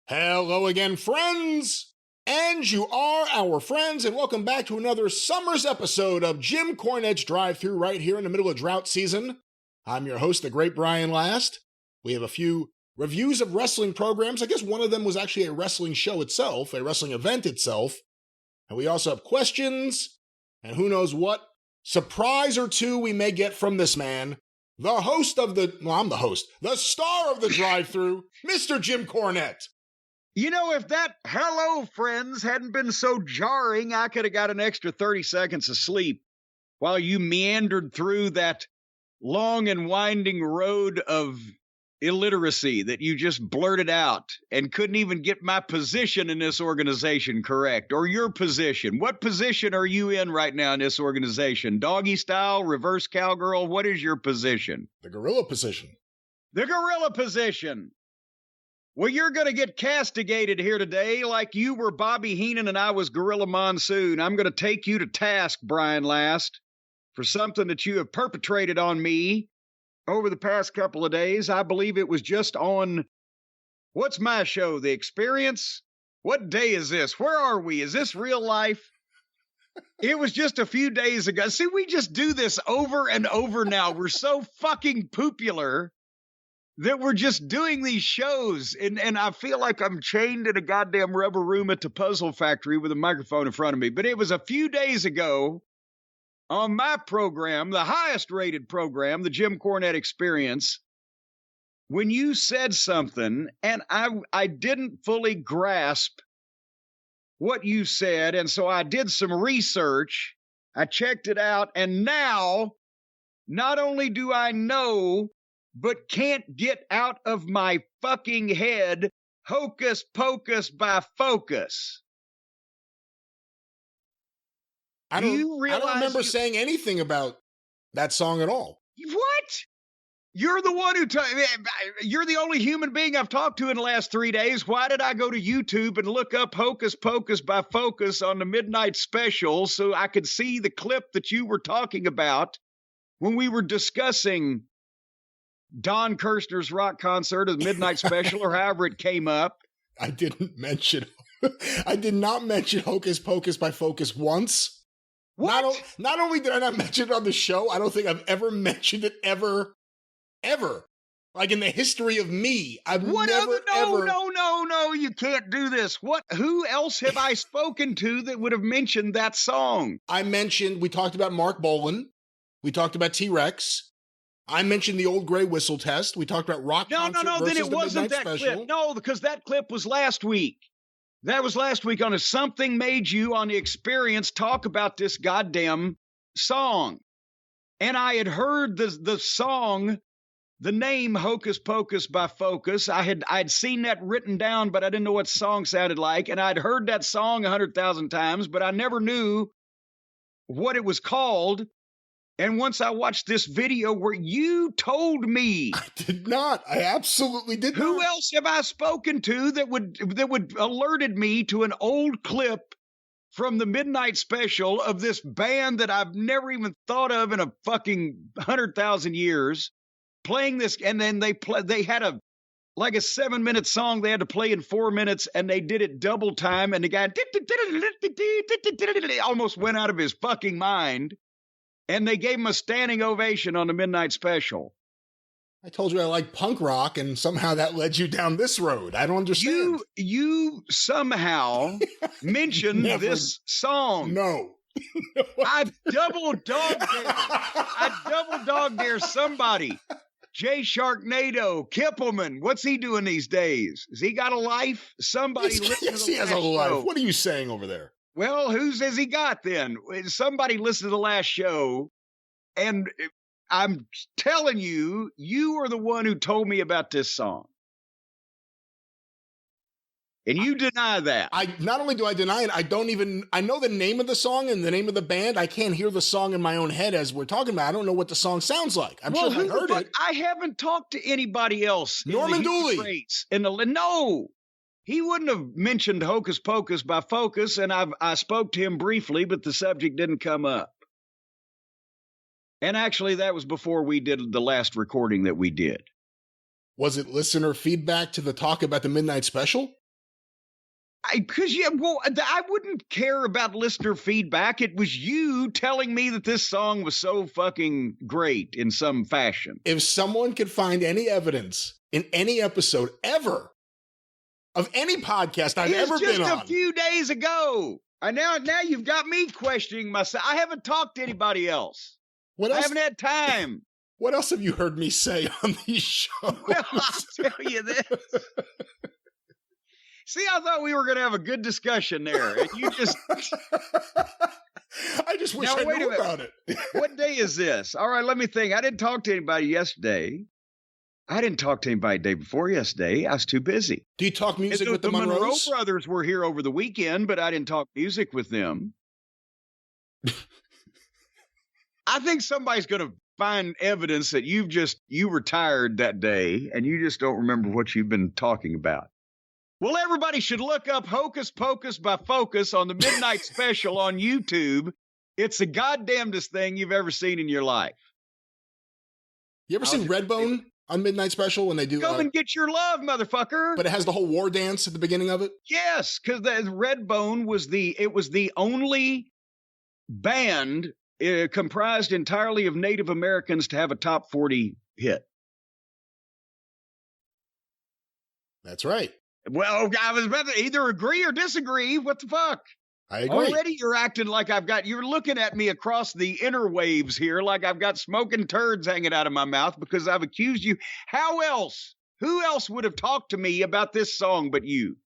Hello again, friends! And you are our friends, and welcome back to another summer's episode of Jim Cornette's Drive Thru right here in the middle of drought season. I'm your host, the great Brian Last. We have a few reviews of wrestling programs. I guess one of them was actually a wrestling show itself, a wrestling event itself. And we also have questions, and who knows what surprise or two we may get from this man, the host of the, well, I'm the host, the star of the Drive Thru, Mr. Jim Cornette. You know, if that hello, friends, hadn't been so jarring, I could have got an extra 30 seconds of sleep while you meandered through that long and winding road of illiteracy that you just blurted out and couldn't even get my position in this organization correct, or your position. What position are you in right now in this organization? Doggy style, reverse cowgirl? What is your position? The gorilla position. The gorilla position. Well, you're going to get castigated here today like you were Bobby Heenan and I was Gorilla Monsoon. I'm going to take you to task, Brian Last, for something that you have perpetrated on me over the past couple of days. I believe it was just on, what's my show, The Experience? What day is this? Where are we? Is this real life? It was just a few days ago. See, we just do this over and over now. We're so fucking popular that we're just doing these shows, and I feel like I'm chained in a goddamn rubber room at the Puzzle Factory with a microphone in front of me. But it was a few days ago on my program, the highest rated program, the Jim Cornette Experience, when you said something, and I didn't fully grasp what you said, and so I did some research, I checked it out, and now, not only do I know, but can't get out of my fucking head, Hocus Pocus by Focus. I don't remember saying anything about that song at all. What? You're the one who, you're the only human being I've talked to in the last 3 days. Why did I go to YouTube and look up Hocus Pocus by Focus on the midnight special so I could see the clip that you were talking about when we were discussing Don Kirshner's rock concert or the midnight special or however it came up? I did not mention Hocus Pocus by Focus once. What? Not only did I not mention it on the show, I don't think I've ever mentioned it ever. Like in the history of me, No, you can't do this. Who else have I spoken to that would have mentioned that song? We talked about Mark Bolan. We talked about T-Rex. I mentioned the old gray whistle test. We talked about rock concert No, versus then it the wasn't midnight that special. clip. No, because that clip was last week. That was last week on a Something Made You on the Experience talk about this goddamn song. And I had heard the song, the name Hocus Pocus by Focus. I'd seen that written down, but I didn't know what the song sounded like. And I'd heard that song 100,000 times, but I never knew what it was called. And once I watched this video where you told me. I did not. I absolutely did not. Who else have I spoken to that would alerted me to an old clip from the midnight special of this band that I've never even thought of in a fucking 100,000 years playing this? And then they had a 7-minute song they had to play in 4 minutes, and they did it double time. And the guy almost went out of his fucking mind. And they gave him a standing ovation on the midnight special. I told you I like punk rock, and somehow that led you down this road. I don't understand. You somehow mentioned this song. No. I double dog dare somebody. Jay Sharknado, Kippelman, what's he doing these days? Has he got a life? Somebody listen to the he has a life. show. What are you saying over there? Well, whose has he got then? Somebody listened to the last show, and I'm telling you, you are the one who told me about this song. And you deny that. Not only do I deny it, I know the name of the song and the name of the band. I can't hear the song in my own head as we're talking about. I don't know what the song sounds like. I'm sure I heard it. I haven't talked to anybody else. Norman Dooley. No. He wouldn't have mentioned Hocus Pocus by Focus, and I spoke to him briefly, but the subject didn't come up. And actually, that was before we did the last recording that we did. Was it listener feedback to the talk about the midnight special? I wouldn't care about listener feedback. It was you telling me that this song was so fucking great in some fashion. If someone could find any evidence in any episode ever of any podcast I've ever been on. Just a few days ago. Now you've got me questioning myself. I haven't talked to anybody else. What else? I haven't had time. What else have you heard me say on these shows? Well, I'll tell you this. See, I thought we were going to have a good discussion there, and you just... I just wish I knew about it. What day is this? All right, let me think. I didn't talk to anybody yesterday. I didn't talk to anybody the day before yesterday. I was too busy. Do you talk music with the Monroe Monroes? brothers were here over the weekend, but I didn't talk music with them. I think somebody's going to find evidence that you retired that day, and you just don't remember what you've been talking about. Well, everybody should look up Hocus Pocus by Focus on the Midnight Special on YouTube. It's the goddamnedest thing you've ever seen in your life. You ever seen Redbone on Midnight Special when they do... Come and get your love, motherfucker. But it has the whole war dance at the beginning of it? Yes, because the Redbone was the only band comprised entirely of Native Americans to have a top 40 hit. That's right. Well, I was about to either agree or disagree. What the fuck? I agree. Already you're acting like you're looking at me across the interwaves here like I've got smoking turds hanging out of my mouth because I've accused you. How else? Who else would have talked to me about this song but you?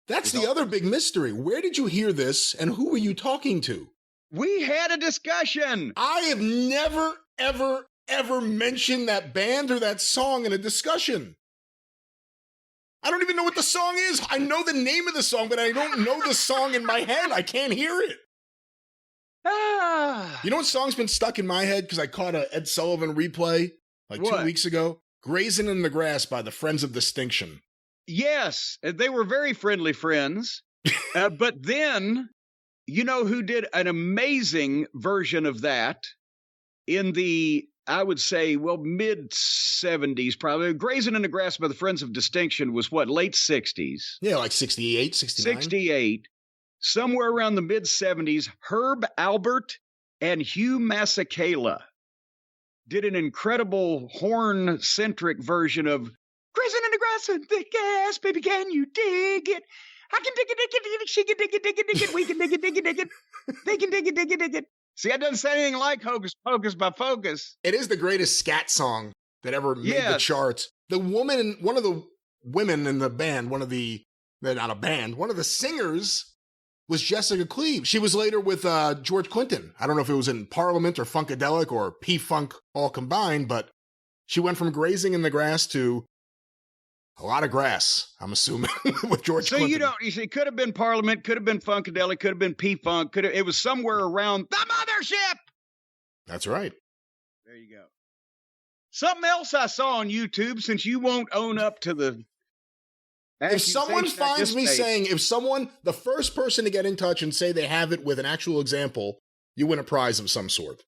That's the other big mystery. Where did you hear this and who were you talking to? We had a discussion. I have never, ever, ever mentioned that band or that song in a discussion. I don't even know what the song is. I know the name of the song, but I don't know the song in my head. I can't hear it. You know what song's been stuck in my head because I caught a Ed Sullivan replay like 2 weeks ago? Grazing in the Grass by the Friends of Distinction. Yes, they were very friendly friends. But then, you know who did an amazing version of that in the... I would say, mid-70s probably. Grazing in the Grass by the Friends of Distinction was what, late 60s? Yeah, like 68, 69. 68. Somewhere around the mid-70s, Herb Alpert and Hugh Masekela did an incredible horn-centric version of Grazing in the Grass and the Gas, baby, can you dig it? I can dig it, she can dig it, we can dig it, they can dig it. See, that doesn't sound anything like Hocus Pocus by Focus. It is the greatest scat song that ever made the charts. The woman, one of the women in the band, one of the singers was Jessica Cleave. She was later with George Clinton. I don't know if it was in Parliament or Funkadelic or P-Funk all combined, but she went from Grazing in the Grass to a lot of grass, I'm assuming, with George Clinton. So you see, it could have been Parliament, could have been Funkadelic, could have been P-Funk, it was somewhere around the mothership. That's right. There you go. Something else I saw on YouTube, since you won't own up to the... If someone finds me saying, the first person to get in touch and say they have it with an actual example, you win a prize of some sort.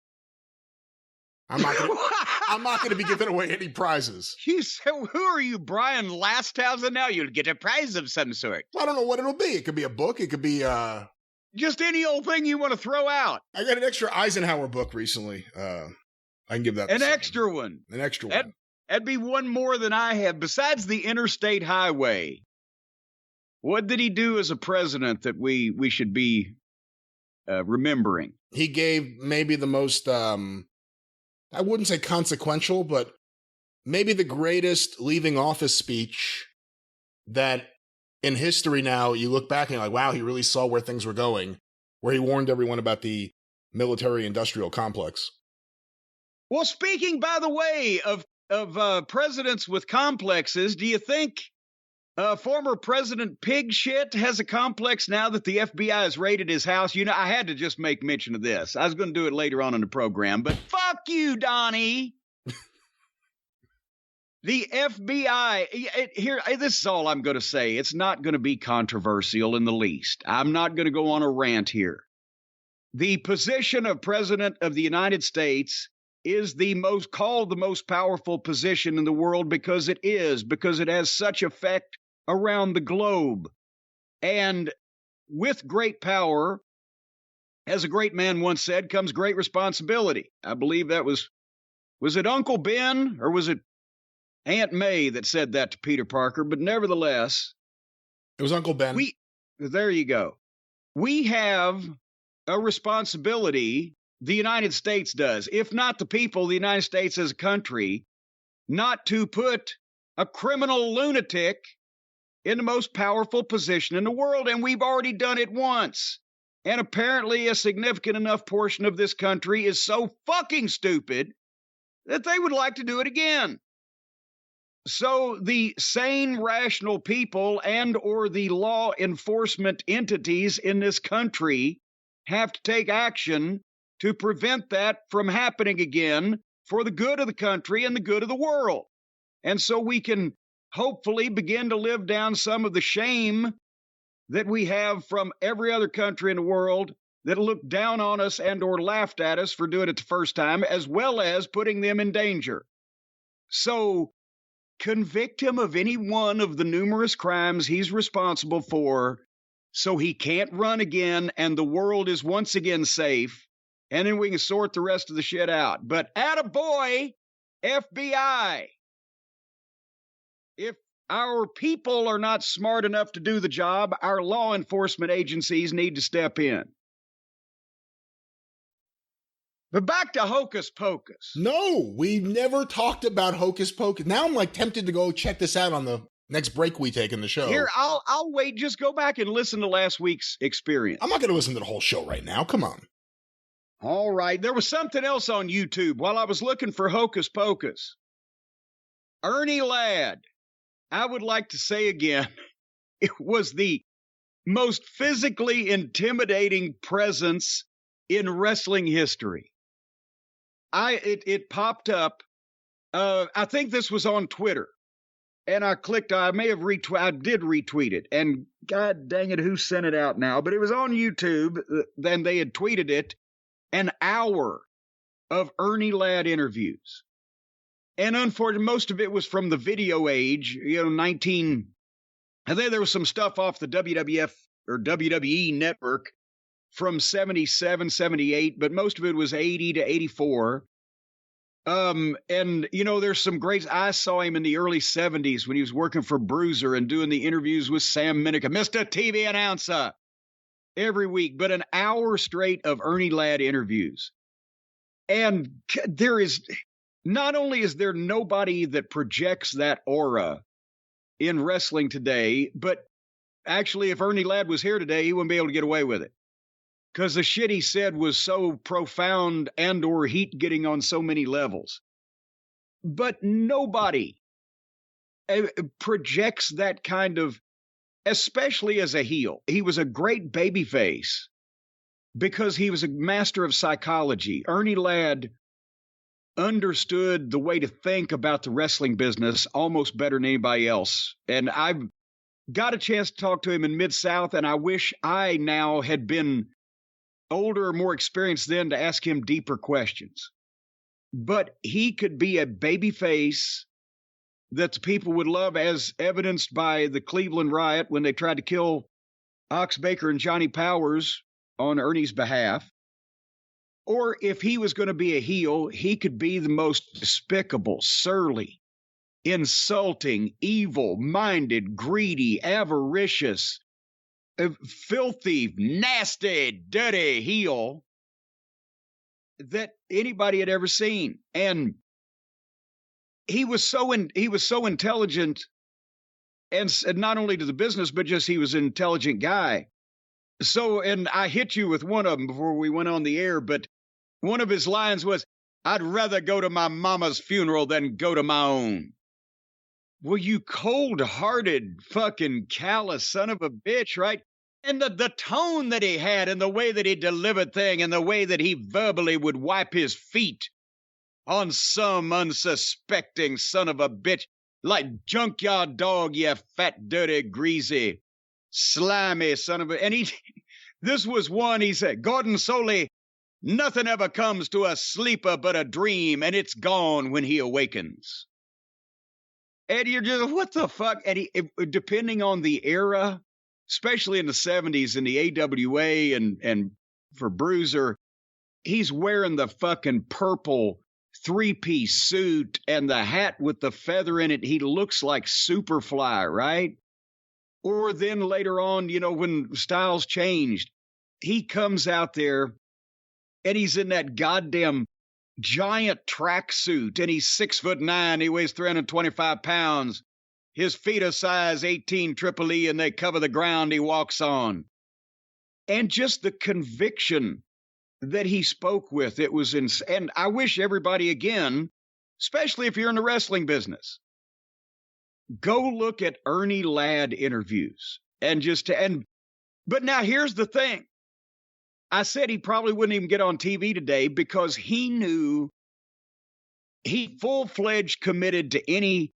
I'm not going to be giving away any prizes. You said, who are you, Brian Lasthausen? Now you'll get a prize of some sort. I don't know what it'll be. It could be a book. It could be just any old thing you want to throw out. I got an extra Eisenhower book recently. I can give that an extra one. An extra one. That'd be one more than I have. Besides the interstate highway, what did he do as a president that we should be remembering? He gave maybe the most... I wouldn't say consequential, but maybe the greatest leaving office speech that in history now you look back and you're like, wow, he really saw where things were going, where he warned everyone about the military-industrial complex. Well, speaking, by the way, of presidents with complexes, do you think former President Pig Shit has a complex now that the FBI has raided his house? You know, I had to just make mention of this. I was going to do it later on in the program, but fuck you, Donnie. The FBI, this is all I'm going to say. It's not going to be controversial in the least. I'm not going to go on a rant here. The position of President of the United States is the most powerful position in the world because it has such effect around the globe. And with great power, as a great man once said, comes great responsibility. I believe that was it Uncle Ben or was it Aunt May that said that to Peter Parker? But nevertheless, it was Uncle Ben. There you go. We have a responsibility, the United States does, if not the people, the United States as a country, not to put a criminal lunatic in the most powerful position in the world. And we've already done it once. And apparently a significant enough portion of this country is so fucking stupid that they would like to do it again. So the sane, rational people and or the law enforcement entities in this country have to take action to prevent that from happening again for the good of the country and the good of the world. And so we can hopefully begin to live down some of the shame that we have from every other country in the world that looked down on us and or laughed at us for doing it the first time, as well as putting them in danger. So convict him of any one of the numerous crimes he's responsible for so he can't run again and the world is once again safe, and then we can sort the rest of the shit out. But attaboy, FBI. If our people are not smart enough to do the job, our law enforcement agencies need to step in. But back to Hocus Pocus. No, we never talked about Hocus Pocus. Now I'm like tempted to go check this out on the next break we take in the show. Here, I'll wait. Just go back and listen to last week's experience. I'm not going to listen to the whole show right now. Come on. All right. There was something else on YouTube while I was looking for Hocus Pocus. Ernie Ladd. I would like to say again, it was the most physically intimidating presence in wrestling history. It popped up. I think this was on Twitter, and I clicked. I may have retweeted. I did retweet it, and God dang it, who sent it out now? But it was on YouTube. Then they had tweeted it. An hour of Ernie Ladd interviews. And unfortunately, most of it was from the video age, I think there was some stuff off the WWF or WWE network from 77, 78, but most of it was 80 to 84. And, there's some great, I saw him in the early 70s when he was working for Bruiser and doing the interviews with Sam Minick, Mr. TV announcer, every week, but an hour straight of Ernie Ladd interviews. And not only is there nobody that projects that aura in wrestling today, but actually, if Ernie Ladd was here today, he wouldn't be able to get away with it. Because the shit he said was so profound and or heat-getting on so many levels. But nobody projects that kind of, especially as a heel. He was a great babyface because he was a master of psychology. Ernie Ladd understood the way to think about the wrestling business almost better than anybody else. And I've got a chance to talk to him in Mid-South, and I wish I now had been older or more experienced then to ask him deeper questions. But he could be a baby face that the people would love, as evidenced by the Cleveland riot when they tried to kill Ox Baker and Johnny Powers on Ernie's behalf. Or if he was going to be a heel, he could be the most despicable, surly, insulting, evil-minded, greedy, avaricious, filthy, nasty, dirty heel that anybody had ever seen. And he was so intelligent, and not only to the business, but just he was an intelligent guy. So, and I hit you with one of them before we went on the air, but one of his lines was, "I'd rather go to my mama's funeral than go to my own." Well, you cold-hearted, fucking callous son of a bitch, right? And the tone that he had and the way that he delivered things and the way that he verbally would wipe his feet on some unsuspecting son of a bitch, like junkyard dog, you fat, dirty, greasy, slimy son of a... And this was one, he said, "Gordon Soley, nothing ever comes to a sleeper but a dream, and it's gone when he awakens." And you're just, what the fuck? And depending on the era, especially in the 70s in the AWA and for Bruiser, he's wearing the fucking purple three-piece suit and the hat with the feather in it. He looks like Superfly, right? Or then later on, when styles changed, he comes out there and he's in that goddamn giant tracksuit and he's 6'9". He weighs 325 pounds. His feet are size 18 triple E and they cover the ground he walks on. And just the conviction that he spoke with, it was and I wish everybody, again, especially if you're in the wrestling business, go look at Ernie Ladd interviews but now here's the thing. I said he probably wouldn't even get on TV today because he knew he full-fledged committed to any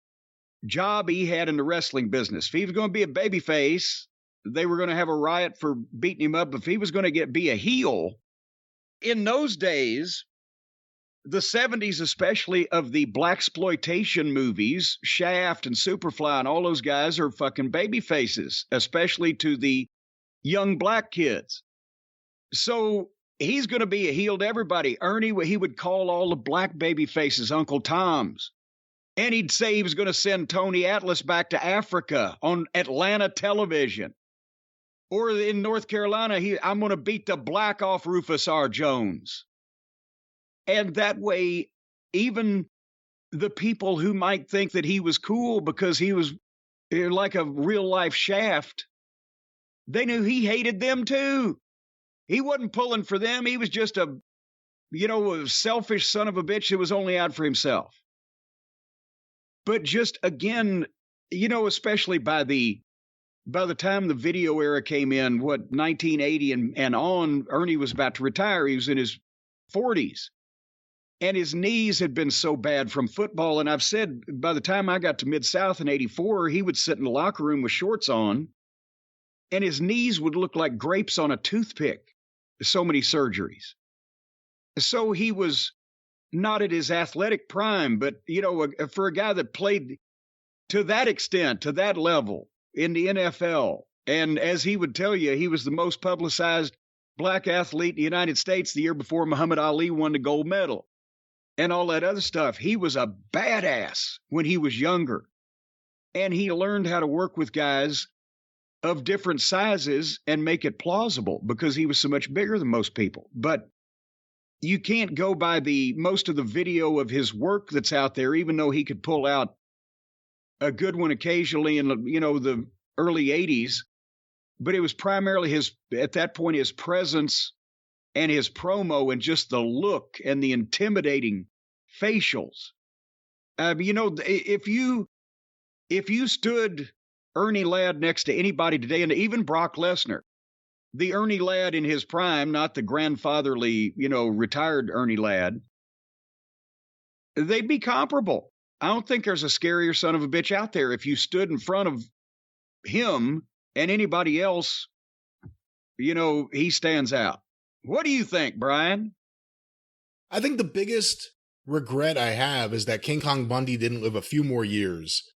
job he had in the wrestling business. If he was going to be a babyface, they were going to have a riot for beating him up. If he was going to be a heel, in those days, the 70s especially, of the blaxploitation movies, Shaft and Superfly and all those guys are fucking baby faces, especially to the young black kids. So he's going to be a heel to everybody. Ernie, he would call all the black baby faces Uncle Toms. And he'd say he was going to send Tony Atlas back to Africa on Atlanta television. Or in North Carolina, I'm going to beat the black off Rufus R. Jones. And that way, even the people who might think that he was cool because he was like a real-life Shaft, they knew he hated them too. He wasn't pulling for them. He was just a selfish son of a bitch who was only out for himself. But just, again, especially by the time the video era came in, 1980 and on, Ernie was about to retire. He was in his 40s. And his knees had been so bad from football. And I've said by the time I got to Mid-South in 84, he would sit in the locker room with shorts on, and his knees would look like grapes on a toothpick. So many surgeries. So he was not at his athletic prime, but, for a guy that played to that extent, to that level in the NFL, and as he would tell you, he was the most publicized black athlete in the United States the year before Muhammad Ali won the gold medal and all that other stuff. He was a badass when he was younger, and he learned how to work with guys of different sizes and make it plausible because he was so much bigger than most people. But you can't go by most of the video of his work that's out there, even though he could pull out a good one occasionally in, the early 80s. But it was primarily at that point, his presence and his promo and just the look and the intimidating facials. If you stood Ernie Ladd next to anybody today, and even Brock Lesnar, the Ernie Ladd in his prime, not the grandfatherly, retired Ernie Ladd, they'd be comparable. I don't think there's a scarier son of a bitch out there. If you stood in front of him and anybody else, he stands out. What do you think, Brian? I think the biggest regret I have is that King Kong Bundy didn't live a few more years.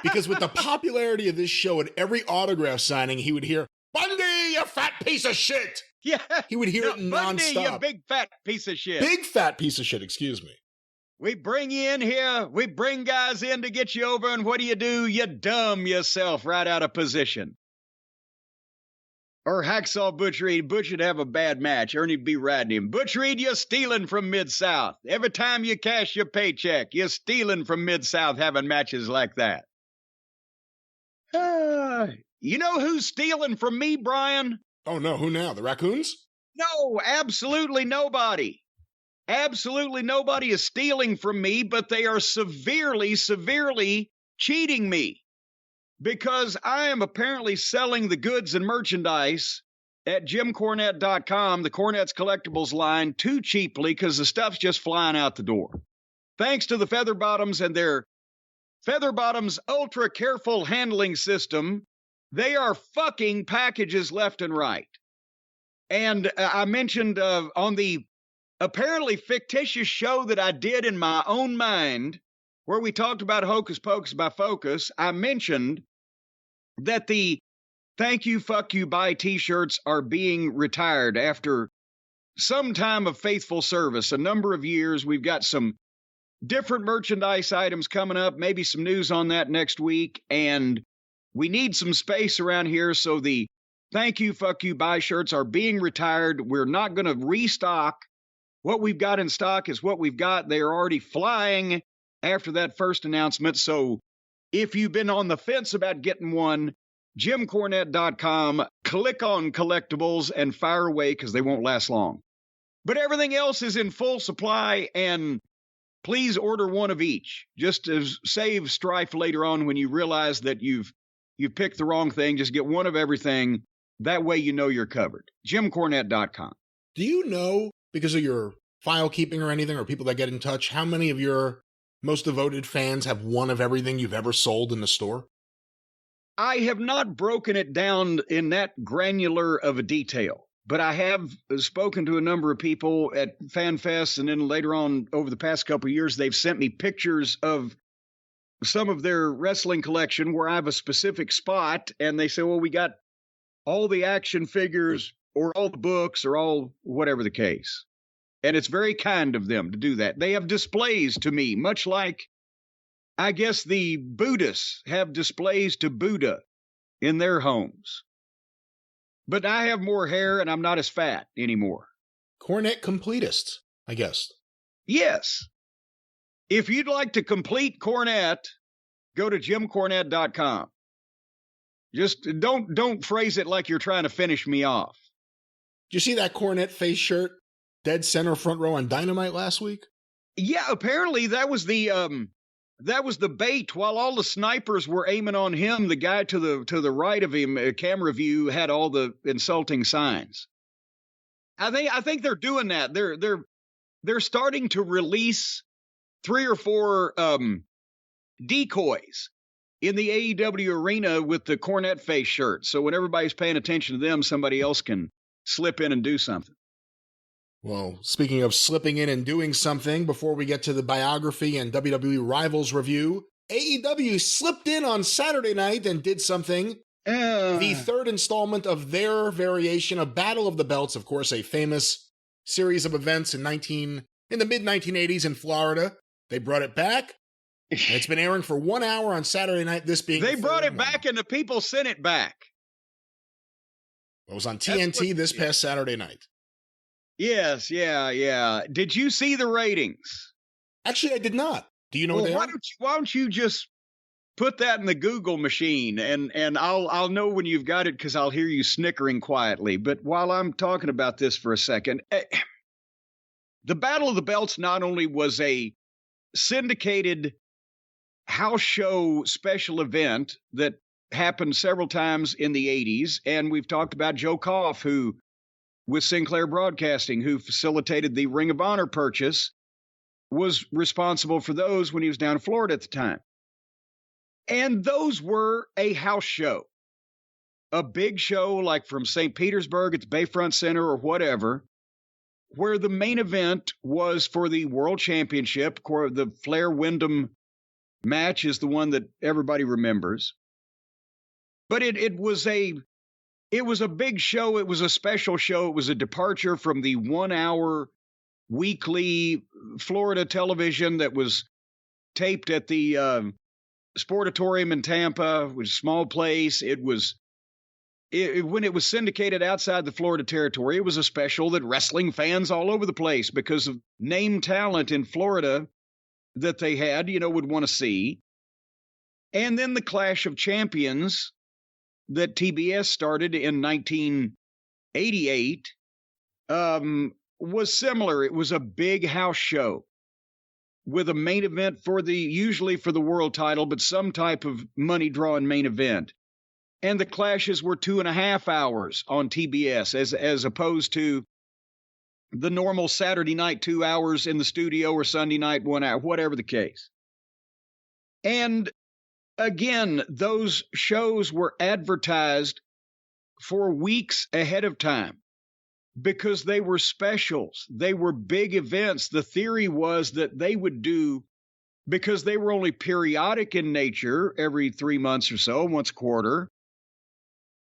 Because with the popularity of this show, at every autograph signing, he would hear, "Bundy, you fat piece of shit!" Yeah. He would hear it Bundy, nonstop. you big fat piece of shit. Big fat piece of shit, excuse me. We bring you in here. We bring guys in to get you over, and what do? You dumb yourself right out of position. Or Hacksaw Butch Reed. Butch would have a bad match. Ernie'd be riding him. Butch Reed, you're stealing from Mid-South. Every time you cash your paycheck, you're stealing from Mid-South having matches like that. You know who's stealing from me, Brian? Oh, no. Who now? The Raccoons? No, absolutely nobody. Absolutely nobody is stealing from me, but they are severely, severely cheating me. Because I am apparently selling the goods and merchandise at JimCornette.com, the Cornette's Collectibles line, too cheaply because the stuff's just flying out the door. Thanks to the Featherbottoms and their Featherbottoms ultra careful handling system, they are fucking packages left and right. And I mentioned on the apparently fictitious show that I did in my own mind, where we talked about Hocus Pocus by Focus, I mentioned that the Thank you, fuck you, bye t-shirts are being retired after some time of faithful service, a number of years. We've got some different merchandise items coming up, maybe some news on that next week, and we need some space around here, so the thank you, fuck you, bye shirts are being retired. We're not going to restock. What we've got in stock is what we've got. They are already flying after that first announcement, so if you've been on the fence about getting one, JimCornette.com, click on collectibles and fire away because they won't last long. But everything else is in full supply, and please order one of each, just to save strife later on when you realize that you've picked the wrong thing. Just get one of everything. That way you know you're covered. JimCornette.com. Do you know, because of your file keeping or anything, or people that get in touch, how many of your most devoted fans have one of everything you've ever sold in the store? I have not broken it down in that granular of a detail, but I have spoken to a number of people at FanFest, and then later on over the past couple of years, they've sent me pictures of some of their wrestling collection where I have a specific spot, and they say, well, we got all the action figures or all the books or all whatever the case. And it's very kind of them to do that. They have displays to me, much like I guess the Buddhists have displays to Buddha in their homes. But I have more hair and I'm not as fat anymore. Cornette completists, I guess. Yes. If you'd like to complete Cornette, go to JimCornette.com. Just don't phrase it like you're trying to finish me off. Did you see that Cornette face shirt, dead center front row on Dynamite last week? Yeah, apparently that was the bait. While all the snipers were aiming on him, the guy to the right of him, camera view, had all the insulting signs. I think they're doing that. They're starting to release 3 or 4 decoys in the AEW arena with the Cornette face shirt. So when everybody's paying attention to them, somebody else can slip in and do something. Well, speaking of slipping in and doing something, before we get to the biography and WWE Rivals review, AEW slipped in on Saturday night and did something. The third installment of their variation of Battle of the Belts, of course, a famous series of events in the mid-1980s in Florida. They brought it back. And it's been airing for 1 hour on Saturday night, this being They brought it back and the people sent it back. It was on TNT this past Saturday night. Yes, yeah. Did you see the ratings? Actually, I did not. Do you know what they are? Why don't you just put that in the Google machine and I'll know when you've got it because I'll hear you snickering quietly. But while I'm talking about this for a second, the Battle of the Belts not only was a syndicated house show special event that happened several times in the 80s, and we've talked about Joe Koff, who with Sinclair Broadcasting, who facilitated the Ring of Honor purchase, was responsible for those when he was down in Florida at the time. And those were a house show, a big show like from St. Petersburg at the Bayfront Center or whatever, where the main event was for the World Championship. The Flair Wyndham match is the one that everybody remembers. But it was a big show. It was a special show. It was a departure from the 1 hour weekly Florida television that was taped at the Sportatorium in Tampa. It was a small place. When it was syndicated outside the Florida territory, it was a special that wrestling fans all over the place, because of name talent in Florida that they had, would want to see. And then the Clash of Champions that TBS started in 1988 was similar. It was a big house show with a main event usually for the world title, but some type of money drawing main event. And the clashes were 2.5 hours on TBS as opposed to the normal Saturday night 2 hours in the studio, or Sunday night 1 hour, whatever the case. And again, those shows were advertised for weeks ahead of time because they were specials. They were big events. The theory was that they would do, because they were only periodic in nature, every 3 months or so, once a quarter,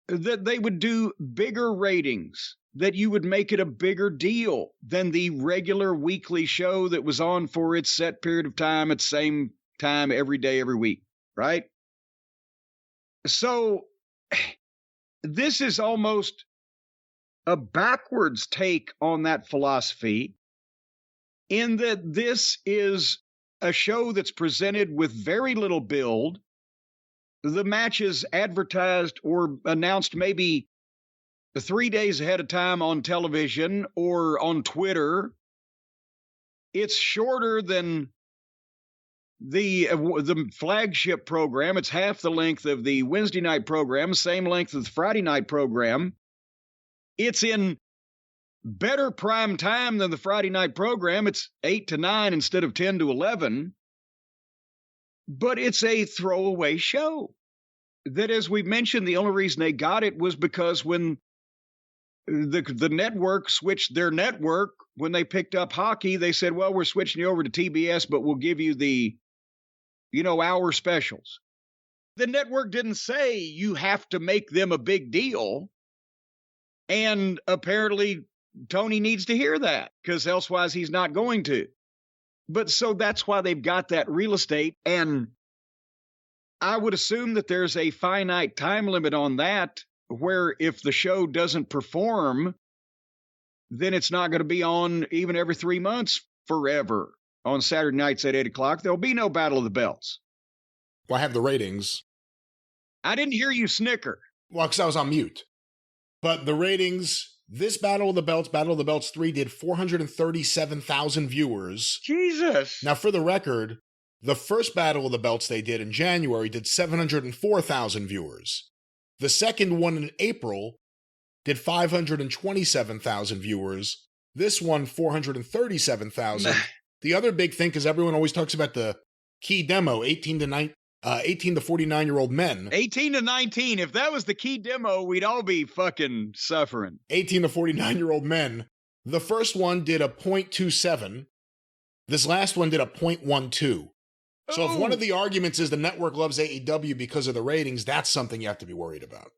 that they would do bigger ratings, that you would make it a bigger deal than the regular weekly show that was on for its set period of time at the same time every day, every week, right? So this is almost a backwards take on that philosophy, in that this is a show that's presented with very little build. The matches advertised or announced maybe 3 days ahead of time on television or on Twitter. It's shorter than the flagship program. It's half the length of the Wednesday night program, same length as the Friday night program. It's in better prime time than the Friday night program. It's 8 to 9 instead of 10 to 11. But it's a throwaway show that, as we mentioned, the only reason they got it was because when the network switched their network, when they picked up hockey, they said, well, we're switching you over to TBS, but we'll give you the, hour specials. The network didn't say you have to make them a big deal. And apparently Tony needs to hear that, because elsewise he's not going to. But so that's why they've got that real estate. And I would assume that there's a finite time limit on that, where if the show doesn't perform, then it's not going to be on even every 3 months forever on Saturday nights at 8 o'clock. There'll be no Battle of the Belts. Well, I have the ratings. I didn't hear you snicker. Well, because I was on mute. But the ratings, this Battle of the Belts 3 did 437,000 viewers. Jesus. Now, for the record, the first Battle of the Belts they did in January did 704,000 viewers. The second one in April did 527,000 viewers. This one, 437,000. The other big thing, because everyone always talks about the key demo, 18 to 49-year-old men. 18 to 19. If that was the key demo, we'd all be fucking suffering. 18 to 49-year-old men. The first one did a 0.27. This last one did a 0.12. So if one of the arguments is the network loves AEW because of the ratings, that's something you have to be worried about.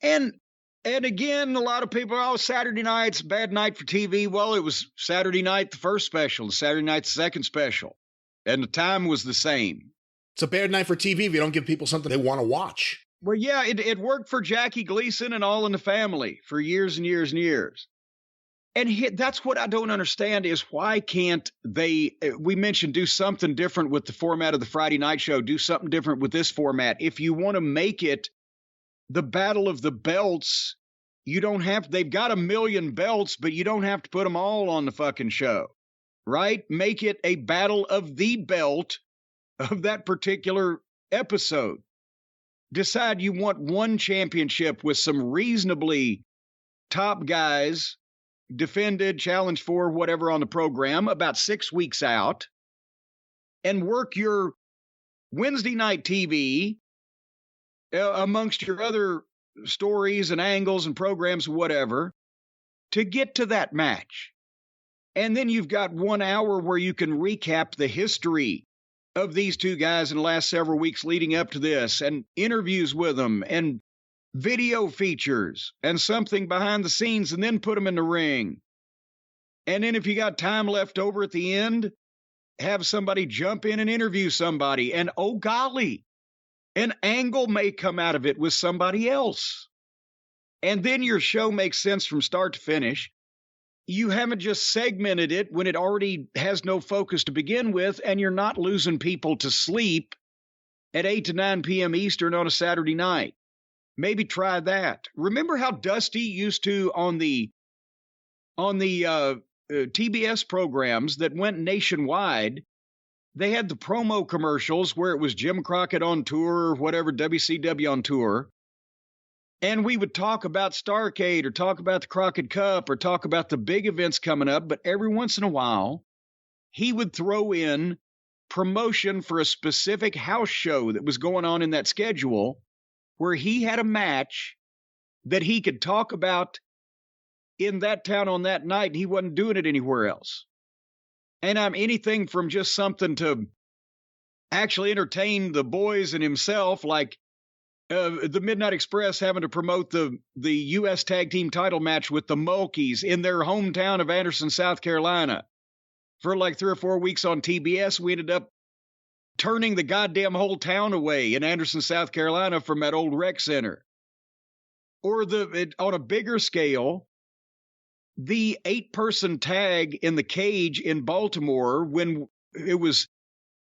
And again, a lot of people, Saturday night's bad night for TV. Well, it was Saturday night, the first special, Saturday night, the second special. And the time was the same. It's a bad night for TV if you don't give people something they want to watch. Well, yeah, it worked for Jackie Gleason and All in the Family for years and years and years. And that's what I don't understand is why can't they, we mentioned, do something different with the format of the Friday night show, do something different with this format. If you want to make it the Battle of the Belts, you don't have, they've got 1 million belts, but you don't have to put them all on the fucking show, right? Make it a battle of the belt of that particular episode. Decide you want one championship with some reasonably top guys defended, challenged for, whatever on the program about 6 weeks out, and work your Wednesday night TV amongst your other stories and angles and programs, whatever, to get to that match. And then you've got 1 hour where you can recap the history of these two guys in the last several weeks leading up to this, and interviews with them, and video features, and something behind the scenes, and then put them in the ring. And then if you got time left over at the end, have somebody jump in and interview somebody. And oh golly, an angle may come out of it with somebody else. And then your show makes sense from start to finish. You haven't just segmented it when it already has no focus to begin with, and you're not losing people to sleep at 8 to 9 p.m. Eastern on a Saturday night. Maybe try that. Remember how Dusty used to, on the TBS programs that went nationwide, they had the promo commercials where it was Jim Crockett on tour or whatever, WCW on tour. And we would talk about Starrcade or talk about the Crockett Cup or talk about the big events coming up. But every once in a while, he would throw in promotion for a specific house show that was going on in that schedule, where he had a match that he could talk about in that town on that night, and he wasn't doing it anywhere else. And I'm anything from just something to actually entertain the boys and himself, like the Midnight Express having to promote the U.S. Tag Team title match with the Mulkeys in their hometown of Anderson, South Carolina. For like 3 or 4 weeks on TBS, we ended up turning the goddamn whole town away in Anderson, South Carolina from that old rec center. Or on a bigger scale, the 8-person tag in the cage in Baltimore when it was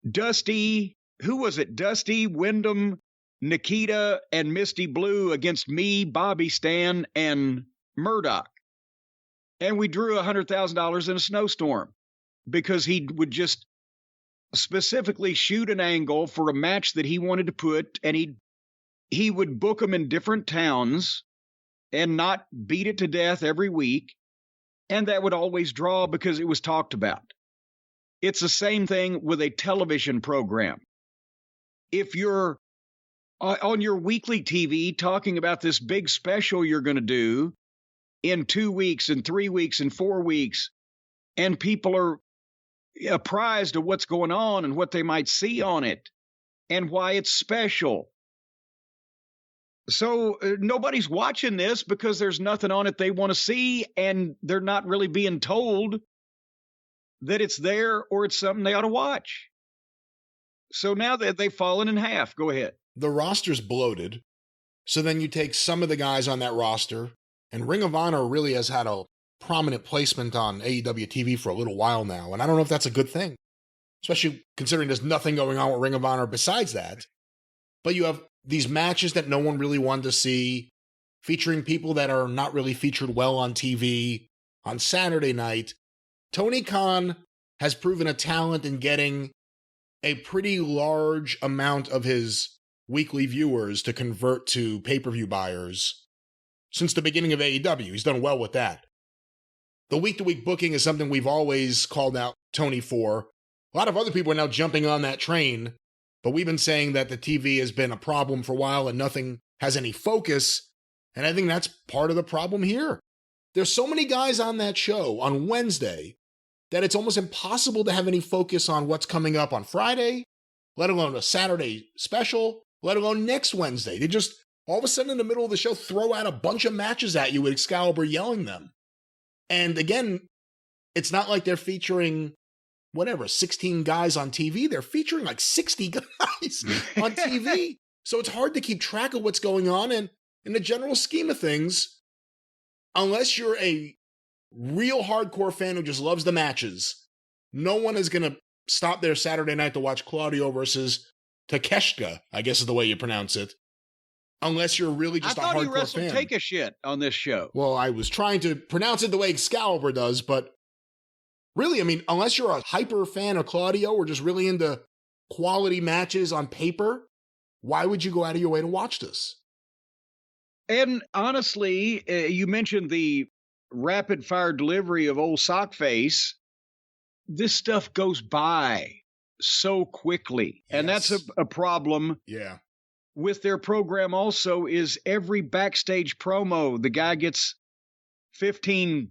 Dusty, who was it? Dusty, Wyndham, Nikita, and Misty Blue against me, Bobby, Stan, and Murdoch. And we drew $100,000 in a snowstorm because he would just specifically shoot an angle for a match that he wanted to put, and he would book them in different towns and not beat it to death every week. And that would always draw because it was talked about. It's the same thing with a television program. If you're on your weekly TV talking about this big special you're going to do in 2 weeks and 3 weeks and 4 weeks, and people are apprised of what's going on and what they might see on it and why it's special. So nobody's watching this because there's nothing on it they want to see, and they're not really being told that it's there or it's something they ought to watch. So now that they've fallen in half, go ahead. The roster's bloated. So then you take some of the guys on that roster, and Ring of Honor really has had a prominent placement on AEW TV for a little while now, and I don't know if that's a good thing, especially considering there's nothing going on with Ring of Honor besides that. But you have these matches that no one really wanted to see, featuring people that are not really featured well on TV on Saturday night. Tony Khan has proven a talent in getting a pretty large amount of his weekly viewers to convert to pay-per-view buyers since the beginning of AEW. He's done well with that. The week-to-week booking is something we've always called out Tony for. A lot of other people are now jumping on that train, but we've been saying that the TV has been a problem for a while and nothing has any focus, and I think that's part of the problem here. There's so many guys on that show on Wednesday that it's almost impossible to have any focus on what's coming up on Friday, let alone a Saturday special, let alone next Wednesday. They just, all of a sudden in the middle of the show, throw out a bunch of matches at you with Excalibur yelling them. And again, it's not like they're featuring, 16 guys on TV. They're featuring like 60 guys on TV. So it's hard to keep track of what's going on. And in the general scheme of things, unless you're a real hardcore fan who just loves the matches, no one is going to stop their Saturday night to watch Claudio versus Takeshita, I guess is the way you pronounce it. Unless you're really just a hardcore fan. I thought he wrestled Take a Shit on this show. Well, I was trying to pronounce it the way Excalibur does, but really, I mean, unless you're a hyper fan of Claudio or just really into quality matches on paper, why would you go out of your way to watch this? And honestly, you mentioned the rapid fire delivery of old Sockface. This stuff goes by so quickly. Yes. And that's a problem. Yeah. With their program also is every backstage promo, the guy gets 15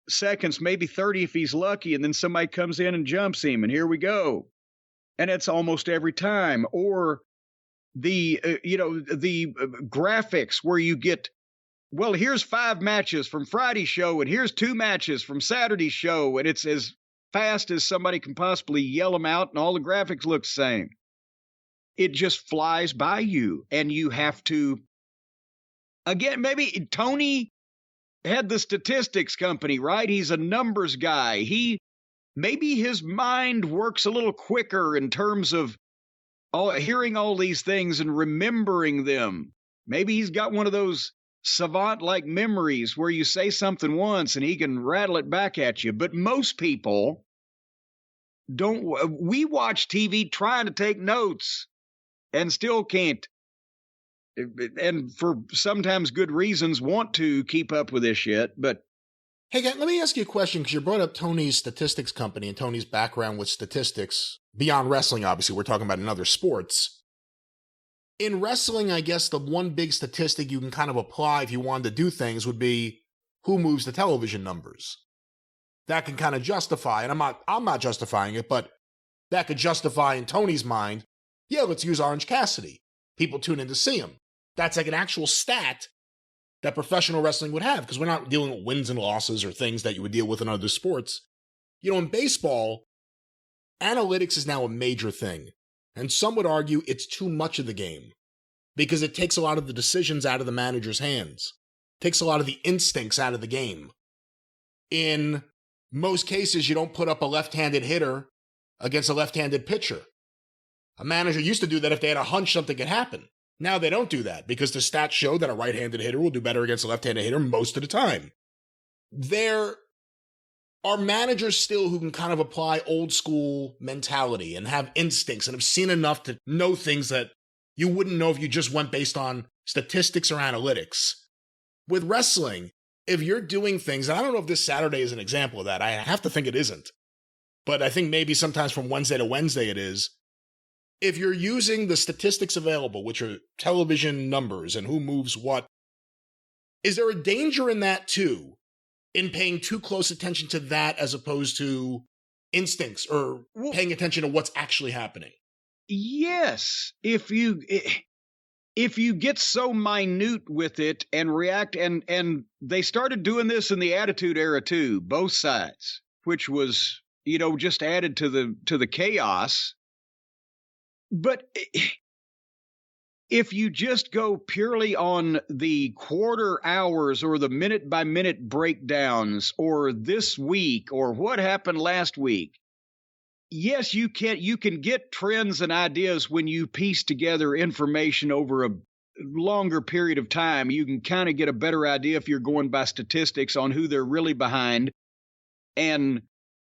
seconds, maybe 30 if he's lucky, and then somebody comes in and jumps him, and here we go. And it's almost every time. Or the graphics where you get, well, here's 5 matches from Friday's show, and here's 2 matches from Saturday's show, and it's as fast as somebody can possibly yell them out, and all the graphics look the same. It just flies by you, and you have to, again, maybe Tony had the statistics company, right? He's a numbers guy. Maybe his mind works a little quicker in terms of hearing all these things and remembering them. Maybe he's got one of those savant-like memories where you say something once and he can rattle it back at you. But most people don't. We watch TV trying to take notes and still can't, and for sometimes good reasons, want to keep up with this shit. But hey, let me ask you a question, because you brought up Tony's statistics company and Tony's background with statistics. Beyond wrestling, obviously, we're talking about in other sports. In wrestling, I guess the one big statistic you can kind of apply if you wanted to do things would be who moves the television numbers. That can kind of justify, and I'm not justifying it, but that could justify in Tony's mind, yeah, let's use Orange Cassidy. People tune in to see him. that's like an actual stat that professional wrestling would have, because we're not dealing with wins and losses or things that you would deal with in other sports. You know, in baseball, analytics is now a major thing. And some would argue it's too much of the game because it takes a lot of the decisions out of the manager's hands, takes a lot of the instincts out of the game. In most cases, you don't put up a left-handed hitter against a left-handed pitcher. A manager used to do that if they had a hunch something could happen. Now they don't do that because the stats show that a right-handed hitter will do better against a left-handed hitter most of the time. There are managers still who can kind of apply old school mentality and have instincts and have seen enough to know things that you wouldn't know if you just went based on statistics or analytics. With wrestling, if you're doing things, and I don't know if this Saturday is an example of that, I have to think it isn't, but I think maybe sometimes from Wednesday to Wednesday it is. If you're using the statistics available, which are television numbers and who moves what, is there a danger in that too? In paying too close attention to that as opposed to instincts or paying attention to what's actually happening? Yes. If you get so minute with it and react, and they started doing this in the Attitude Era too, both sides, which was, just added to the chaos. But if you just go purely on the quarter hours or the minute by minute breakdowns or this week or what happened last week, yes, you can get trends and ideas when you piece together information over a longer period of time. You can kind of get a better idea if you're going by statistics on who they're really behind and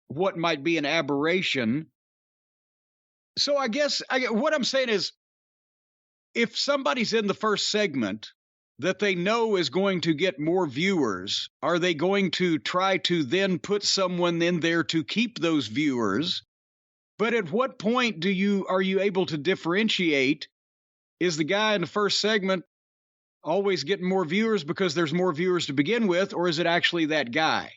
what might be an aberration. So I guess what I'm saying is, if somebody's in the first segment that they know is going to get more viewers, are they going to try to then put someone in there to keep those viewers? But at what point are you able to differentiate? Is the guy in the first segment always getting more viewers because there's more viewers to begin with, or is it actually that guy?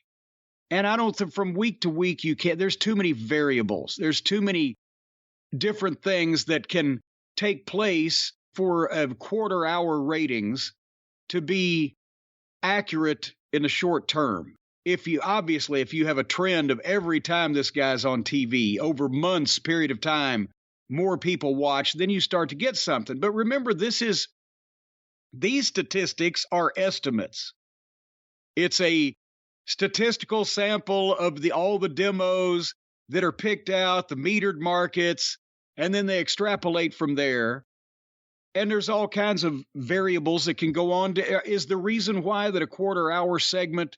And I don't think from week to week you can't. There's too many variables. There's too many different things that can take place for a quarter hour ratings to be accurate in the short term. If you have a trend of every time this guy's on TV over months period of time, more people watch, then you start to get something. But remember, these statistics are estimates. It's a statistical sample of all the demos that are picked out, the metered markets, and then they extrapolate from there. And there's all kinds of variables that can go on. Is the reason why that a quarter hour segment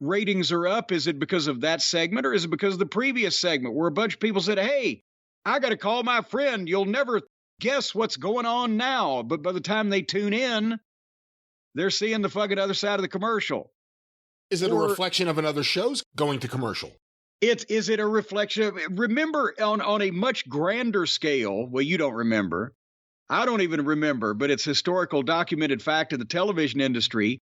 ratings are up, is it because of that segment, or is it because of the previous segment where a bunch of people said, hey, I got to call my friend. You'll never guess what's going on now. But by the time they tune in, they're seeing the fucking other side of the commercial. Is it a reflection of another show's going to commercial? Is it a reflection of, remember on a much grander scale, well, you don't remember. I don't even remember, but it's historical documented fact of the television industry.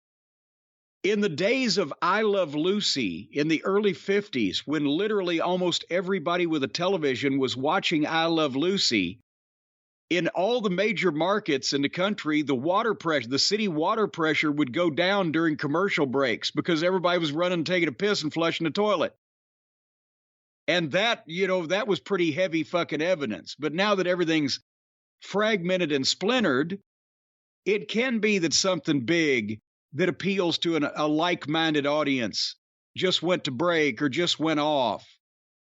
In the days of I Love Lucy in the early 50s, when literally almost everybody with a television was watching I Love Lucy, in all the major markets in the country, the city water pressure would go down during commercial breaks because everybody was running, taking a piss and flushing the toilet. And that was pretty heavy fucking evidence. But now that everything's fragmented and splintered, it can be that something big that appeals to a like-minded audience just went to break or just went off,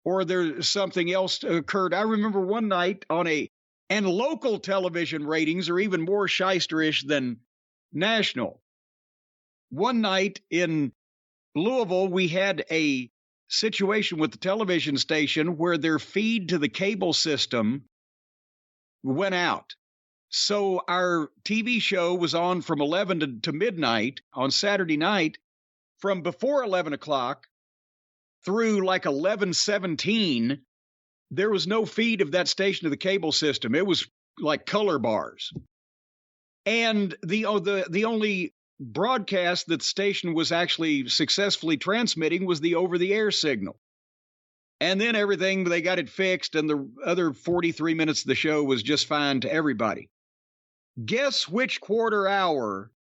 or there's something else occurred. I remember one night and local television ratings are even more shysterish than national. One night in Louisville, we had a situation with the television station where their feed to the cable system went out. So our TV show was on from 11 to midnight on Saturday night. From before 11 o'clock through like 11:17, there was no feed of that station to the cable system. It was like color bars. And the only broadcast that the station was actually successfully transmitting was the over-the-air signal. And then everything, they got it fixed, and the other 43 minutes of the show was just fine to everybody. Guess which quarter hour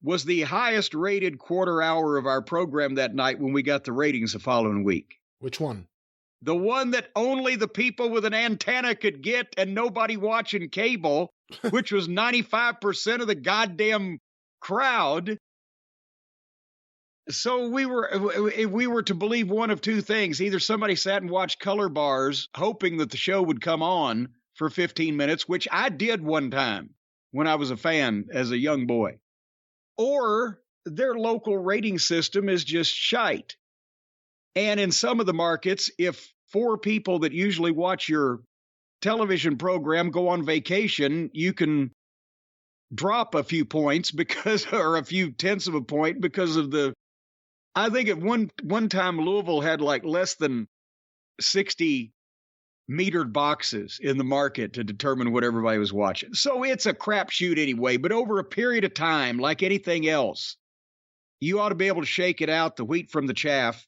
was the highest rated quarter hour of our program that night when we got the ratings the following week? Which one? The one that only the people with an antenna could get and nobody watching cable, which was 95% of the goddamn crowd. So we were to believe one of two things. Either somebody sat and watched color bars hoping that the show would come on for 15 minutes, which I did one time when I was a fan as a young boy, or their local rating system is just shite. And in some of the markets, if 4 people that usually watch your television program go on vacation, you can drop a few points or a few tenths of a point because of I think at one time Louisville had like less than 60 metered boxes in the market to determine what everybody was watching. So it's a crapshoot anyway, but over a period of time, like anything else, you ought to be able to shake it out, the wheat from the chaff.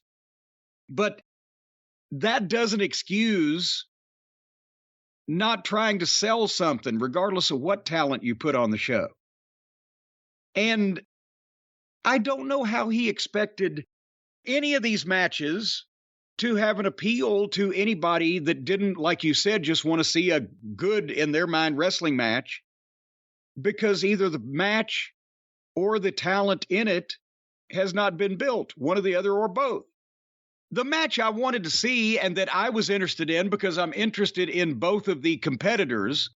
But that doesn't excuse not trying to sell something, regardless of what talent you put on the show. And I don't know how he expected any of these matches to have an appeal to anybody that didn't, like you said, just want to see a good, in their mind, wrestling match, because either the match or the talent in it has not been built, one or the other or both. The match I wanted to see and that I was interested in, because I'm interested in both of the competitors,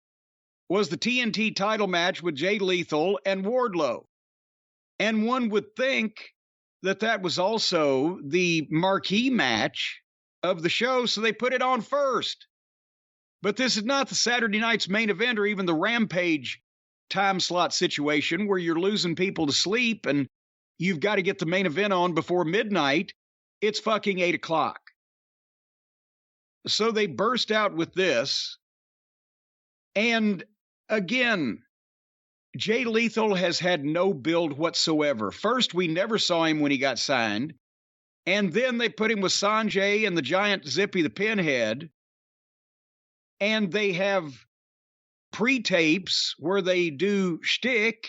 was the TNT title match with Jay Lethal and Wardlow. And one would think that that was also the marquee match of the show, so they put it on first. But this is not the Saturday night's main event or even the Rampage time slot situation where you're losing people to sleep and you've got to get the main event on before midnight. It's fucking 8 o'clock. So they burst out with this. And again, Jay Lethal has had no build whatsoever. First, we never saw him when he got signed. And then they put him with Sanjay and the giant Zippy the Pinhead. And they have pre-tapes where they do shtick.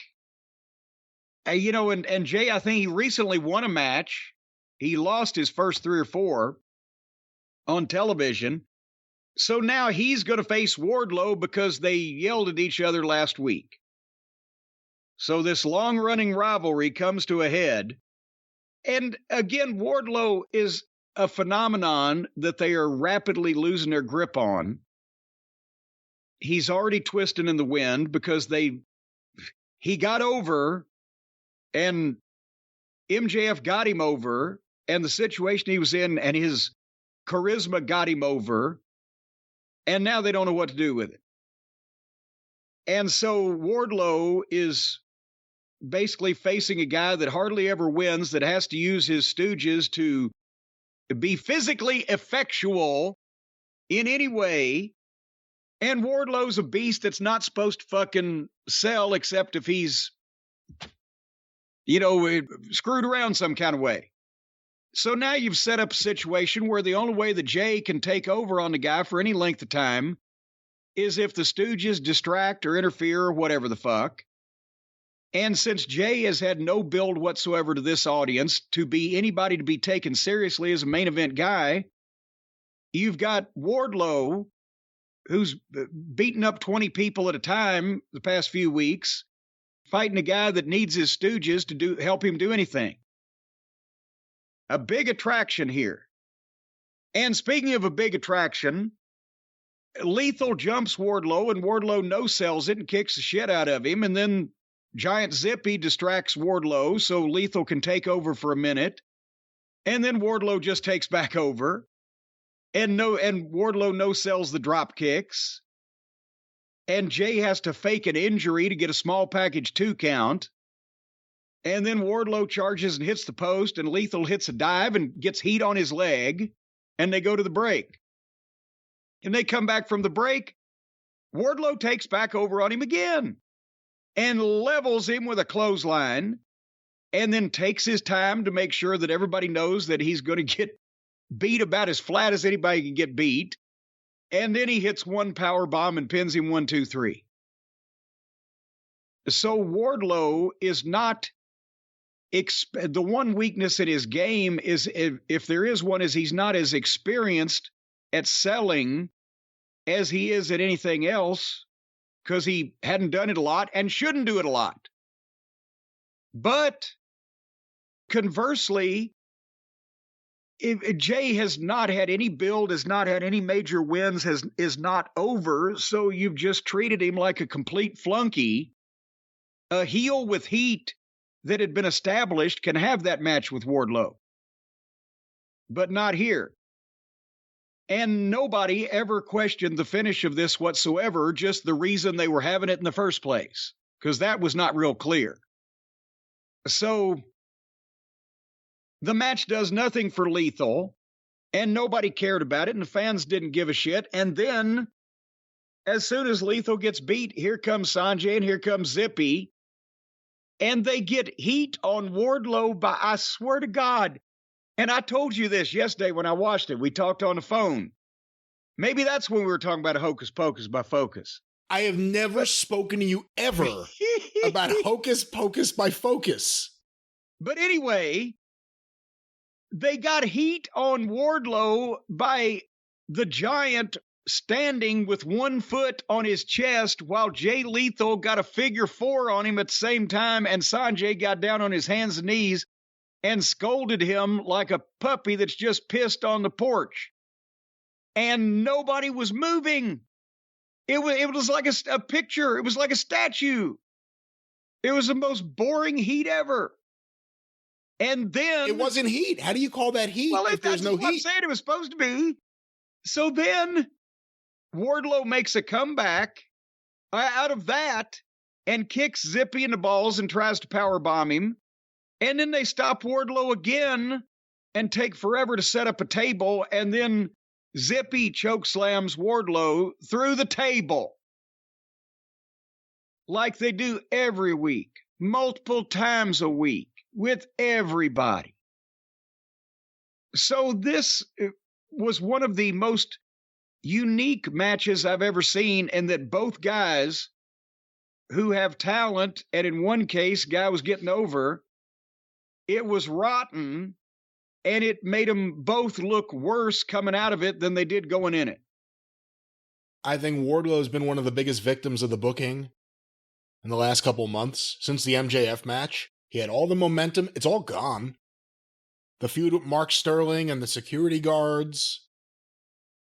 And Jay, I think he recently won a match. He lost his first 3 or 4 on television. So now he's going to face Wardlow because they yelled at each other last week. So this long-running rivalry comes to a head. And again, Wardlow is a phenomenon that they are rapidly losing their grip on. He's already twisting in the wind because he got over and MJF got him over, and the situation he was in and his charisma got him over, and now they don't know what to do with it. And so Wardlow is basically facing a guy that hardly ever wins, that has to use his stooges to be physically effectual in any way. And Wardlow's a beast that's not supposed to fucking sell except if he's, screwed around some kind of way. So now you've set up a situation where the only way that Jay can take over on the guy for any length of time is if the Stooges distract or interfere or whatever the fuck. And since Jay has had no build whatsoever to this audience to be anybody to be taken seriously as a main event guy, you've got Wardlow, who's beaten up 20 people at a time the past few weeks, fighting a guy that needs his stooges to help him do anything. A big attraction here. And speaking of a big attraction, Lethal jumps Wardlow, and Wardlow no-sells it and kicks the shit out of him, and then Giant Zippy distracts Wardlow so Lethal can take over for a minute, and then Wardlow just takes back over, and Wardlow no-sells the drop kicks, and Jay has to fake an injury to get a small package 2 count, and then Wardlow charges and hits the post, and Lethal hits a dive and gets heat on his leg, and they go to the break. And they come back from the break, Wardlow takes back over on him again and levels him with a clothesline, and then takes his time to make sure that everybody knows that he's going to get beat about as flat as anybody can get beat. And then he hits one power bomb and pins him 1, 2, 3. So Wardlow is not, the one weakness in his game is, if there is one, is he's not as experienced at selling as he is at anything else, because he hadn't done it a lot and shouldn't do it a lot. But conversely, if Jay has not had any build, has not had any major wins, is not over, so you've just treated him like a complete flunky. A heel with heat that had been established can have that match with Wardlow, but not here. And nobody ever questioned the finish of this whatsoever, just the reason they were having it in the first place, because that was not real clear. So the match does nothing for Lethal, and nobody cared about it, and the fans didn't give a shit. And then, as soon as Lethal gets beat, here comes Sanjay and here comes Zippy, and they get heat on Wardlow by, I swear to God, and I told you this yesterday when I watched it. We talked on the phone. Maybe that's when we were talking about Hocus Pocus by Focus. I have never spoken to you ever about Hocus Pocus by Focus. But anyway, they got heat on Wardlow by the Giant standing with 1 foot on his chest while Jay Lethal got a figure 4 on him at the same time, and Sanjay got down on his hands and knees and scolded him like a puppy that's just pissed on the porch. And nobody was moving. It was like a picture. It was like a statue. It was the most boring heat ever. And then... It wasn't heat. How do you call that heat if there's no heat? Well, I'm saying it was supposed to be. So then Wardlow makes a comeback out of that and kicks Zippy in the balls and tries to powerbomb him. And then they stop Wardlow again and take forever to set up a table. And then Zippy chokeslams Wardlow through the table. Like they do every week, multiple times a week, with everybody. So this was one of the most unique matches I've ever seen, and that both guys who have talent, and in one case, guy was getting over, it was rotten, and it made them both look worse coming out of it than they did going in it. I think Wardlow has been one of the biggest victims of the booking in the last couple of months. Since the MJF match, he had all the momentum. It's all gone. The feud with Mark Sterling and the security guards.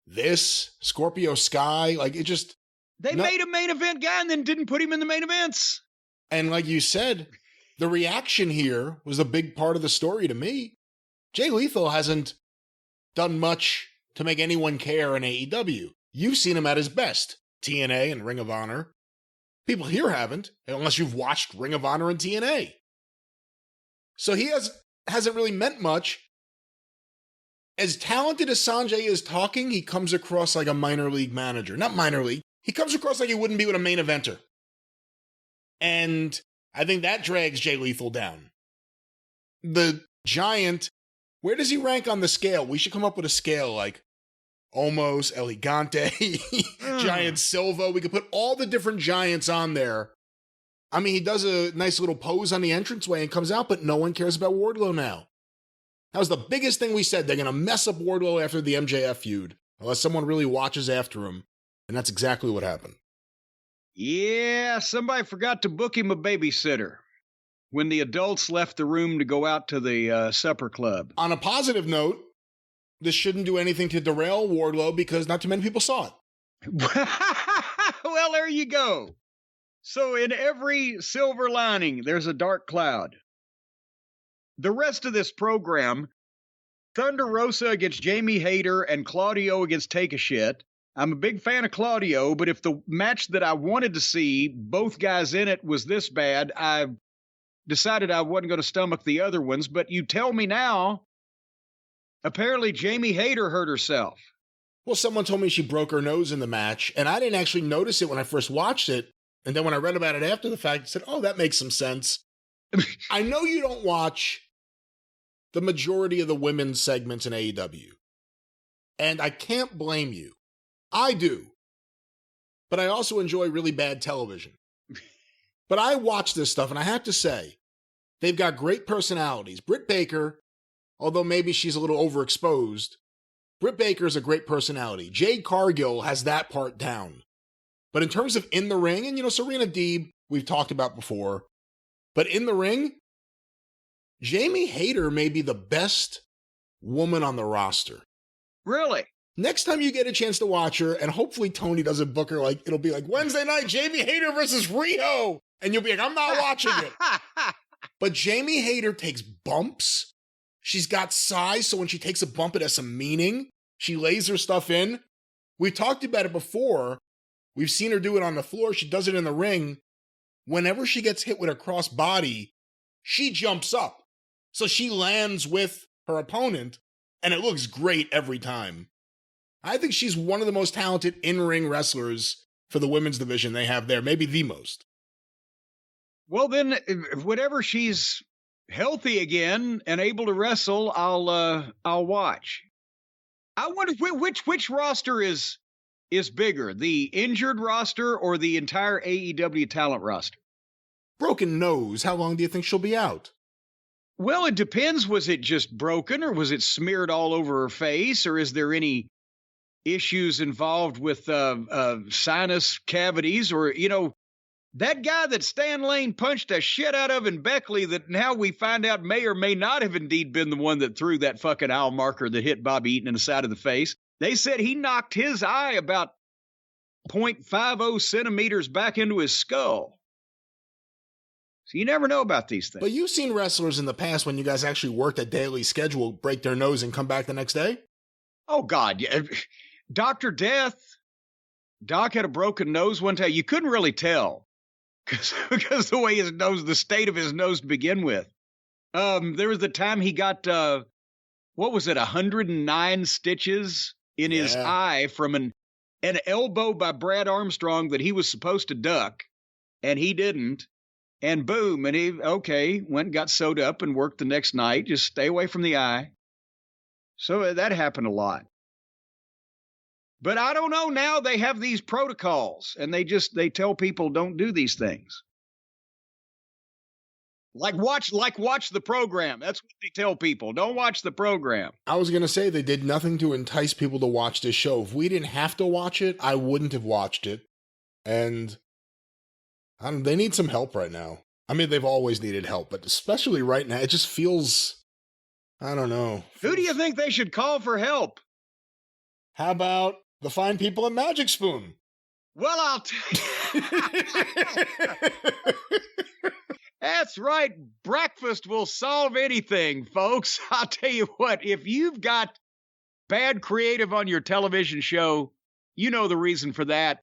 This, Scorpio Sky, like it just... They made a main event guy and then didn't put him in the main events. And like you said, the reaction here was a big part of the story to me. Jay Lethal hasn't done much to make anyone care in AEW. You've seen him at his best, TNA and Ring of Honor. People here haven't, unless you've watched Ring of Honor and TNA. So he hasn't really meant much. As talented as Sanjay is talking, he comes across like a minor league manager. Not minor league. He comes across like he wouldn't be with a main eventer. And I think that drags Jay Lethal down. The Giant, where does he rank on the scale? We should come up with a scale like Omos, Elegante, Giant Silva. We could put all the different Giants on there. I mean, he does a nice little pose on the entranceway and comes out, but no one cares about Wardlow now. That was the biggest thing we said. They're going to mess up Wardlow after the MJF feud, unless someone really watches after him. And that's exactly what happened. Yeah, somebody forgot to book him a babysitter when the adults left the room to go out to the supper club. On a positive note, this shouldn't do anything to derail Wardlow because not too many people saw it. Well, there you go. So in every silver lining, there's a dark cloud. The rest of this program, Thunder Rosa against Jamie Hayter and Claudio against Take a Shit. I'm a big fan of Claudio, but if the match that I wanted to see, both guys in it, was this bad, I decided I wasn't going to stomach the other ones. But you tell me now, apparently Jamie Hayter hurt herself. Well, someone told me she broke her nose in the match, and I didn't actually notice it when I first watched it. And then when I read about it after the fact, I said, oh, that makes some sense. I know you don't watch the majority of the women's segments in AEW. And I can't blame you. I do. But I also enjoy really bad television. But I watch this stuff, and I have to say, they've got great personalities. Britt Baker, although maybe she's a little overexposed, Britt Baker is a great personality. Jade Cargill has that part down. But in terms of in the ring, and Serena Deeb, we've talked about before, but in the ring, Jamie Hayter may be the best woman on the roster. Really? Next time you get a chance to watch her, and hopefully Tony doesn't book her, it'll be like Wednesday night, Jamie Hayter versus Rio. And you'll be like, I'm not watching it. But Jamie Hayter takes bumps. She's got size, so when she takes a bump, it has some meaning. She lays her stuff in. We've talked about it before. We've seen her do it on the floor. She does it in the ring. Whenever she gets hit with a cross body, she jumps up. So she lands with her opponent, and it looks great every time. I think she's one of the most talented in-ring wrestlers for the women's division they have there, maybe the most. Well, then, whenever she's healthy again and able to wrestle, I'll watch. I wonder which roster is bigger, the injured roster or the entire AEW talent roster? Broken nose. How long do you think she'll be out? Well, it depends. Was it just broken, or was it smeared all over her face, or is there any issues involved with sinus cavities, or that guy that Stan Lane punched the shit out of in Beckley that now we find out may or may not have indeed been the one that threw that fucking aisle marker that hit Bobby Eaton in the side of the face. They said he knocked his eye about 0.50 centimeters back into his skull. So you never know about these things. But you've seen wrestlers in the past when you guys actually worked a daily schedule, break their nose and come back the next day? Oh, God. Yeah. Dr. Death, Doc had a broken nose one time. You couldn't really tell because the way his nose, the state of his nose to begin with. There was the time he got, 109 stitches in his eye from an elbow by Brad Armstrong that he was supposed to duck, and he didn't. And boom, and he, went and got sewed up and worked the next night. Just stay away from the eye. So that happened a lot. But I don't know, now they have these protocols, and they tell people don't do these things. Like watch the program. That's what they tell people. Don't watch the program. I was going to say they did nothing to entice people to watch this show. If we didn't have to watch it, I wouldn't have watched it. And they need some help right now. I mean, they've always needed help, but especially right now, it just feels, I don't know. Who do you think they should call for help? How about the fine people at Magic Spoon? Well, I'll That's right. Breakfast will solve anything, folks. I'll tell you what, if you've got bad creative on your television show, you know the reason for that.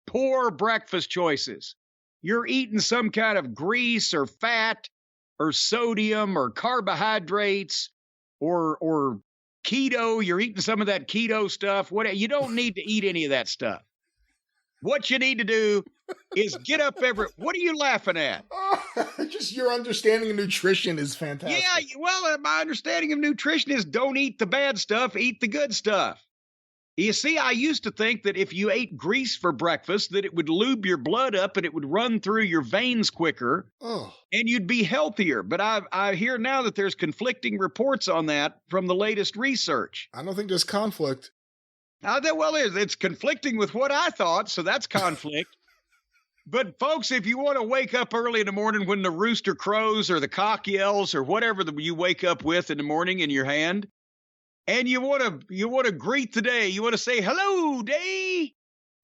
Poor breakfast choices. You're eating some kind of grease or fat or sodium or carbohydrates or keto. You're eating some of that keto stuff. You don't need to eat any of that stuff. What you need to do is get up what are you laughing at? Just your understanding of nutrition is fantastic. Yeah, well, my understanding of nutrition is don't eat the bad stuff, eat the good stuff. You see, I used to think that if you ate grease for breakfast, that it would lube your blood up and it would run through your veins quicker, and you'd be healthier. But I hear now that there's conflicting reports on that from the latest research. I don't think there's conflict. It's conflicting with what I thought, so that's conflict. But folks, if you want to wake up early in the morning when the rooster crows or the cock yells or whatever you wake up with in the morning in your hand, and you want to greet the day, you want to say hello day,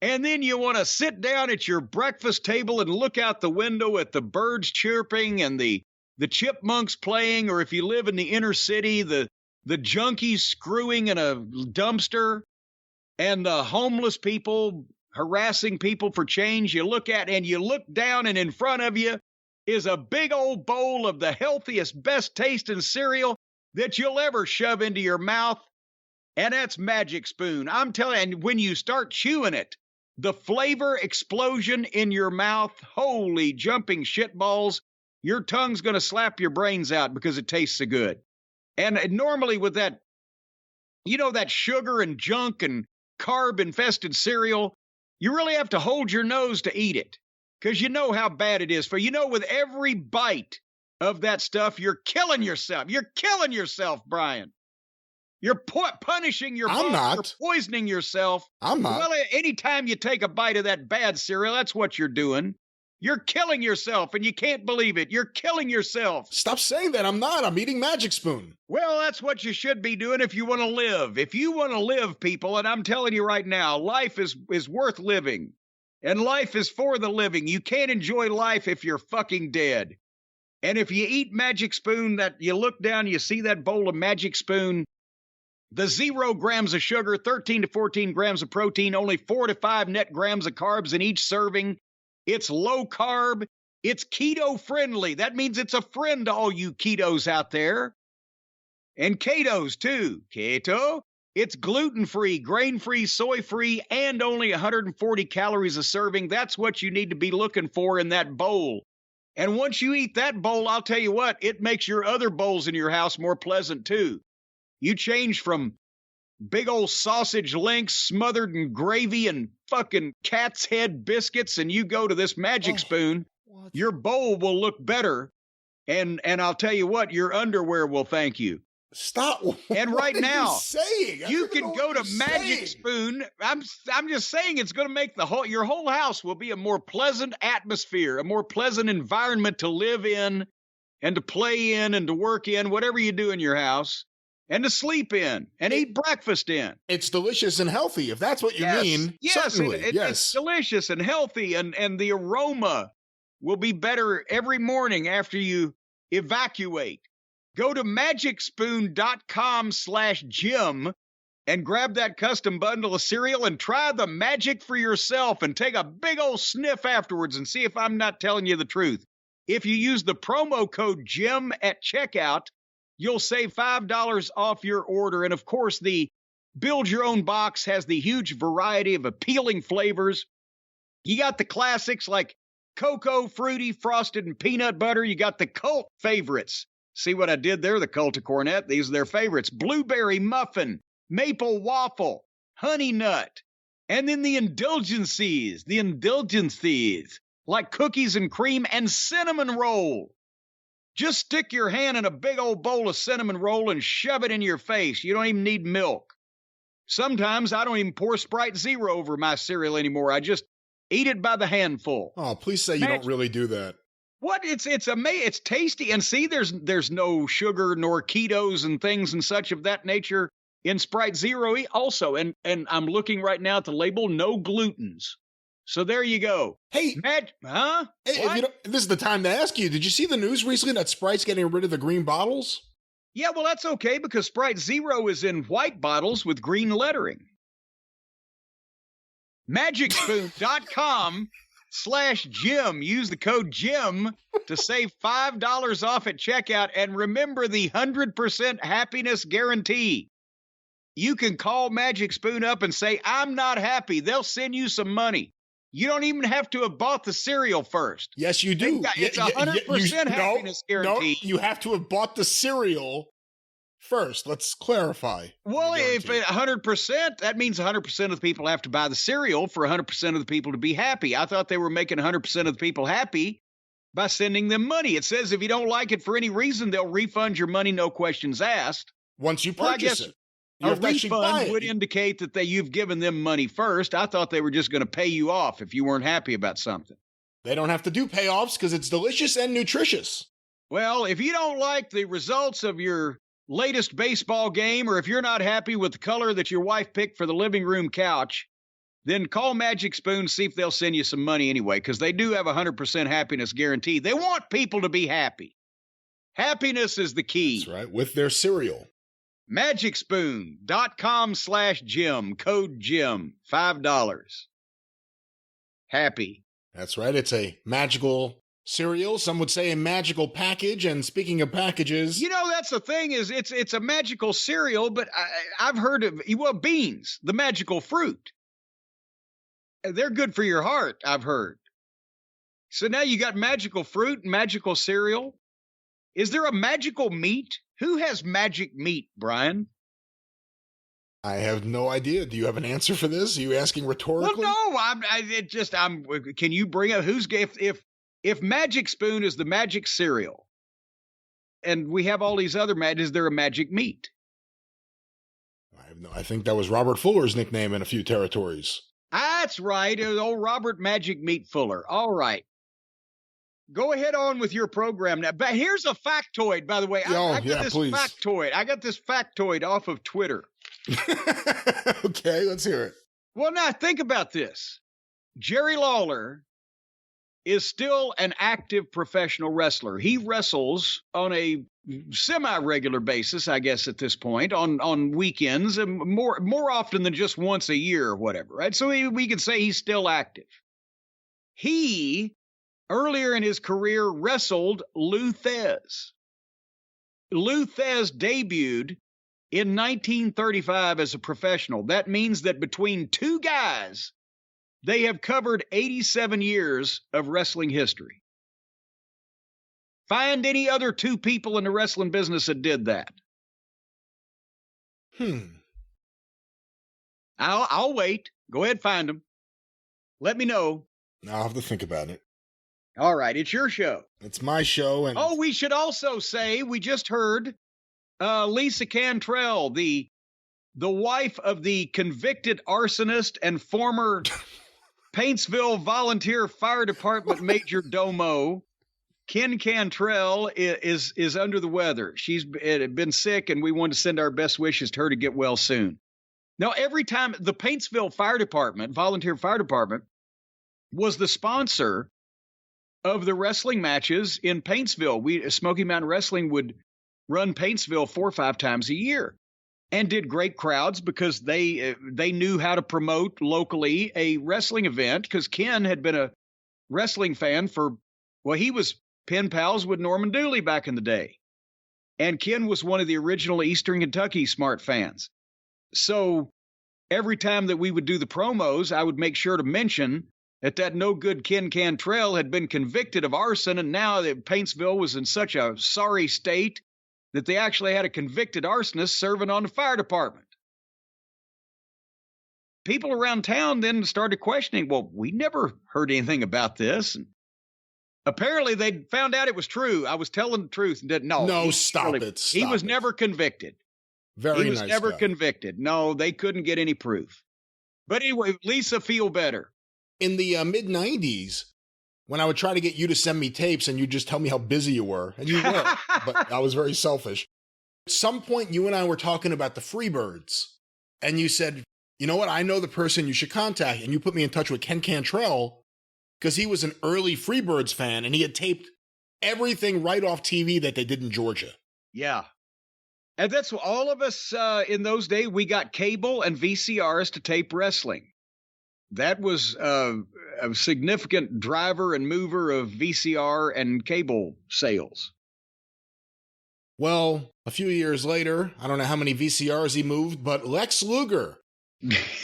and then you want to sit down at your breakfast table and look out the window at the birds chirping and the chipmunks playing, or if you live in the inner city, the junkies screwing in a dumpster and the homeless people harassing people for change. You look down, and in front of you is a big old bowl of the healthiest, best tasting cereal that you'll ever shove into your mouth, and that's Magic Spoon. I'm telling you, and when you start chewing it, the flavor explosion in your mouth, holy jumping shitballs, your tongue's going to slap your brains out because it tastes so good. And normally with that, that sugar and junk and carb-infested cereal, you really have to hold your nose to eat it. because you know how bad it is for you. Know with every bite of that stuff, you're killing yourself. You're killing yourself, Brian. You're punishing your body. I'm not. You're poisoning yourself. I'm not. Well, anytime you take a bite of that bad cereal, that's what you're doing. You're killing yourself, and you can't believe it. You're killing yourself. Stop saying that. I'm not. I'm eating Magic Spoon. Well, that's what you should be doing if you want to live. If you want to live, people, and I'm telling you right now, life is worth living, and life is for the living. You can't enjoy life if you're fucking dead. And if you eat Magic Spoon, that you look down, you see that bowl of Magic Spoon, the 0 grams of sugar, 13 to 14 grams of protein, only 4 to 5 net grams of carbs in each serving. It's low carb. It's keto friendly. That means it's a friend to all you ketos out there. And ketos too. Keto. It's gluten-free, grain-free, soy-free, and only 140 calories a serving. That's what you need to be looking for in that bowl. And once you eat that bowl, I'll tell you what, it makes your other bowls in your house more pleasant too. You change from big old sausage links smothered in gravy and fucking cat's head biscuits, and you go to this Magic Spoon, your bowl will look better. And I'll tell you what, your underwear will thank you. Stop. And right now, you can go to Magic Spoon. I'm just saying it's going to make your whole house will be a more pleasant atmosphere, a more pleasant environment to live in and to play in and to work in, whatever you do in your house. And to sleep in and eat breakfast in. It's delicious and healthy, if that's what you mean. Yes, certainly. It's delicious and healthy, and the aroma will be better every morning after you evacuate. Go to magicspoon.com/Jim and grab that custom bundle of cereal and try the magic for yourself and take a big old sniff afterwards and see if I'm not telling you the truth. If you use the promo code JIM at checkout, you'll save $5 off your order. And of course, the Build Your Own box has the huge variety of appealing flavors. You got the classics like cocoa, fruity, frosted, and peanut butter. You got the cult favorites. See what I did there? The cult of Cornette. These are their favorites. Blueberry muffin, maple waffle, honey nut. And then the indulgences, like cookies and cream and cinnamon roll. Just stick your hand in a big old bowl of cinnamon roll and shove it in your face. You don't even need milk. Sometimes I don't even pour Sprite Zero over my cereal anymore. I just eat it by the handful. Oh, please say you don't really do that. What? It's amazing. It's tasty. And see, there's no sugar nor ketos and things and such of that nature in Sprite Zero also. And I'm looking right now at the label, no glutens. So there you go. Hey, huh? Hey, this is the time to ask you, did you see the news recently that Sprite's getting rid of the green bottles? Yeah, well, that's okay because Sprite Zero is in white bottles with green lettering. magicspoon.com/Jim. Use the code JIM to save $5 off at checkout. And remember the 100% happiness guarantee. You can call Magic Spoon up and say, I'm not happy. They'll send you some money. You don't even have to have bought the cereal first. Yes, you do. It's 100% happiness guarantee. No, you have to have bought the cereal first. Let's clarify. Well, if 100%, that means 100% of the people have to buy the cereal for 100% of the people to be happy. I thought they were making 100% of the people happy by sending them money. It says if you don't like it for any reason, they'll refund your money, no questions asked. Once you purchase it. A refund would indicate that you've given them money first. I thought they were just going to pay you off if you weren't happy about something. They don't have to do payoffs because it's delicious and nutritious. Well, if you don't like the results of your latest baseball game, or if you're not happy with the color that your wife picked for the living room couch, then call Magic Spoon, see if they'll send you some money anyway, because they do have a 100% happiness guarantee. They want people to be happy. Happiness is the key. That's right, with their cereal. magicspoon.com/Jim, code JIM, $5. Happy. That's right. It's a magical cereal. Some would say a magical package. And speaking of packages, that's the thing is it's a magical cereal, but I've heard of, beans, the magical fruit. They're good for your heart, I've heard. So now you got magical fruit and magical cereal. Is there a magical meat? Who has magic meat, Brian? I have no idea. Do you have an answer for this? Are you asking rhetorically? Well, no, can you bring up if Magic Spoon is the magic cereal and we have all these other is there a magic meat? I think that was Robert Fuller's nickname in a few territories. That's right. It was old Robert Magic Meat Fuller. All right. Go ahead on with your program now. But here's a factoid, by the way. I got this factoid. I got this factoid off of Twitter. Okay, let's hear it. Well, now think about this. Jerry Lawler is still an active professional wrestler. He wrestles on a semi-regular basis, I guess, at this point, on weekends, and more often than just once a year or whatever, right? So we can say he's still active. He, earlier in his career, wrestled Lou Thez. Lou Thez debuted in 1935 as a professional. That means that between two guys, they have covered 87 years of wrestling history. Find any other two people in the wrestling business that did that. I'll wait. Go ahead, find them. Let me know. I'll have to think about it. All right, it's your show. It's my show. And we should also say we just heard Lisa Cantrell, the wife of the convicted arsonist and former Paintsville Volunteer Fire Department Major Domo, Ken Cantrell, is under the weather. She's been sick, and we want to send our best wishes to her to get well soon. Now, every time the Paintsville Fire Department, Volunteer Fire Department, was the sponsor of the wrestling matches in Paintsville. Smoky Mountain Wrestling would run Paintsville 4 or 5 times a year and did great crowds because they knew how to promote locally a wrestling event, because Ken had been a wrestling fan he was pen pals with Norman Dooley back in the day. And Ken was one of the original Eastern Kentucky Smart fans. So every time that we would do the promos, I would make sure to mention that no good Ken Cantrell had been convicted of arson, and now that Paintsville was in such a sorry state that they actually had a convicted arsonist serving on the fire department. People around town then started questioning, well, we never heard anything about this. And apparently they found out it was true. I was telling the truth. Stop it. He was never convicted. He was never convicted. No, they couldn't get any proof. But anyway, Lisa, feel better. In the mid-'90s, when I would try to get you to send me tapes and you just tell me how busy you were, and you were, but I was very selfish. At some point, you and I were talking about the Freebirds, and you said, you know what, I know the person you should contact, and you put me in touch with Ken Cantrell, because he was an early Freebirds fan, and he had taped everything right off TV that they did in Georgia. Yeah. And that's all of us in those days, we got cable and VCRs to tape wrestling. That was a significant driver and mover of VCR and cable sales. Well, a few years later, I don't know how many VCRs he moved, but Lex Luger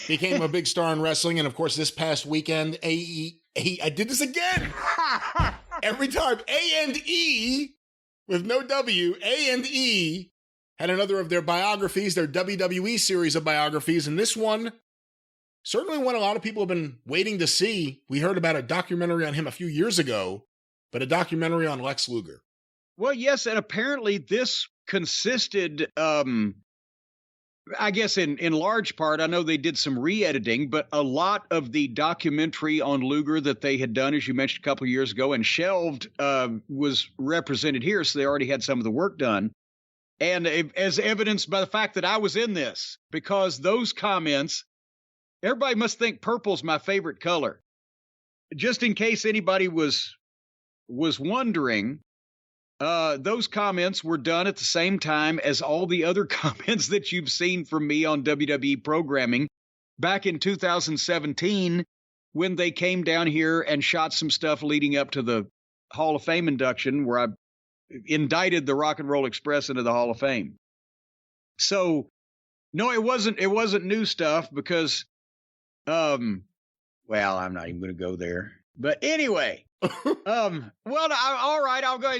became a big star in wrestling. And of course, this past weekend, I did this again. Every time A&E with no W, A&E had another of their biographies, their WWE series of biographies. And this one, certainly one a lot of people have been waiting to see. We heard about a documentary on him a few years ago, but a documentary on Lex Luger. Well, yes, and apparently this consisted, I guess in large part, I know they did some re-editing, but a lot of the documentary on Luger that they had done, as you mentioned a couple of years ago, and shelved was represented here, so they already had some of the work done. And as evidenced by the fact that I was in this, because those comments, everybody must think purple's my favorite color. Just in case anybody was wondering, those comments were done at the same time as all the other comments that you've seen from me on WWE programming back in 2017 when they came down here and shot some stuff leading up to the Hall of Fame induction, where I indicted the Rock and Roll Express into the Hall of Fame. So, no, it wasn't new stuff because, well, I'm not even going to go there. But anyway, all right, I'll go.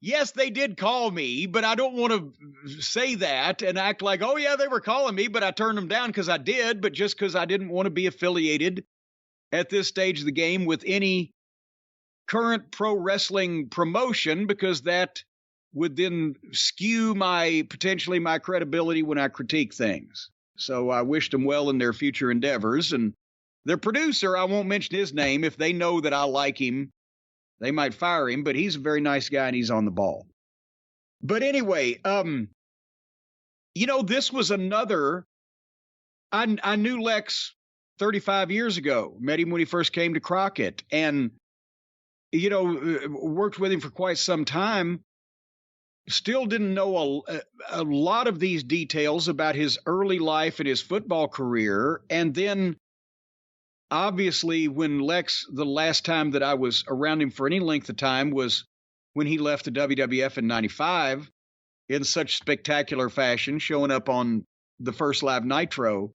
yes, they did call me, but I don't want to say that and act like, oh, yeah, they were calling me, but I turned them down because I did, but just because I didn't want to be affiliated at this stage of the game with any current pro wrestling promotion, because that would then skew potentially my credibility when I critique things. So I wished them well in their future endeavors. And their producer, I won't mention his name. If they know that I like him, they might fire him, but he's a very nice guy and he's on the ball. But anyway, this was another, I knew Lex 35 years ago, met him when he first came to Crockett, and, worked with him for quite some time. Still didn't know a lot of these details about his early life and his football career. And then obviously when Lex, the last time that I was around him for any length of time was when he left the WWF in 95 in such spectacular fashion, showing up on the first Live Nitro.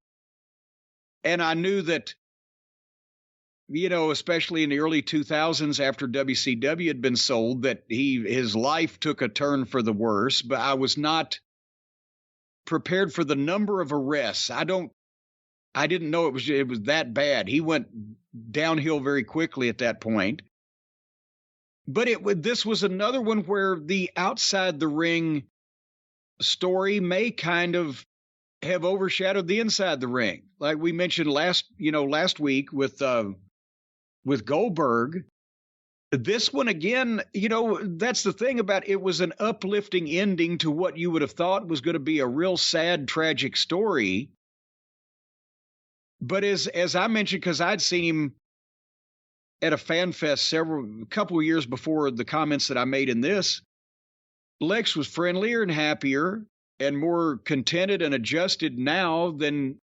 And I knew that, especially in the early 2000s after WCW had been sold, that his life took a turn for the worse, but I was not prepared for the number of arrests. I didn't know it was that bad. He went downhill very quickly at that point. But this was another one where the outside the ring story may kind of have overshadowed the inside the ring. Like we mentioned last week with Goldberg. This one again, that's the thing about it, was an uplifting ending to what you would have thought was going to be a real sad, tragic story. But as I mentioned, because I'd seen him at a fan fest a couple of years before the comments that I made in this, Lex was friendlier and happier and more contented and adjusted now than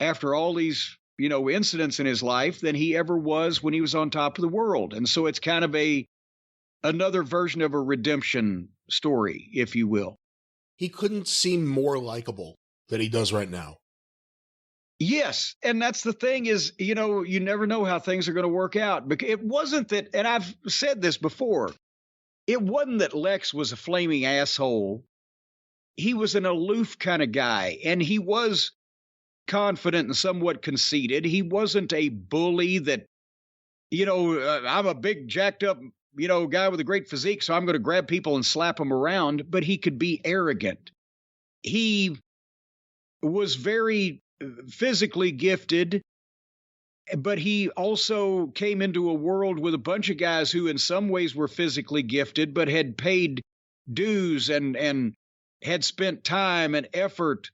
after all these, incidents in his life than he ever was when he was on top of the world. And so it's kind of another version of a redemption story, if you will. He couldn't seem more likable than he does right now. Yes. And that's the thing is, you never know how things are going to work out. Because it wasn't that, and I've said this before, it wasn't that Lex was a flaming asshole. He was an aloof kind of guy, and he was confident and somewhat conceited. He wasn't a bully that, I'm a big jacked up, guy with a great physique, so I'm going to grab people and slap them around, but he could be arrogant. He was very physically gifted, but he also came into a world with a bunch of guys who in some ways were physically gifted, but had paid dues and had spent time and effort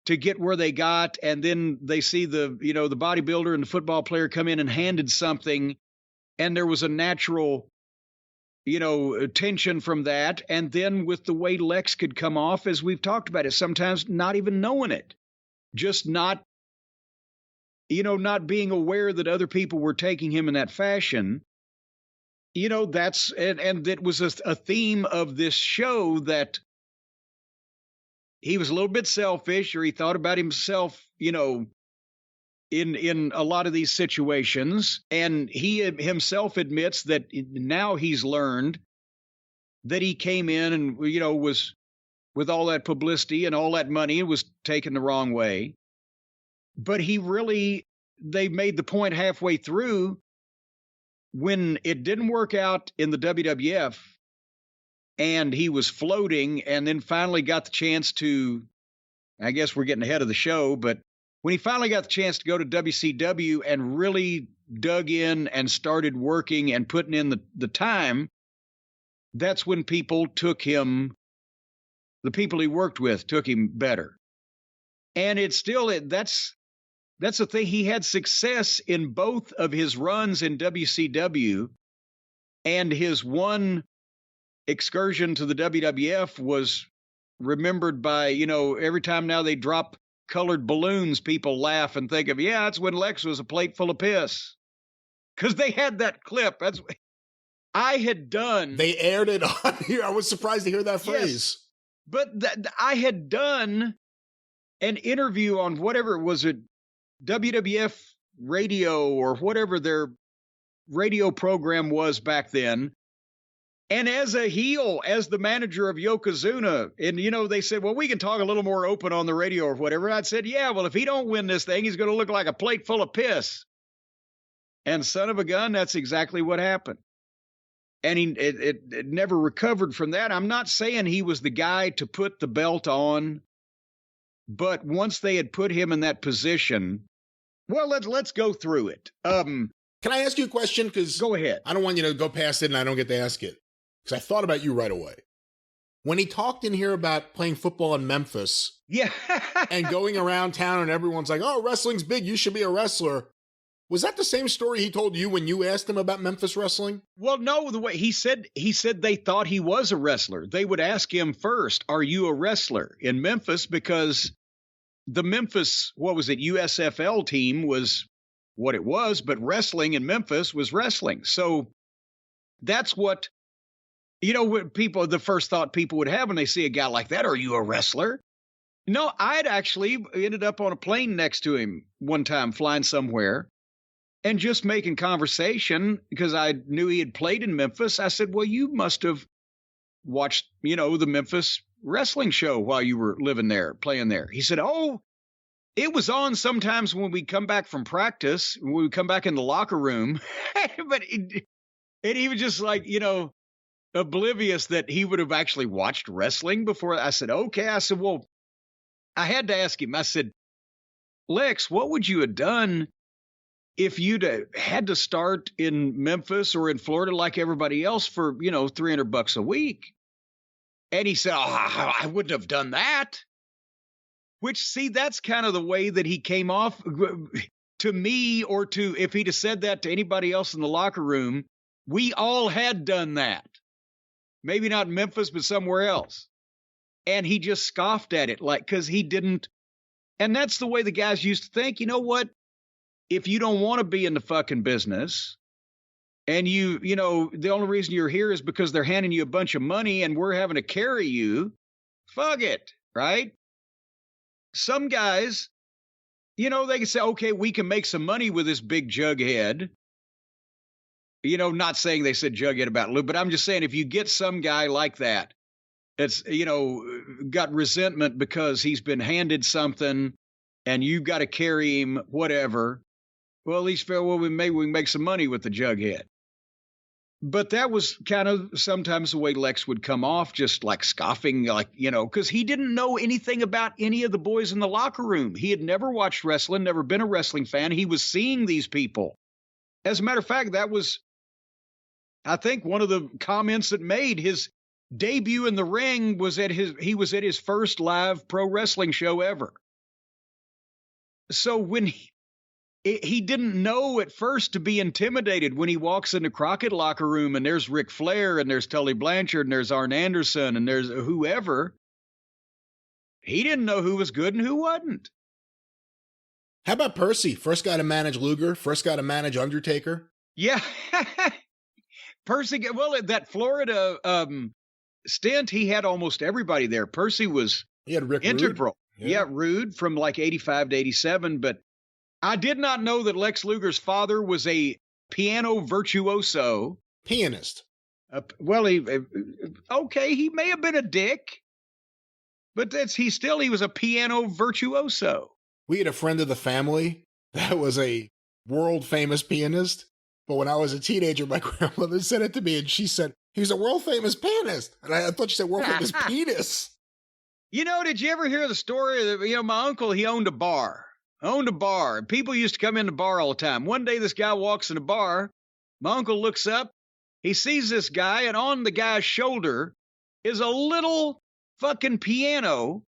to get where they got. And then they see the bodybuilder and the football player come in and handed something, and there was a natural, tension from that. And then with the way Lex could come off, as we've talked about it, sometimes not even knowing it, just not being aware that other people were taking him in that fashion. That's, and it was a theme of this show, that he was a little bit selfish, or he thought about himself, in a lot of these situations. And he himself admits that now he's learned that he came in and, was with all that publicity and all that money, it was taken the wrong way. But they made the point halfway through when it didn't work out in the WWF, and he was floating, and then finally got the chance to, I guess we're getting ahead of the show, but when he finally got the chance to go to WCW and really dug in and started working and putting in the time, that's when people took him, the people he worked with took him better. And it's still, that's the thing. He had success in both of his runs in WCW, and his one excursion to the WWF was remembered by, every time now they drop colored balloons, people laugh and think of, that's when Lex was a plate full of piss. Because they had that clip. That's I had done. They aired it on here. I was surprised to hear that phrase. Yes, but I had done an interview on whatever it was, a WWF radio or whatever their radio program was back then, And as a heel, as the manager of Yokozuna, and, they said, well, we can talk a little more open on the radio or whatever. I said, yeah, well, if he don't win this thing, he's going to look like a plate full of piss. And son of a gun, that's exactly what happened. And it never recovered from that. I'm not saying he was the guy to put the belt on, but once they had put him in that position, well, let's go through it. Can I ask you a question? Because go ahead. I don't want you to go past it and I don't get to ask it. Because I thought about you right away. When he talked in here about playing football in Memphis, yeah, and going around town and everyone's like, oh, wrestling's big, you should be a wrestler. Was that the same story he told you when you asked him about Memphis wrestling? Well, no, the way he said they thought he was a wrestler. They would ask him first, are you a wrestler in Memphis? Because the Memphis, USFL team was what it was, but wrestling in Memphis was wrestling. So that's what, what the first thought people would have when they see a guy like that, are you a wrestler? No, I'd actually ended up on a plane next to him one time flying somewhere and just making conversation because I knew he had played in Memphis. I said, well, you must have watched, the Memphis wrestling show while you were living there, playing there. He said, oh, it was on sometimes when we come back from practice, when we come back in the locker room. But he was just like, oblivious that he would have actually watched wrestling before. I said, okay. I said, well, I had to ask him. I said, Lex, what would you have done if you'd had to start in Memphis or in Florida like everybody else for, $300 a week? And he said, oh, I wouldn't have done that. Which, see, that's kind of the way that he came off to me, or to, if he'd have said that to anybody else in the locker room, we all had done that. Maybe not in Memphis, but somewhere else. And he just scoffed at it, because he didn't. And that's the way the guys used to think. You know what? If you don't want to be in the fucking business, and the only reason you're here is because they're handing you a bunch of money and we're having to carry you, fuck it, right? Some guys, they can say, okay, we can make some money with this big jughead. Not saying they said jughead about Lou, but I'm just saying if you get some guy like that, that's, got resentment because he's been handed something and you've got to carry him, whatever. Well, at least, maybe we can make some money with the jughead. But that was kind of sometimes the way Lex would come off, just like scoffing, because he didn't know anything about any of the boys in the locker room. He had never watched wrestling, never been a wrestling fan. He was seeing these people. As a matter of fact, that was, I think, one of the comments that made his debut in the ring was he was at his first live pro wrestling show ever. So when he didn't know at first to be intimidated when he walks in the Crockett locker room and there's Ric Flair and there's Tully Blanchard and there's Arn Anderson and there's whoever. He didn't know who was good and who wasn't. How about Percy? First guy to manage Luger, first guy to manage Undertaker. Yeah. Percy, well, that Florida stint, he had almost everybody there. Percy was integral. Rude. Yeah, Rude from like 85 to 87, but I did not know that Lex Luger's father was a piano virtuoso. Pianist. He may have been a dick, but he was a piano virtuoso. We had a friend of the family that was a world famous pianist. But when I was a teenager, my grandmother said it to me and she said, he's a world famous pianist. And I thought she said world famous penis. Did you ever hear the story that, my uncle, he owned a bar. And people used to come in the bar all the time. One day, this guy walks in the bar. My uncle looks up. He sees this guy, and on the guy's shoulder is a little fucking piano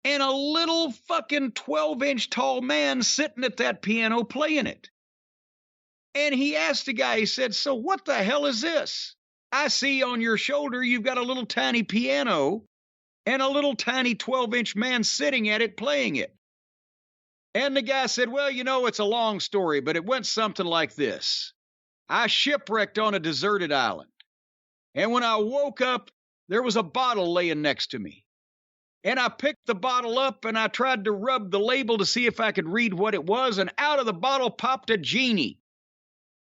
and a little fucking 12-inch tall man sitting at that piano playing it. And he asked the guy, he said, so what the hell is this? I see on your shoulder you've got a little tiny piano and a little tiny 12-inch man sitting at it playing it. And the guy said, well, it's a long story, but it went something like this. I shipwrecked on a deserted island. And when I woke up, there was a bottle laying next to me. And I picked the bottle up and I tried to rub the label to see if I could read what it was. And out of the bottle popped a genie.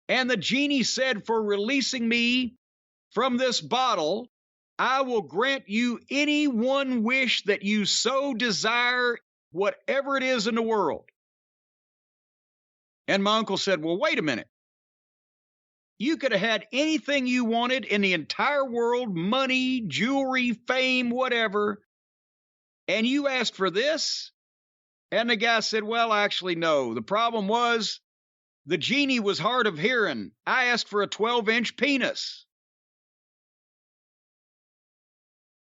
And the genie said, for releasing me from this bottle, I will grant you any one wish that you so desire, whatever it is in the world. And my uncle said, well, wait a minute. You could have had anything you wanted in the entire world, money, jewelry, fame, whatever, and you asked for this? And the guy said, well, actually, no. The problem was the genie was hard of hearing. I asked for a 12-inch penis.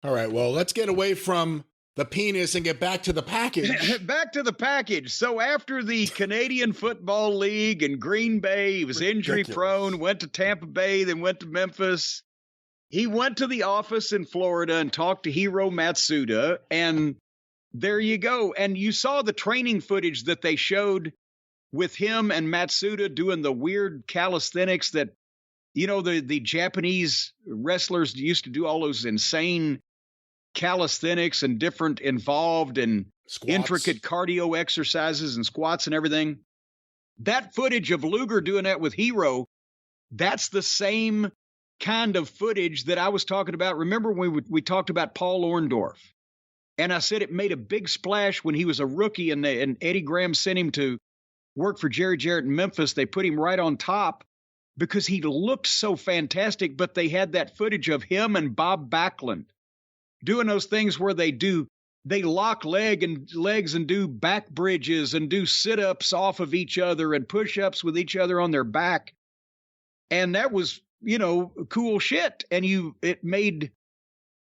All right, well, let's get away from the penis and get back to the package. Back to the package. So after the Canadian Football League in Green Bay, he was injury-prone, went to Tampa Bay, then went to Memphis. He went to the office in Florida and talked to Hiro Matsuda, and there you go. And you saw the training footage that they showed with him and Matsuda doing the weird calisthenics that, you know, the Japanese wrestlers used to do, all those insane calisthenics and different involved and Squats. Intricate cardio exercises and squats and everything. That footage of Luger doing that with Hiro, that's the same kind of footage that I was talking about. Remember when we talked about Paul Orndorff? And I said it made a big splash when he was a rookie and Eddie Graham sent him to work for Jerry Jarrett in Memphis. They put him right on top because he looked so fantastic, but they had that footage of him and Bob Backlund doing those things where they lock legs and do back bridges and do sit-ups off of each other and push-ups with each other on their back. And that was, you know, cool shit. And it made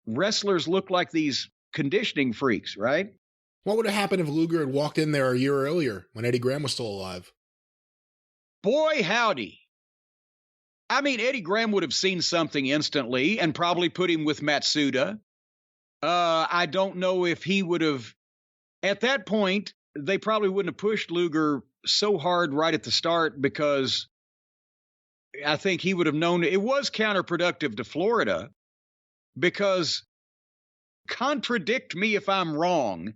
wrestlers look like these conditioning freaks, right? What would have happened if Luger had walked in there a year earlier when Eddie Graham was still alive? Boy, howdy. I mean, Eddie Graham would have seen something instantly and probably put him with Matsuda. I don't know if he would have, at that point, they probably wouldn't have pushed Luger so hard right at the start because I think he would have known it was counterproductive to Florida because, contradict me if I'm wrong,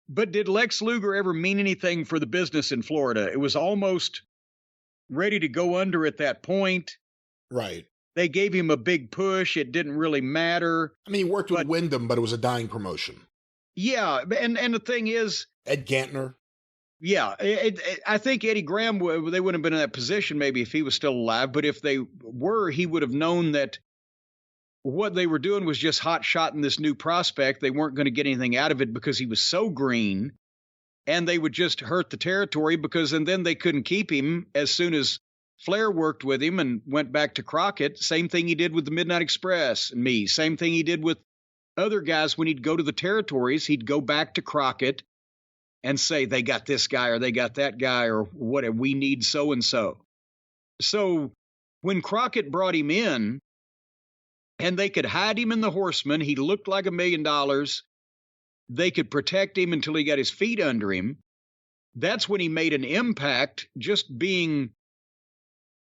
but did Lex Luger ever mean anything for the business in Florida? It was almost ready to go under at that point. Right. They gave him a big push. It didn't really matter. I mean, he worked with Wyndham, but it was a dying promotion. Yeah, and the thing is... Ed Gantner. Yeah, I think Eddie Graham, they wouldn't have been in that position maybe if he was still alive, but if they were, he would have known that what they were doing was just hot-shotting this new prospect. They weren't going to get anything out of it because he was so green, and they would just hurt the territory and then they couldn't keep him as soon as Flair worked with him and went back to Crockett. Same thing he did with the Midnight Express and me. Same thing he did with other guys when he'd go to the territories. He'd go back to Crockett and say, they got this guy or they got that guy or what, we need so-and-so. So when Crockett brought him in and they could hide him in the Horseman, he looked like $1 million. They could protect him until he got his feet under him. That's when he made an impact just being,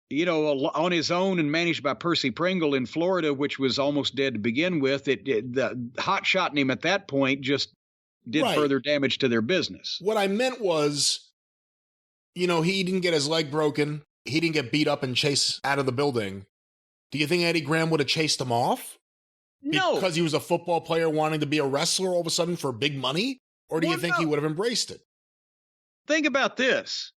you know, on his own and managed by Percy Pringle in Florida, which was almost dead to begin with. The hot-shotting him at that point just did further damage to their business. What I meant was, you know, he didn't get his leg broken. He didn't get beat up and chased out of the building. Do you think Eddie Graham would have chased him off? No. Because he was a football player wanting to be a wrestler all of a sudden for big money? Or do you think he would have embraced it? Think about this.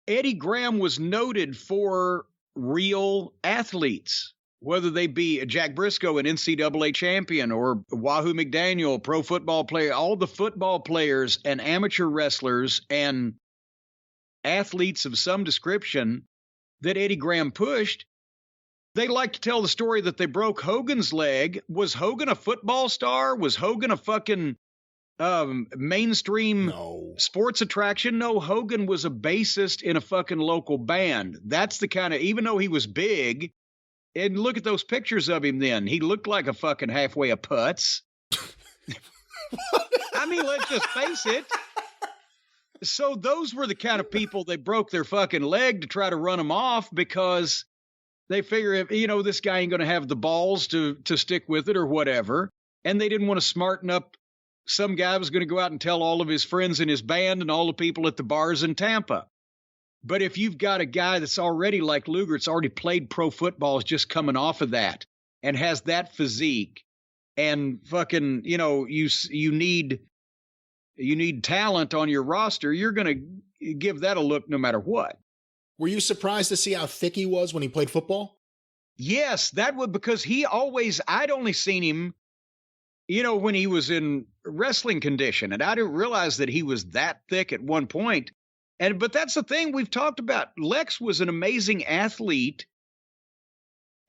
Eddie Graham was noted for real athletes, whether they be Jack Briscoe, an NCAA champion, or Wahoo McDaniel, pro football player, all the football players and amateur wrestlers and athletes of some description that Eddie Graham pushed. They like to tell the story that they broke Hogan's leg. Was Hogan a football star? Was Hogan a fucking mainstream sports attraction? No, Hogan was a bassist in a fucking local band. That's the kind of, even though he was big, and look at those pictures of him then. He looked like a fucking halfway a putz. I mean, let's just face it. So those were the kind of people they broke their fucking leg to try to run him off because they figure, if, you know, this guy ain't going to have the balls to stick with it or whatever. And they didn't want to smarten up some guy was going to go out and tell all of his friends in his band and all the people at the bars in Tampa. But if you've got a guy that's already like Luger, it's already played pro football, is just coming off of that and has that physique and fucking, you need talent on your roster, you're going to give that a look no matter what. Were you surprised to see how thick he was when he played football? Yes, that would, because I'd only seen him, when he was in wrestling condition, and I didn't realize that he was that thick at one point. But that's the thing we've talked about. Lex was an amazing athlete.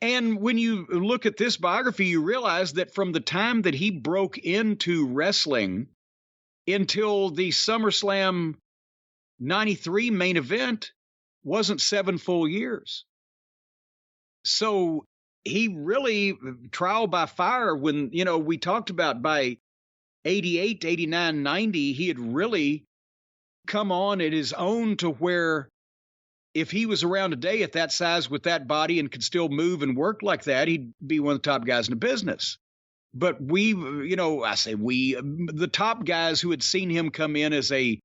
And when you look at this biography, you realize that from the time that he broke into wrestling until the SummerSlam 93 main event wasn't 7 full years. So he really trial by fire when, we talked about by 88, 89, 90, he had really come on at his own to where if he was around today at that size with that body and could still move and work like that, he'd be one of the top guys in the business. But the top guys who had seen him come in as a,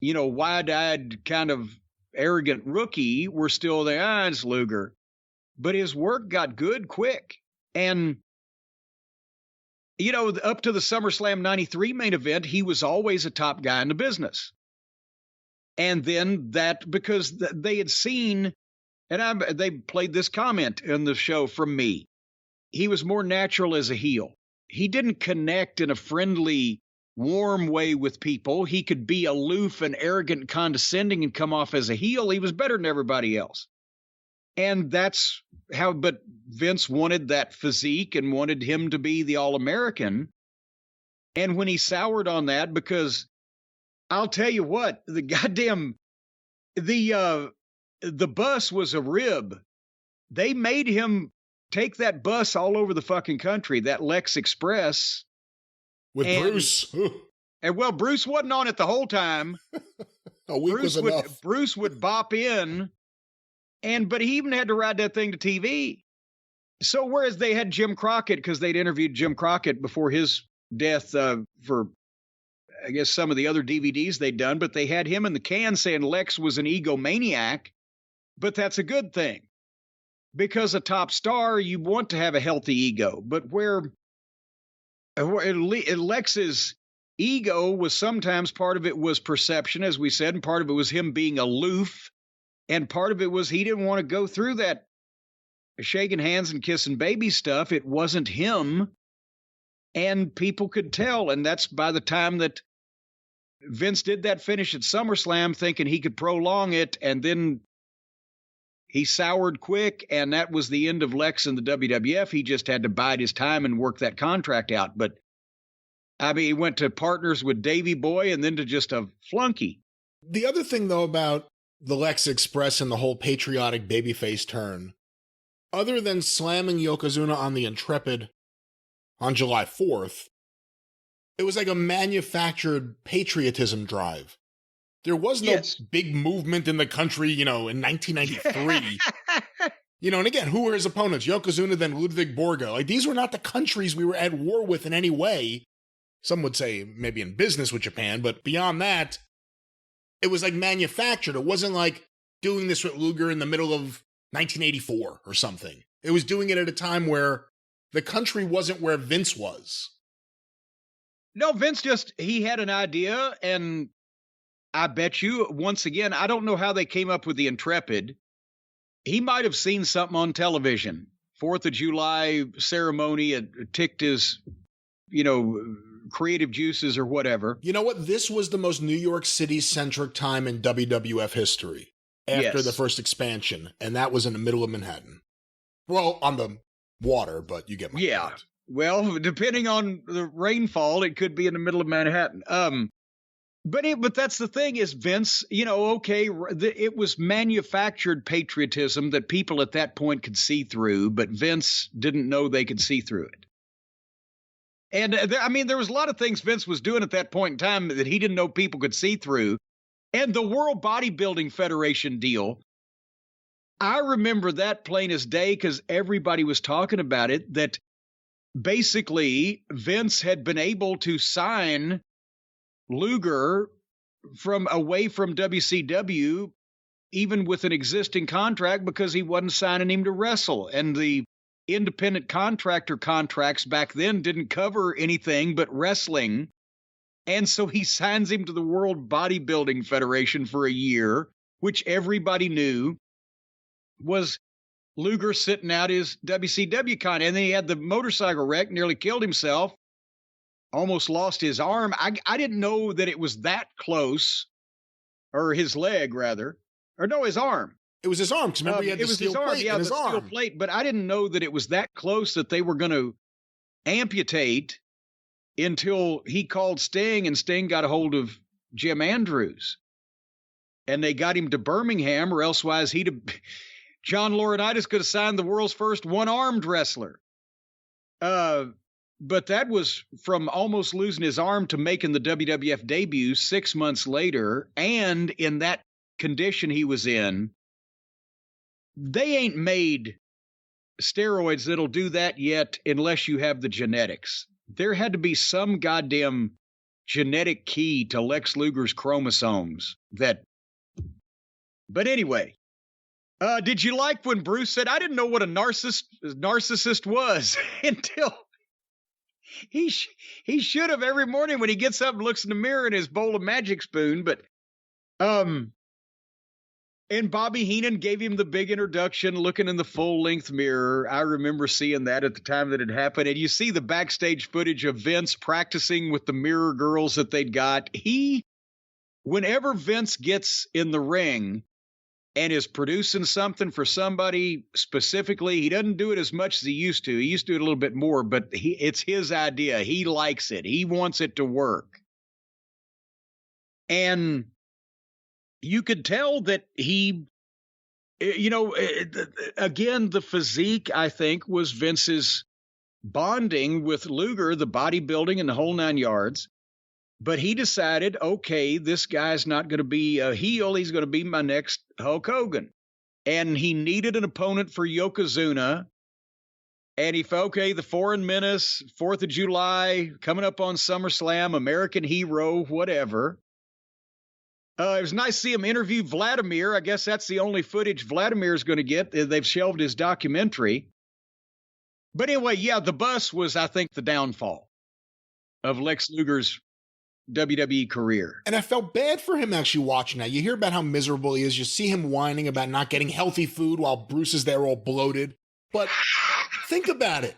wide-eyed kind of arrogant rookie were still there. It's Luger. But his work got good quick. And, up to the SummerSlam 93 main event, he was always a top guy in the business. And then because they had seen, and they played this comment in the show from me, he was more natural as a heel. He didn't connect in a friendly, warm way with people. He could be aloof and arrogant and condescending and come off as a heel. He was better than everybody else. And that's how, but Vince wanted that physique and wanted him to be the All-American. And when he soured on that, because I'll tell you what, the goddamn, the bus was a rib. They made him take that bus all over the fucking country, that Lex Express. With Bruce. And well, Bruce wasn't on it the whole time. A week was enough. Bruce would bop in. But he even had to ride that thing to TV. So whereas they had Jim Crockett, because they'd interviewed Jim Crockett before his death for, I guess, some of the other DVDs they'd done, but they had him in the can saying Lex was an egomaniac. But that's a good thing. Because a top star, you want to have a healthy ego. But where Lex's ego was sometimes, part of it was perception, as we said, and part of it was him being aloof. And part of it was he didn't want to go through that shaking hands and kissing baby stuff. It wasn't him. And people could tell. And that's by the time that Vince did that finish at SummerSlam, thinking he could prolong it. And then he soured quick. And that was the end of Lex in the WWF. He just had to bide his time and work that contract out. But he went to partners with Davey Boy and then to just a flunky. The other thing, though, about the Lex Express and the whole patriotic babyface turn, other than slamming Yokozuna on the Intrepid on July 4th, it was like a manufactured patriotism drive. There was no big movement in the country, in 1993. And again, who were his opponents? Yokozuna, then Ludwig Borga. Like, these were not the countries we were at war with in any way. Some would say maybe in business with Japan, but beyond that, it was like manufactured. It wasn't like doing this with Luger in the middle of 1984 or something. It was doing it at a time where the country wasn't where Vince was. No, Vince he had an idea, and I bet you, once again, I don't know how they came up with the Intrepid. He might have seen something on television. 4th of July ceremony, it ticked his, creative juices or whatever. You know what? This was the most New York City-centric time in WWF history after the first expansion, and that was in the middle of Manhattan. Well, on the water, but you get my point. Well, depending on the rainfall, it could be in the middle of Manhattan. But that's the thing is Vince, it was manufactured patriotism that people at that point could see through, but Vince didn't know they could see through it. And there was a lot of things Vince was doing at that point in time that he didn't know people could see through. And the World Bodybuilding Federation deal, I remember that plain as day because everybody was talking about it, that basically Vince had been able to sign Luger away from WCW even with an existing contract because he wasn't signing him to wrestle. And the independent contractor contracts back then didn't cover anything but wrestling. And so he signs him to the World Bodybuilding Federation for a year, which everybody knew was Luger sitting out his WCW con. And then he had the motorcycle wreck, nearly killed himself, almost lost his arm. I didn't know that it was that close, or his leg, rather. Or no, his arm. It was his arm, because remember he had the steel plate in his arm. Steel plate, but I didn't know that it was that close that they were going to amputate until he called Sting, and Sting got a hold of Jim Andrews. And they got him to Birmingham, or elsewise John Laurinaitis could have signed the world's first one-armed wrestler. But that was from almost losing his arm to making the WWF debut 6 months later. And in that condition he was in, they ain't made steroids that'll do that yet unless you have the genetics. There had to be some goddamn genetic key to Lex Luger's chromosomes that. But anyway, did you like when Bruce said, I didn't know what a narcissist was until he should have every morning when he gets up and looks in the mirror in his bowl of Magic Spoon. But, and Bobby Heenan gave him the big introduction, looking in the full-length mirror. I remember seeing that at the time that it happened. And you see the backstage footage of Vince practicing with the mirror girls that they'd got. Whenever Vince gets in the ring and is producing something for somebody specifically, he doesn't do it as much as he used to. He used to do it a little bit more, but it's his idea. He likes it. He wants it to work. And you could tell that he, again, the physique, I think, was Vince's bonding with Luger, the bodybuilding and the whole 9 yards. But he decided, okay, this guy's not going to be a heel. He's going to be my next Hulk Hogan. And he needed an opponent for Yokozuna. And he felt, okay, the Foreign Menace, 4th of July, coming up on SummerSlam, American Hero, whatever. It was nice to see him interview Vladimir. I guess that's the only footage Vladimir's going to get. They've shelved his documentary. But anyway, yeah, the bus was, I think, the downfall of Lex Luger's WWE career. And I felt bad for him actually watching that. You hear about how miserable he is. You see him whining about not getting healthy food while Bruce is there all bloated. But think about it.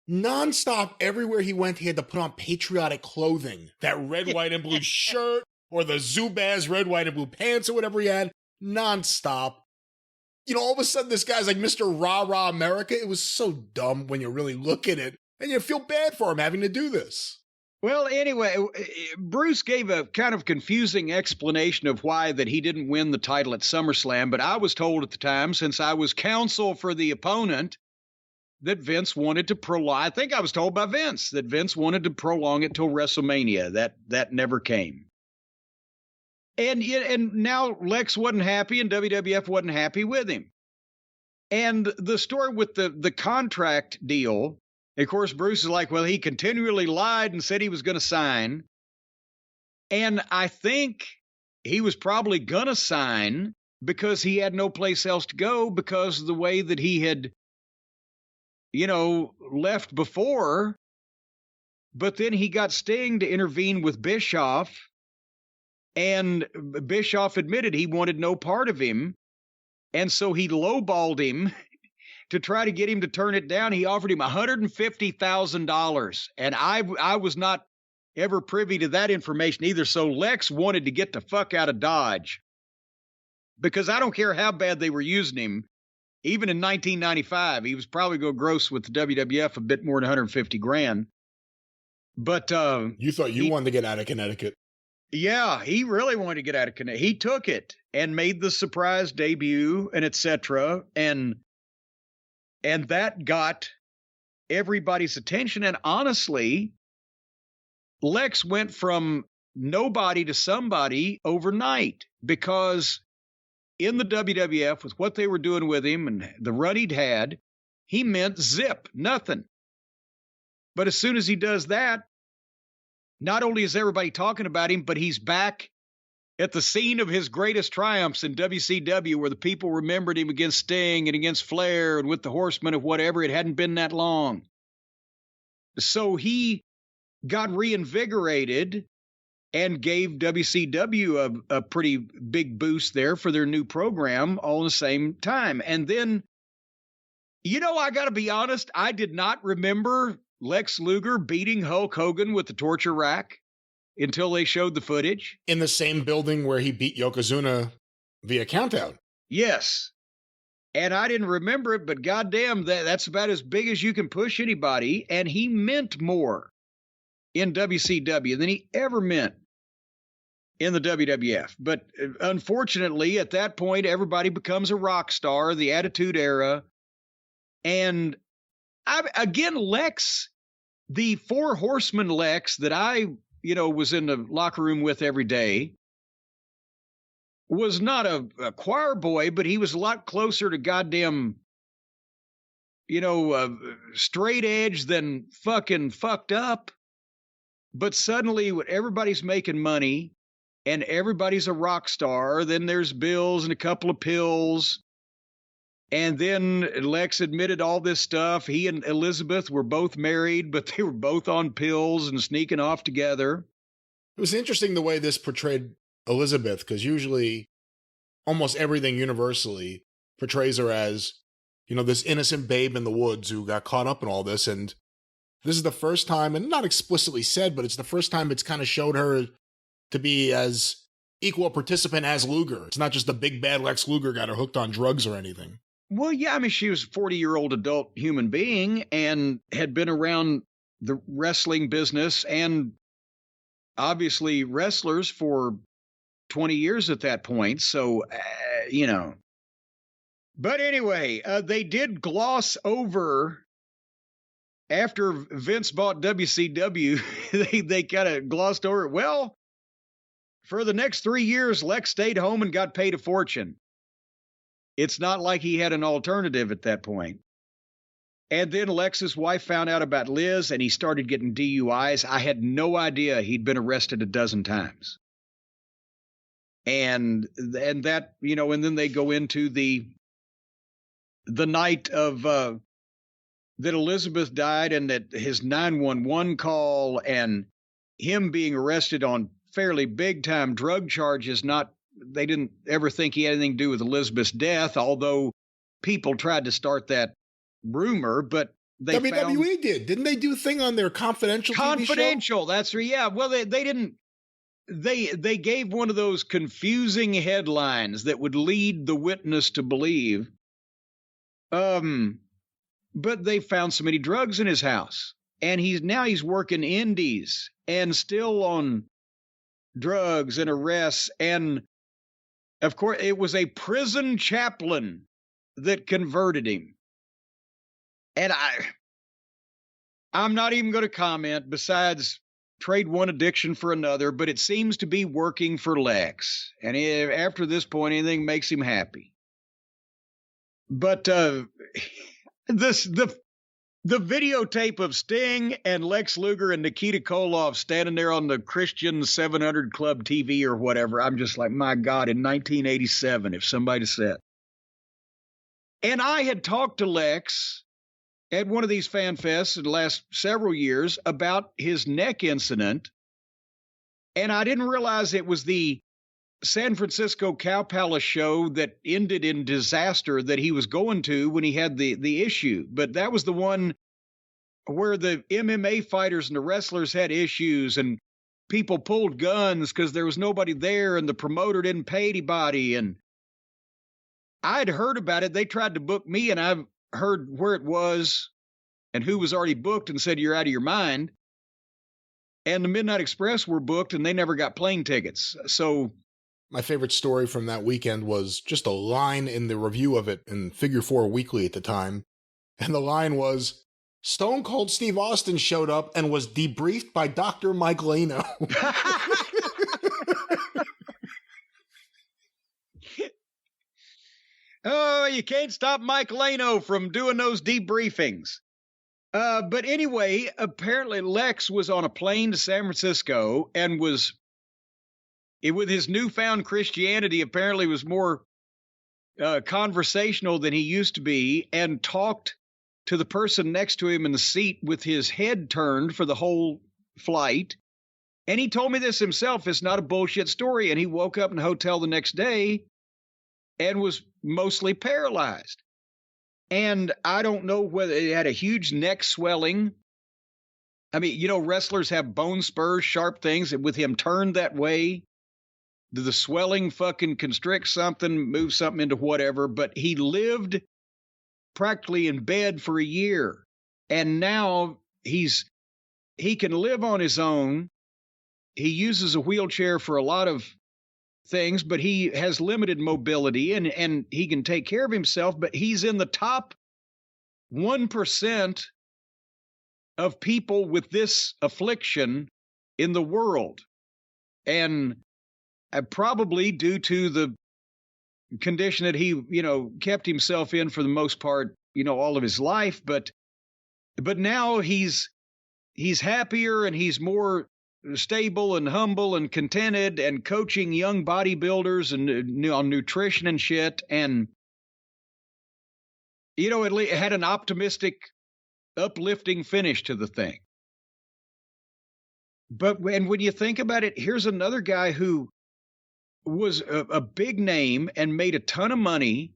Nonstop, everywhere he went, he had to put on patriotic clothing. That red, white, and blue shirt, or the Zubaz red, white, and blue pants, or whatever he had. Nonstop. All of a sudden, this guy's like Mr. Rah-Rah America. It was so dumb when you really look at it. And you feel bad for him having to do this. Well, anyway, Bruce gave a kind of confusing explanation of why that he didn't win the title at SummerSlam, but I was told at the time, since I was counsel for the opponent, that Vince wanted to prolong. I think I was told by Vince that Vince wanted to prolong it till WrestleMania. That never came. And now Lex wasn't happy and WWF wasn't happy with him. And the story with the contract deal, of course, Bruce is like, well, he continually lied and said he was going to sign. And I think he was probably going to sign because he had no place else to go because of the way that he had, left before. But then he got Sting to intervene with Bischoff. And Bischoff admitted he wanted no part of him. And so he lowballed him to try to get him to turn it down. He offered him $150,000. And I was not ever privy to that information either. So Lex wanted to get the fuck out of Dodge. Because I don't care how bad they were using him. Even in 1995, he was probably going to gross with the WWF a bit more than $150,000. But you thought you wanted to get out of Connecticut. Yeah, he really wanted to get out of Connecticut. He took it and made the surprise debut and etc. And that got everybody's attention. And honestly, Lex went from nobody to somebody overnight because in the WWF, with what they were doing with him and the run he'd had, he meant zip, nothing. But as soon as he does that, not only is everybody talking about him, but he's back at the scene of his greatest triumphs in WCW, where the people remembered him against Sting and against Flair and with the Horsemen of whatever. It hadn't been that long. So he got reinvigorated and gave WCW a pretty big boost there for their new program all at the same time. And then, I got to be honest, I did not remember Lex Luger beating Hulk Hogan with the torture rack until they showed the footage. In the same building where he beat Yokozuna via countout. Yes. And I didn't remember it, but goddamn, that's about as big as you can push anybody. And he meant more in WCW than he ever meant in the WWF. But unfortunately, at that point, everybody becomes a rock star, the Attitude Era. And again, Lex, the Four Horsemen Lex that I, was in the locker room with every day, was not a choir boy, but he was a lot closer to goddamn, straight edge than fucking fucked up. But suddenly, when everybody's making money and everybody's a rock star, then there's bills and a couple of pills. And then Lex admitted all this stuff. He and Elizabeth were both married, but they were both on pills and sneaking off together. It was interesting the way this portrayed Elizabeth, because usually almost everything universally portrays her as, this innocent babe in the woods who got caught up in all this. And this is the first time, and not explicitly said, but it's the first time it's kind of showed her to be as equal a participant as Luger. It's not just the big bad Lex Luger got her hooked on drugs or anything. Well, yeah, I mean, she was a 40-year-old adult human being and had been around the wrestling business and obviously wrestlers for 20 years at that point. So, But anyway, they did gloss over, after Vince bought WCW, they kind of glossed over it. Well, for the next 3 years, Lex stayed home and got paid a fortune. It's not like he had an alternative at that point. And then Lex's wife found out about Liz, and he started getting DUIs. I had no idea he'd been arrested a dozen times. And that, and then they go into the night of that Elizabeth died, and that his 911 call, and him being arrested on fairly big time drug charges. They didn't ever think he had anything to do with Elizabeth's death, although people tried to start that rumor, but WWE didn't they do a thing on their Confidential TV show? That's right. Yeah. Well, they didn't. They gave one of those confusing headlines that would lead the witness to believe. But they found so many drugs in his house, and he's working indies and still on drugs and arrests. And of course, it was a prison chaplain that converted him. And I'm not even going to comment, besides trade one addiction for another, but it seems to be working for Lex. And after this point, anything makes him happy. But the videotape of Sting and Lex Luger and Nikita Koloff standing there on the Christian 700 Club TV or whatever, I'm just like, my God, in 1987, if somebody said. And I had talked to Lex at one of these fan fests in the last several years about his neck incident, and I didn't realize it was the San Francisco Cow Palace show that ended in disaster that he was going to when he had the issue. But that was the one where the MMA fighters and the wrestlers had issues, and people pulled guns because there was nobody there, and the promoter didn't pay anybody. And I'd heard about it. They tried to book me, and I've heard where it was and who was already booked, and said, you're out of your mind. And the Midnight Express were booked, and they never got plane tickets. So my favorite story from that weekend was just a line in the review of it in Figure 4 Weekly at the time. And the line was, Stone Cold Steve Austin showed up and was debriefed by Dr. Mike Lano. Oh, you can't stop Mike Lano from doing those debriefings. But anyway, apparently Lex was on a plane to San Francisco and was with his newfound Christianity, apparently was more conversational than he used to be, and talked to the person next to him in the seat with his head turned for the whole flight. And he told me this himself. It's not a bullshit story. And he woke up in a hotel the next day and was mostly paralyzed. And I don't know whether it had a huge neck swelling. I mean, you know, wrestlers have bone spurs, sharp things. And with him turned that way, the swelling fucking constricts something, moves something into whatever. But he lived practically in bed for a year. And now he can live on his own. He uses a wheelchair for a lot of things, but he has limited mobility and he can take care of himself, but he's in the top 1% of people with this affliction in the world. And probably due to the condition that he, you know, kept himself in for the most part, you know, all of his life. But now he's happier and he's more stable and humble and contented and coaching young bodybuilders and on nutrition and shit. And, you know, it had an optimistic, uplifting finish to the thing. And when you think about it, here's another guy who was a big name and made a ton of money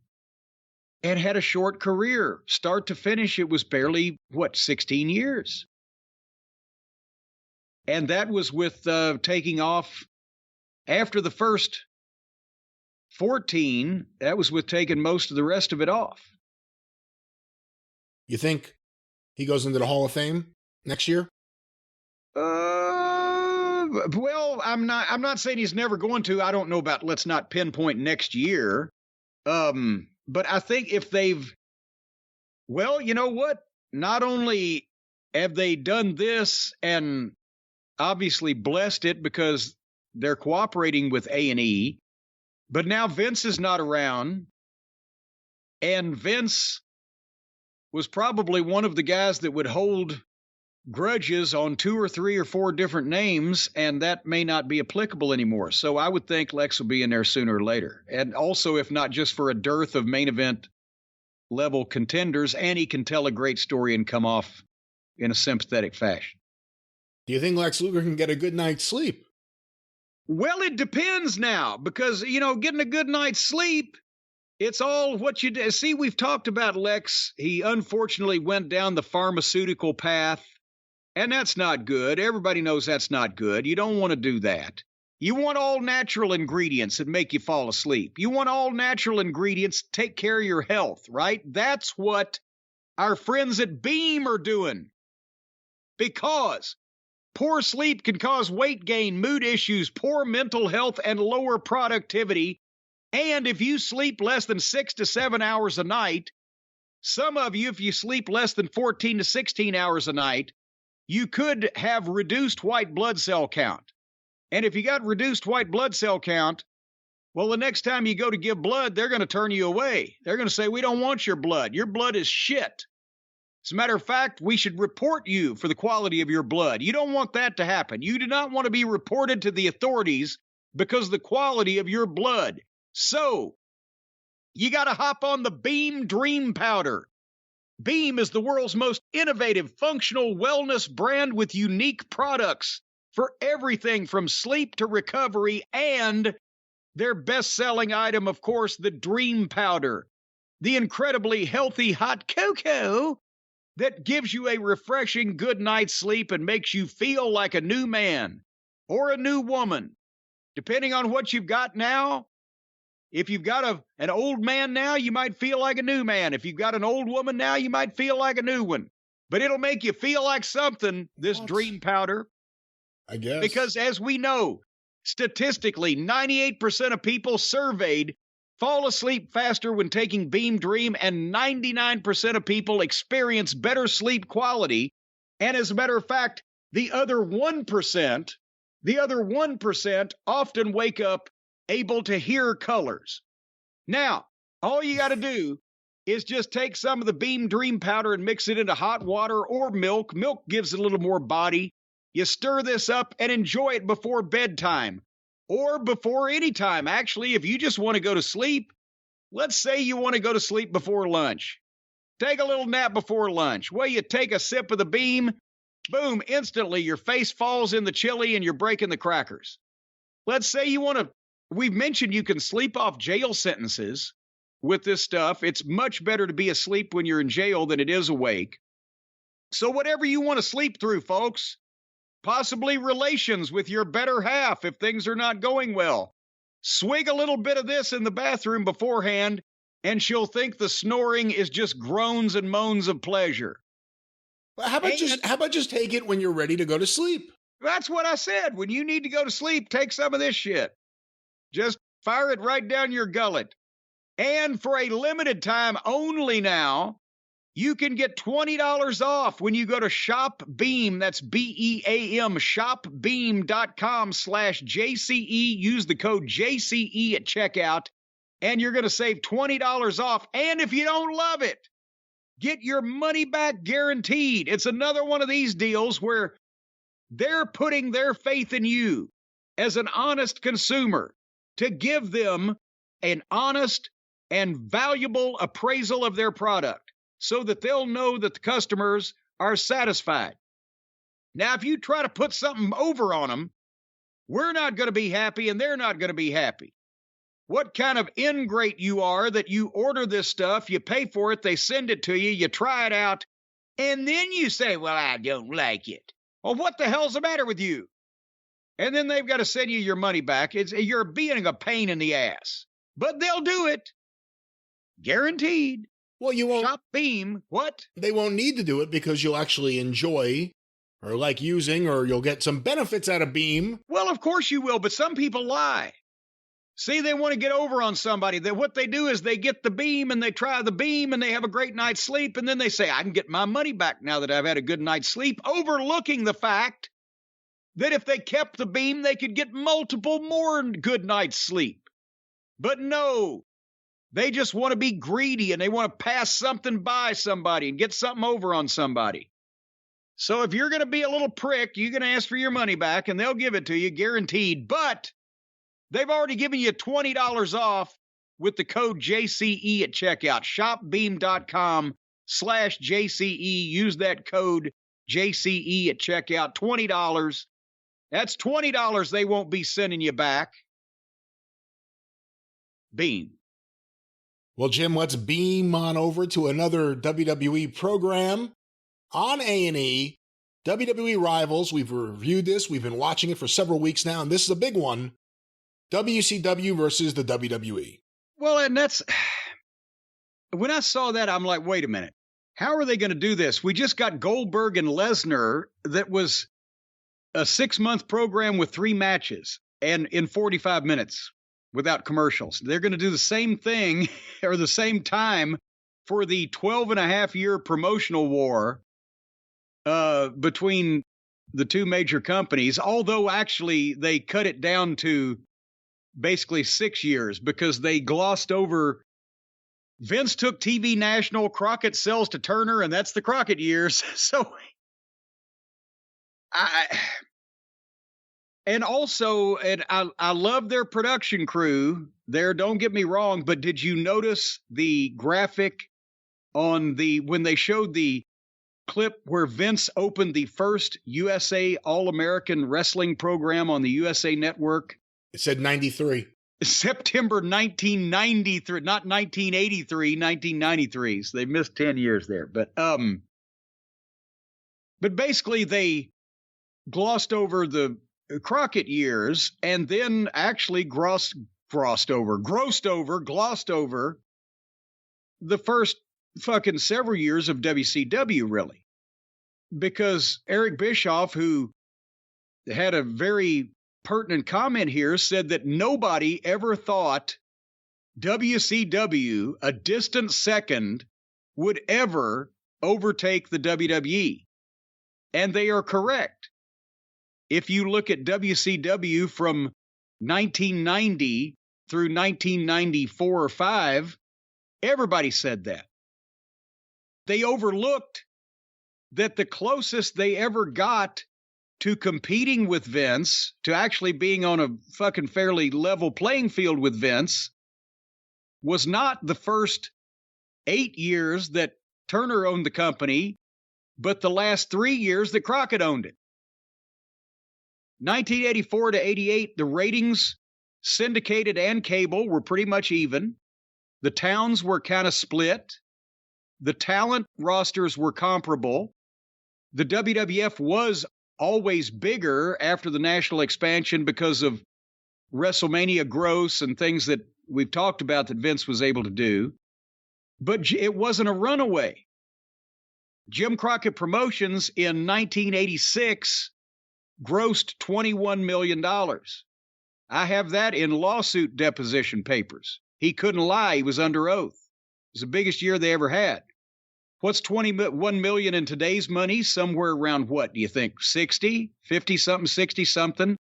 and had a short career. Start to finish, it was barely, 16 years. And that was with taking off after the first 14. That was with taking most of the rest of it off. You think he goes into the Hall of Fame next year? Well, I'm not saying he's never going to. I don't know about, let's not pinpoint next year. But I think if well, you know what? Not only have they done this and obviously blessed it because they're cooperating with A&E, but now Vince is not around, and Vince was probably one of the guys that would hold grudges on 2 or 3 or 4 different names, and that may not be applicable anymore. So I would think Lex will be in there sooner or later. And also, if not just for a dearth of main event level contenders, and he can tell a great story and come off in a sympathetic fashion. Do you think Lex Luger can get a good night's sleep? Well, it depends now, because, you know, getting a good night's sleep, it's all what you do. See, we've talked about Lex. He unfortunately went down the pharmaceutical path, and that's not good. Everybody knows that's not good. You don't want to do that. You want all natural ingredients that make you fall asleep. You want all natural ingredients to take care of your health, right? That's what our friends at Beam are doing. Because poor sleep can cause weight gain, mood issues, poor mental health, and lower productivity. And if you sleep less than 6 to 7 hours a night, some of you, if you sleep less than 14 to 16 hours a night, you could have reduced white blood cell count. And if you got reduced white blood cell count, well, the next time you go to give blood, they're going to turn you away. They're going to say, we don't want your blood. Your blood is shit. As a matter of fact, we should report you for the quality of your blood. You don't want that to happen. You do not want to be reported to the authorities because of the quality of your blood. So, you got to hop on the Beam Dream Powder. Beam is the world's most innovative functional wellness brand with unique products for everything from sleep to recovery, and their best-selling item, of course, the Dream Powder, the incredibly healthy hot cocoa that gives you a refreshing good night's sleep and makes you feel like a new man or a new woman, depending on what you've got now. If you've got an old man now, you might feel like a new man. If you've got an old woman now, you might feel like a new one. But it'll make you feel like something, this Dream Powder. I guess. Because as we know, statistically, 98% of people surveyed fall asleep faster when taking Beam Dream, and 99% of people experience better sleep quality. And as a matter of fact, the other 1% often wake up able to hear colors. Now, all you got to do is just take some of the Beam Dream Powder and mix it into hot water or milk. Milk gives it a little more body. You stir this up and enjoy it before bedtime. or before any time. Actually, if you just want to go to sleep, let's say you want to go to sleep before lunch. Take a little nap before lunch. Well, you take a sip of the Beam, boom, instantly your face falls in the chili and you're breaking the crackers. Let's say you want to, we've mentioned you can sleep off jail sentences with this stuff. It's much better to be asleep when you're in jail than it is awake. So whatever you want to sleep through, folks, possibly relations with your better half if things are not going well, swig a little bit of this in the bathroom beforehand, and she'll think the snoring is just groans and moans of pleasure. Well, how about just take it when you're ready to go to sleep? That's what I said. When you need to go to sleep, take some of this shit. Just fire it right down your gullet. And for a limited time only now, you can get $20 off when you go to Shop Beam. That's BEAM, shopbeam.com/JCE. Use the code JCE at checkout, and you're going to save $20 off. And if you don't love it, get your money back guaranteed. It's another one of these deals where they're putting their faith in you as an honest consumer to give them an honest and valuable appraisal of their product so that they'll know that the customers are satisfied. Now, if you try to put something over on them, we're not going to be happy and they're not going to be happy. What kind of ingrate you are that you order this stuff, you pay for it, they send it to you, you try it out, and then you say, well, I don't like it. Well, what the hell's the matter with you? And then they've got to send you your money back. You're being a pain in the ass. But they'll do it. Guaranteed. Well, you won't. Shop Beam. What? They won't need to do it because you'll actually enjoy or like using, or you'll get some benefits out of Beam. Well, of course you will, but some people lie. See, they want to get over on somebody. What they do is they get the Beam and they try the Beam and they have a great night's sleep, and then they say, I can get my money back now that I've had a good night's sleep, overlooking the fact that if they kept the Beam, they could get multiple more good nights' sleep. But no, they just want to be greedy and they want to pass something by somebody and get something over on somebody. So if you're going to be a little prick, you're going to ask for your money back and they'll give it to you, guaranteed. But they've already given you $20 off with the code JCE at checkout. Shopbeam.com/JCE. Use that code JCE at checkout. $20. That's $20 they won't be sending you back. Beam. Well, Jim, let's beam on over to another WWE program on A&E. WWE Rivals. We've reviewed this. We've been watching it for several weeks now, and this is a big one. WCW versus the WWE. Well, and that's, when I saw that, I'm like, wait a minute. How are they going to do this? We just got Goldberg and Lesnar that was a 6-month program with 3 matches and in 45 minutes without commercials. They're going to do the same thing or the same time for the 12-and-a-half-year promotional war between the two major companies, although actually they cut it down to basically 6 years because they glossed over. Vince took TV National, Crockett sells to Turner, and that's the Crockett years. So I love their production crew there, don't get me wrong, but did you notice the graphic on when they showed the clip where Vince opened the first USA All-American Wrestling program on the USA Network? It said 93. September 1993, not 1983, 1993. So they missed 10 years there. But basically they glossed over the Crockett years and then actually glossed over the first fucking several years of WCW, really. Because Eric Bischoff, who had a very pertinent comment here, said that nobody ever thought WCW, a distant second, would ever overtake the WWE. And they are correct. If you look at WCW from 1990 through 1994 or 5, everybody said that. They overlooked that the closest they ever got to competing with Vince, to actually being on a fucking fairly level playing field with Vince, was not the first 8 years that Turner owned the company, but the last 3 years that Crockett owned it. 1984 to 88, the ratings, syndicated and cable, were pretty much even. The towns were kind of split. The talent rosters were comparable. The WWF was always bigger after the national expansion because of WrestleMania gross and things that we've talked about that Vince was able to do. But it wasn't a runaway. Jim Crockett Promotions in 1986 grossed $21 million. I have that in lawsuit deposition papers. He couldn't lie. He was under oath. It was the biggest year they ever had. What's $21 million in today's money? Somewhere around what, do you think? 60, 50-something, 60-something?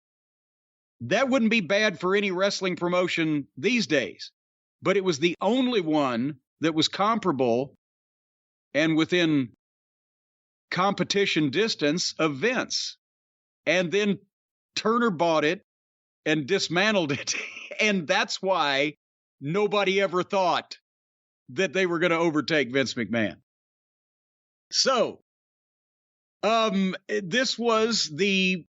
That wouldn't be bad for any wrestling promotion these days. But it was the only one that was comparable and within competition distance of Vince. And then Turner bought it and dismantled it. And that's why nobody ever thought that they were going to overtake Vince McMahon. So, this was the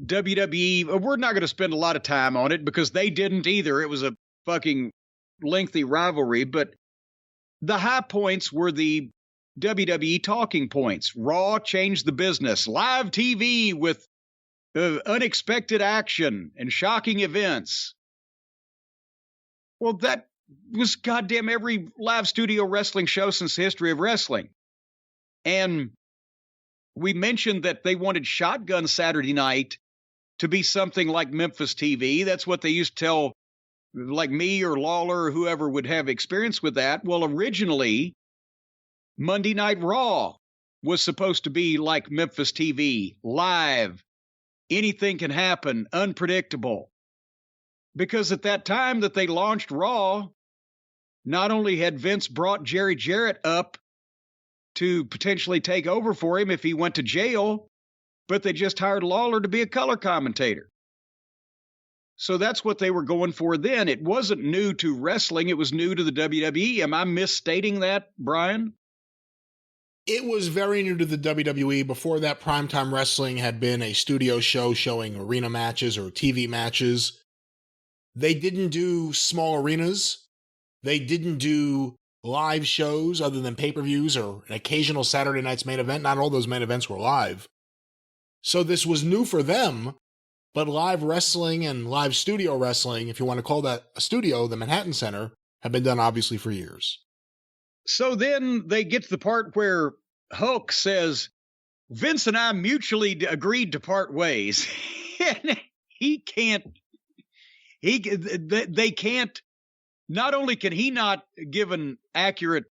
WWE. We're not going to spend a lot of time on it because they didn't either. It was a fucking lengthy rivalry. But the high points were the WWE talking points. Raw changed the business. Live TV with unexpected action and shocking events. Well, that was goddamn every live studio wrestling show since the history of wrestling. And we mentioned that they wanted Shotgun Saturday Night to be something like Memphis TV. That's what they used to tell, like me or Lawler or whoever would have experience with that. Well, originally, Monday Night Raw was supposed to be like Memphis TV, live. Anything can happen, unpredictable. Because at that time that they launched Raw, not only had Vince brought Jerry Jarrett up to potentially take over for him if he went to jail, but they just hired Lawler to be a color commentator. So that's what they were going for then. It wasn't new to wrestling. It was new to the WWE. Am I misstating that, Brian? It was very new to the WWE. Before that, Primetime Wrestling had been a studio show showing arena matches or TV matches. They didn't do small arenas. They didn't do live shows other than pay-per-views or an occasional Saturday night's main event. Not all those main events were live. So this was new for them, but live wrestling and live studio wrestling, if you want to call that a studio, the Manhattan Center, have been done obviously for years. So then they get to the part where Hulk says, Vince and I mutually agreed to part ways. And they can't, not only can he not give an accurate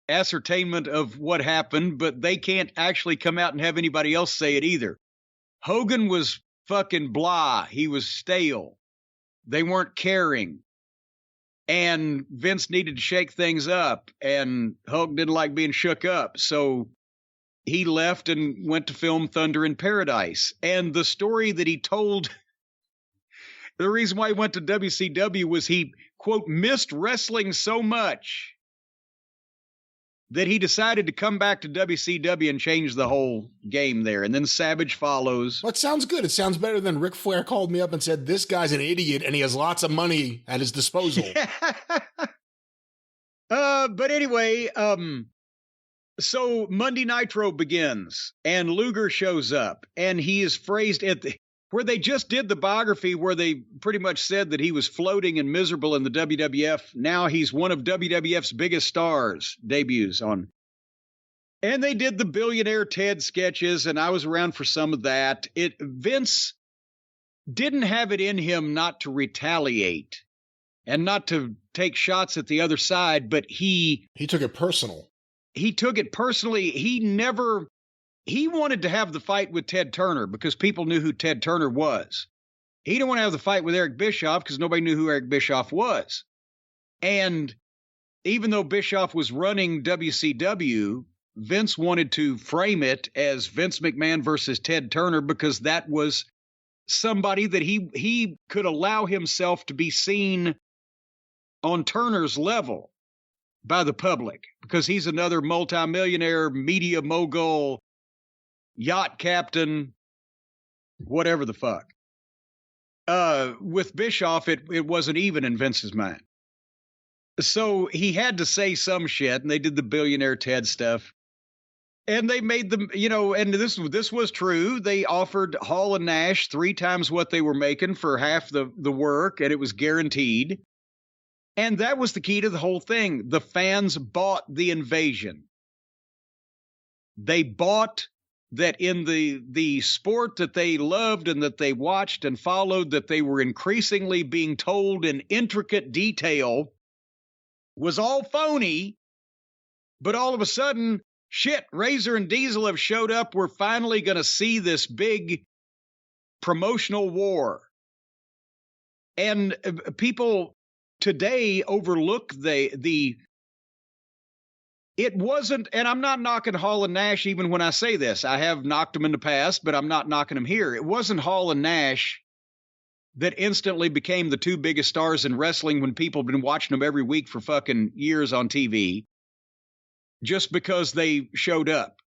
ascertainment of what happened, but they can't actually come out and have anybody else say it either. Hogan was fucking blah. He was stale. They weren't caring. And Vince needed to shake things up, and Hulk didn't like being shook up. So he left and went to film Thunder in Paradise. And the story that he told, the reason why he went to WCW was he, quote, missed wrestling so much that he decided to come back to WCW and change the whole game there. And then Savage follows. Well, it sounds good. It sounds better than Ric Flair called me up and said, this guy's an idiot and he has lots of money at his disposal. But anyway, so Monday Nitro begins and Luger shows up and he is phrased at where they just did the biography where they pretty much said that he was floating and miserable in the WWF. Now he's one of WWF's biggest stars, debuts on. And they did the Billionaire Ted sketches, and I was around for some of that. Vince didn't have it in him not to retaliate and not to take shots at the other side, but he took it personal. He took it personally. He wanted to have the fight with Ted Turner because people knew who Ted Turner was. He didn't want to have the fight with Eric Bischoff because nobody knew who Eric Bischoff was. And even though Bischoff was running WCW, Vince wanted to frame it as Vince McMahon versus Ted Turner because that was somebody that he could allow himself to be seen on Turner's level by the public because he's another multimillionaire, media mogul, yacht captain, whatever the fuck. With Bischoff, it wasn't even in Vince's mind. So he had to say some shit, and they did the billionaire Ted stuff. And they made them, and this was true. They offered Hall and Nash 3 times what they were making for half the work, and it was guaranteed. And that was the key to the whole thing. The fans bought the invasion. They bought that in the sport that they loved and that they watched and followed, that they were increasingly being told in intricate detail was all phony. But all of a sudden, shit, Razor and Diesel have showed up. We're finally going to see this big promotional war. And people today overlook it wasn't, and I'm not knocking Hall and Nash even when I say this. I have knocked them in the past, but I'm not knocking them here. It wasn't Hall and Nash that instantly became the 2 biggest stars in wrestling when people have been watching them every week for fucking years on TV. Just because they showed up.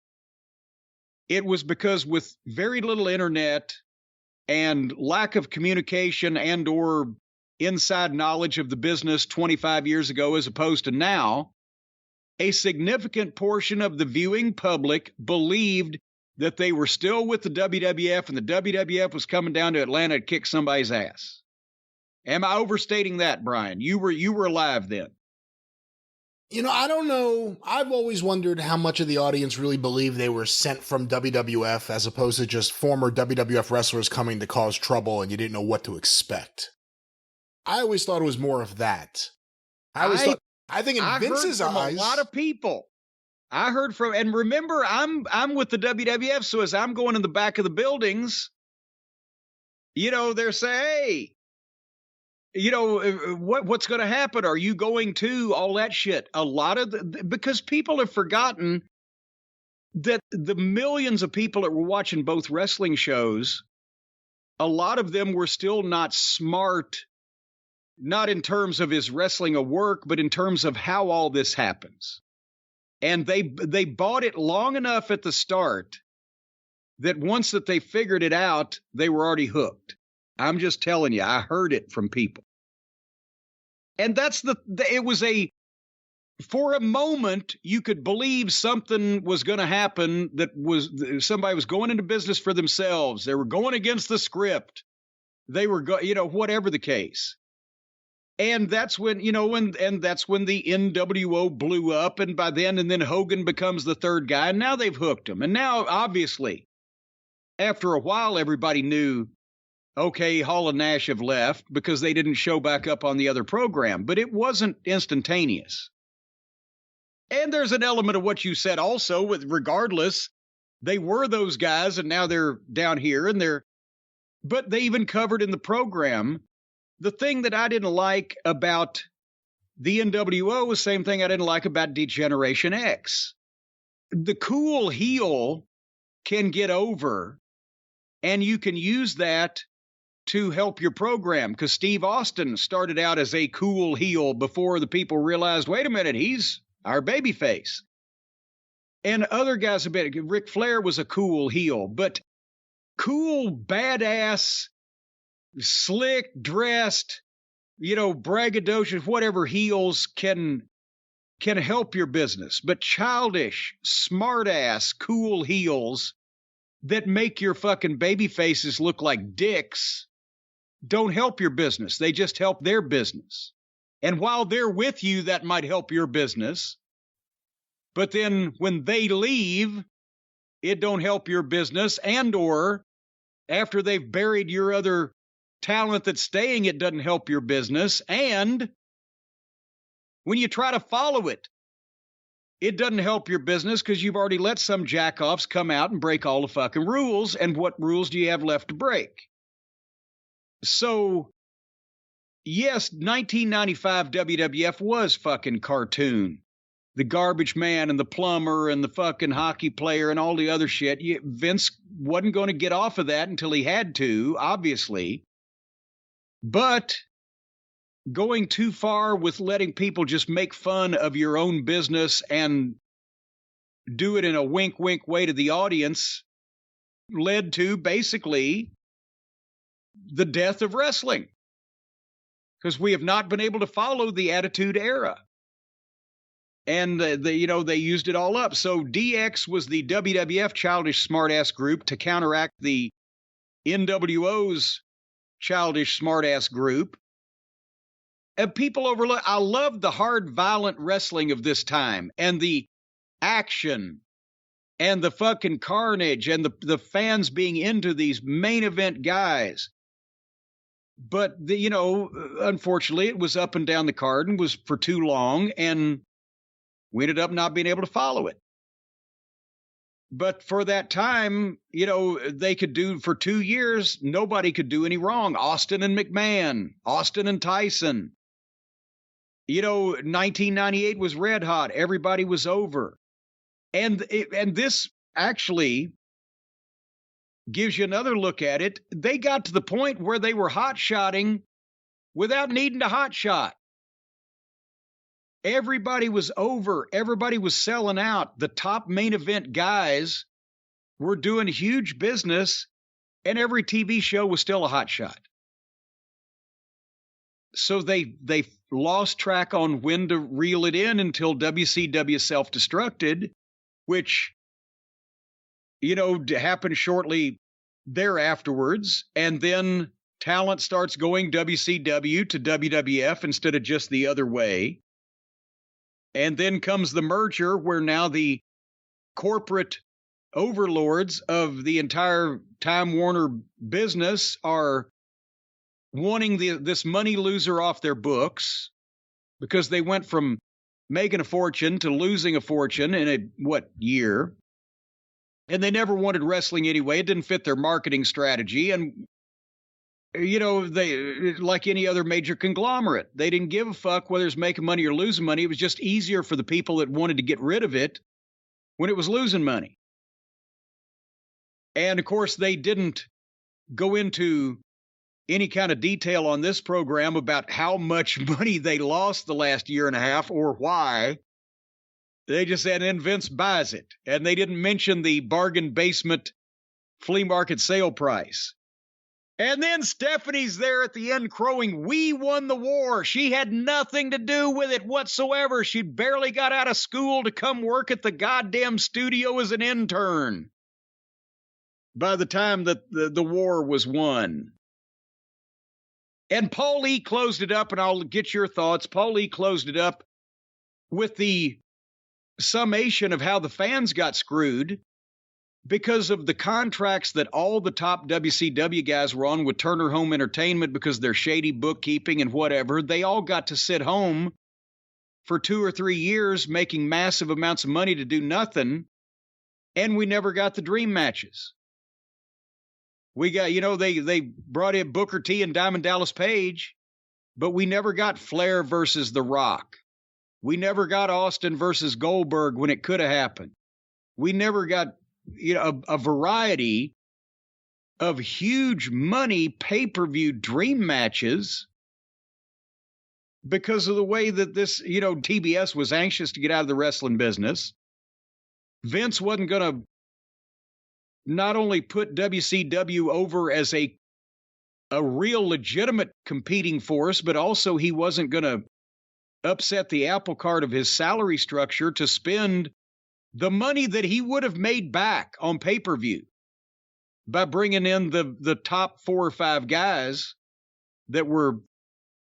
It was because with very little internet and lack of communication and or inside knowledge of the business 25 years ago as opposed to now, a significant portion of the viewing public believed that they were still with the WWF and the WWF was coming down to Atlanta to kick somebody's ass. Am I overstating that, Brian? You were alive then. I don't know. I've always wondered how much of the audience really believed they were sent from WWF as opposed to just former WWF wrestlers coming to cause trouble and you didn't know what to expect. I always thought it was more of that. I think in Vince's eyes, a lot of people. I heard from, and remember, I'm with the WWF, so as I'm going in the back of the buildings, they're saying, hey, what's going to happen? Are you going to all that shit? A lot of because people have forgotten that the millions of people that were watching both wrestling shows, a lot of them were still not smart, not in terms of is wrestling a work, but in terms of how all this happens. And they bought it long enough at the start that once that they figured it out, they were already hooked. I'm just telling you, I heard it from people. And that's for a moment, you could believe something was going to happen somebody was going into business for themselves. They were going against the script. They were, whatever the case. And that's when, and that's when the NWO blew up. And by then, and then Hogan becomes the third guy. And now they've hooked him. And now, obviously, after a while, everybody knew, okay, Hall and Nash have left because they didn't show back up on the other program. But it wasn't instantaneous. And there's an element of what you said also with regardless, they were those guys and now they're down here but they even covered in the program. The thing that I didn't like about the NWO was the same thing I didn't like about Degeneration X. The cool heel can get over and you can use that to help your program because Steve Austin started out as a cool heel before the people realized, wait a minute, he's our babyface. And other guys have been, Ric Flair was a cool heel, but cool, badass, slick, dressed, braggadocious, whatever heels can help your business. But childish, smart-ass, cool heels that make your fucking baby faces look like dicks don't help your business. They just help their business. And while they're with you, that might help your business. But then when they leave, it don't help your business. And or after they've buried your other talent that's staying, it doesn't help your business. And when you try to follow it, it doesn't help your business because you've already let some jackoffs come out and break all the fucking rules. And what rules do you have left to break? So, yes, 1995 WWF was fucking cartoon. the garbage man and the plumber and the fucking hockey player and all the other shit. Vince wasn't going to get off of that until he had to, obviously. But going too far with letting people just make fun of your own business and do it in a wink, wink way to the audience led to basically the death of wrestling. Because we have not been able to follow the Attitude Era. And they used it all up. So DX was the WWF childish smartass group to counteract the NWO's childish smartass group. And people overlook. I love the hard, violent wrestling of this time and the action and the fucking carnage and the fans being into these main event guys. But unfortunately, it was up and down the card and was for too long, and we ended up not being able to follow it. But for that time, they could do, for 2 years, nobody could do any wrong. Austin and McMahon, Austin and Tyson. 1998 was red hot. Everybody was over. And this actually gives you another look at it. They got to the point where they were hot-shotting without needing to hot-shot. Everybody was over. Everybody was selling out. The top main event guys were doing huge business, and every TV show was still a hot shot. So they lost track on when to reel it in until WCW self-destructed, which, happened shortly thereafterwards. And then talent starts going WCW to WWF instead of just the other way. And then comes the merger where now the corporate overlords of the entire Time Warner business are wanting this money loser off their books because they went from making a fortune to losing a fortune in year? And they never wanted wrestling anyway. It didn't fit their marketing strategy. And, they, like any other major conglomerate, they didn't give a fuck whether it's making money or losing money. It was just easier for the people that wanted to get rid of it when it was losing money. And, of course, they didn't go into any kind of detail on this program about how much money they lost the last year and a half or why. They just said, and Vince buys it. And they didn't mention the bargain basement flea market sale price. And then Stephanie's there at the end crowing, "We won the war." She had nothing to do with it whatsoever. She barely got out of school to come work at the goddamn studio as an intern by the time that the war was won. And Paul E. closed it up, and I'll get your thoughts. Paul E. closed it up with the summation of how the fans got screwed because of the contracts that all the top WCW guys were on with Turner Home Entertainment because of their shady bookkeeping and whatever. They all got to sit home for 2 or 3 years making massive amounts of money to do nothing, and we never got the dream matches. We got, they brought in Booker T and Diamond Dallas Page, but we never got Flair versus The Rock. We never got Austin versus Goldberg when it could have happened. We never got, a variety of huge money pay-per-view dream matches because of the way that this, TBS was anxious to get out of the wrestling business. Vince wasn't going to not only put WCW over as a real legitimate competing force, but also he wasn't going to upset the apple cart of his salary structure to spend the money that he would have made back on pay-per-view by bringing in the top 4 or 5 guys that were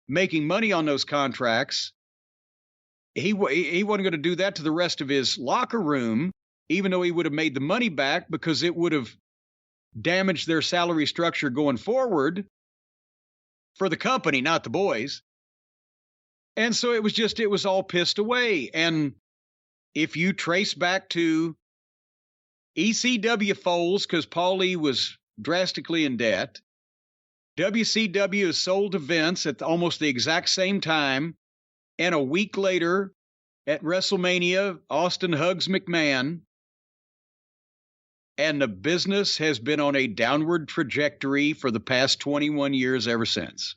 making money on those contracts. He wasn't going to do that to the rest of his locker room, even though he would have made the money back because it would have damaged their salary structure going forward for the company, not the boys. And so it was all pissed away. And if you trace back to ECW Foles, because Paul E. was drastically in debt, WCW is sold to Vince at almost the exact same time, and a week later, At WrestleMania, Austin hugs McMahon, and the business has been on a downward trajectory for the past 21 years ever since.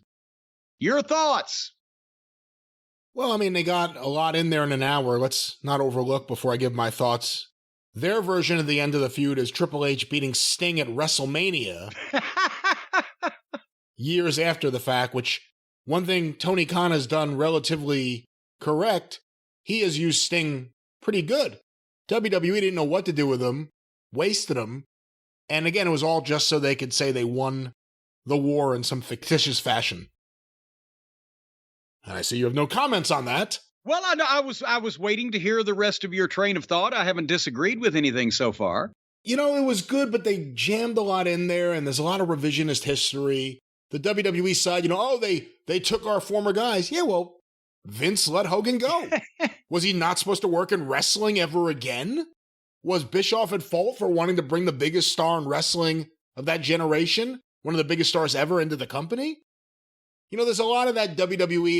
Your thoughts? Well, I mean, they got a lot in there in an hour. Let's not overlook before I give my thoughts. Their version of the end of the feud is Triple H beating Sting at WrestleMania years after the fact, which one thing Tony Khan has done relatively correct, he has used Sting pretty good. WWE didn't know what to do with him, wasted him, and again, it was all just so they could say they won the war in some fictitious fashion. And I see you have no comments on that. Well, I was waiting to hear the rest of your train of thought. I haven't disagreed with anything so far. You know, it was good, but they jammed a lot in there, and there's a lot of revisionist history. The WWE side, they took our former guys. Yeah, well, Vince let Hogan go. Was he not supposed to work in wrestling ever again? Was Bischoff at fault for wanting to bring the biggest star in wrestling of that generation, one of the biggest stars ever, into the company? There's a lot of that WWE.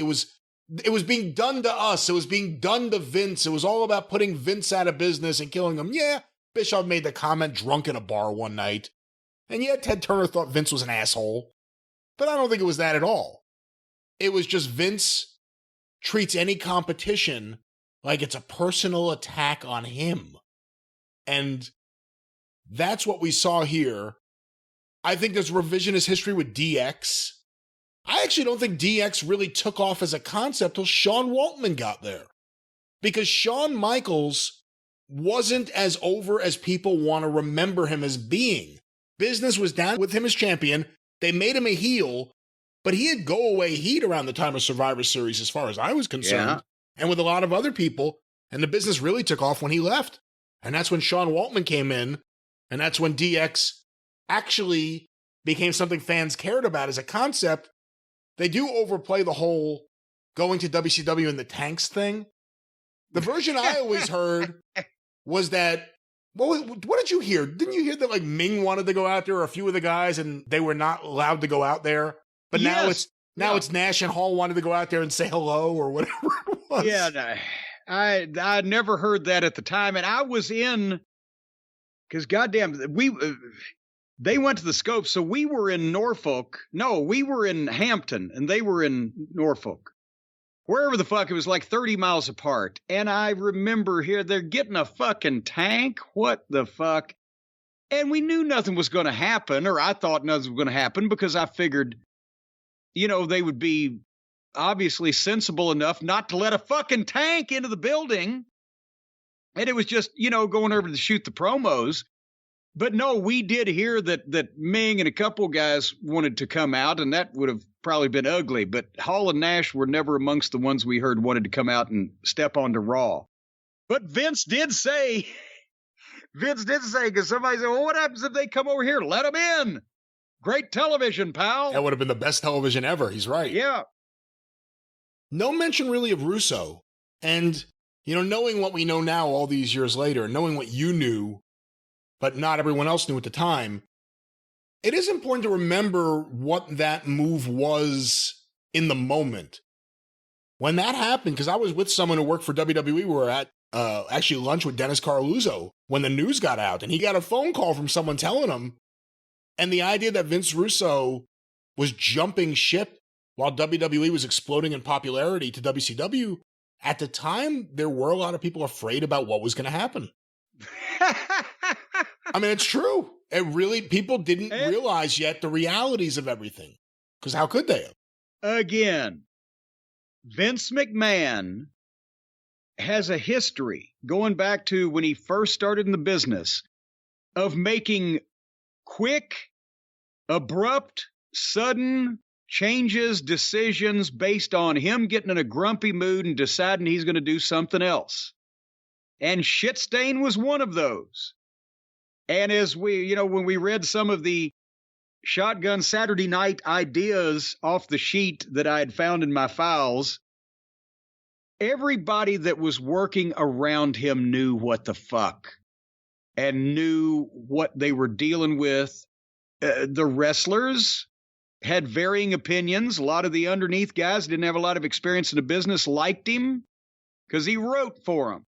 It was being done to us. It was being done to Vince. It was all about putting Vince out of business and killing him. Yeah, Bischoff made the comment drunk in a bar one night. And yeah, Ted Turner thought Vince was an asshole. But I don't think it was that at all. It was just Vince treats any competition like it's a personal attack on him. And that's what we saw here. I think there's revisionist history with DX. I actually don't think DX really took off as a concept till Shawn Waltman got there. Because Shawn Michaels wasn't as over as people want to remember him as being. Business was down with him as champion. They made him a heel, but he had go-away heat around the time of Survivor Series as far as I was concerned. And with a lot of other people, and the business really took off when he left. And that's when Shawn Waltman came in, and that's when DX actually became something fans cared about as a concept. They do overplay the whole going to WCW in the tanks thing. The version I always heard was that, what did you hear? Didn't you hear that like Ming wanted to go out there, or a few of the guys, and they were not allowed to go out there? But yes. now it's Nash and Hall wanted to go out there and say hello or whatever it was. Yeah, no, I never heard that at the time, and I was in, because goddamn, they went to the Scope, so we were in Norfolk. No, we were in Hampton, and they were in Norfolk. Wherever the fuck, it was like 30 miles apart. And I remember here, they're getting a fucking tank. What the fuck? And we knew nothing was going to happen, or I thought nothing was going to happen, because I figured, they would be obviously sensible enough not to let a fucking tank into the building. And it was just, going over to shoot the promos. But no, we did hear that Ming and a couple guys wanted to come out, and that would have probably been ugly. But Hall and Nash were never amongst the ones we heard wanted to come out and step onto Raw. But Vince did say, because somebody said, well, what happens if they come over here? Let them in. Great television, pal. That would have been the best television ever. He's right. Yeah. No mention really of Russo. And, knowing what we know now all these years later, knowing what you knew, but not everyone else knew at the time, it is important to remember what that move was in the moment. When that happened, because I was with someone who worked for WWE, we were at actually lunch with Dennis Carluzzo when the news got out, and he got a phone call from someone telling him, and the idea that Vince Russo was jumping ship while WWE was exploding in popularity to WCW, at the time, there were a lot of people afraid about what was going to happen. I mean, it's true. People didn't realize yet the realities of everything. Because how could they have? Again, Vince McMahon has a history, going back to when he first started in the business, of making quick, abrupt, sudden changes, decisions based on him getting in a grumpy mood and deciding he's going to do something else. And Shitstain was one of those. And as we, when we read some of the Shotgun Saturday Night ideas off the sheet that I had found in my files, everybody that was working around him knew what the fuck and knew what they were dealing with. The wrestlers had varying opinions. A lot of the underneath guys didn't have a lot of experience in the business, liked him. because he wrote for them.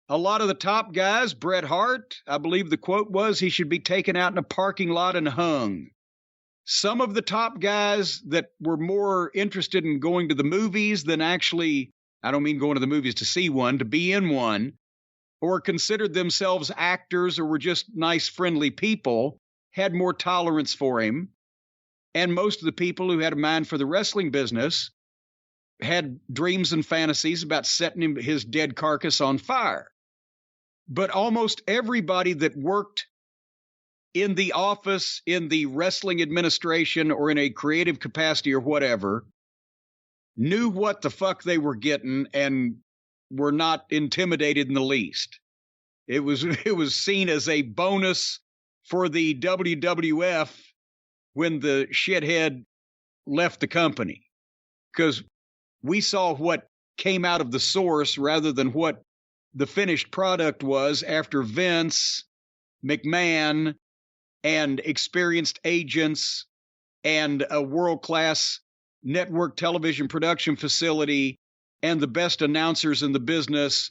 A lot of the top guys, Bret Hart, I believe the quote was he should be taken out in a parking lot and hung. Some of the top guys that were more interested in going to the movies than actually, I don't mean going to the movies to see one, to be in one, or considered themselves actors or were just nice, friendly people, had more tolerance for him. And most of the people who had a mind for the wrestling business had dreams and fantasies about setting his dead carcass on fire. But almost everybody that worked in the office, in the wrestling administration, or in a creative capacity or whatever, knew what the fuck they were getting and were not intimidated in the least. It was seen as a bonus for the WWF when the shithead left the company, because we saw what came out of the source rather than what the finished product was after Vince, McMahon, and experienced agents and a world-class network television production facility and the best announcers in the business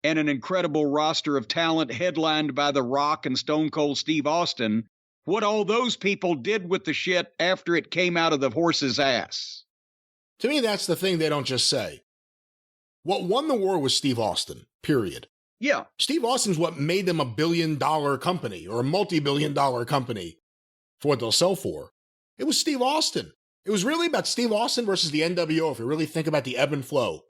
and an incredible roster of talent headlined by The Rock and Stone Cold Steve Austin, what all those people did with the shit after it came out of the horse's ass. To me, that's the thing they don't just say. What won the war was Steve Austin, period. Yeah. Steve Austin's what made them $1 billion company or a multi-billion dollar company for what they'll sell for. It was Steve Austin. It was really about Steve Austin versus the NWO, if you really think about the ebb and flow.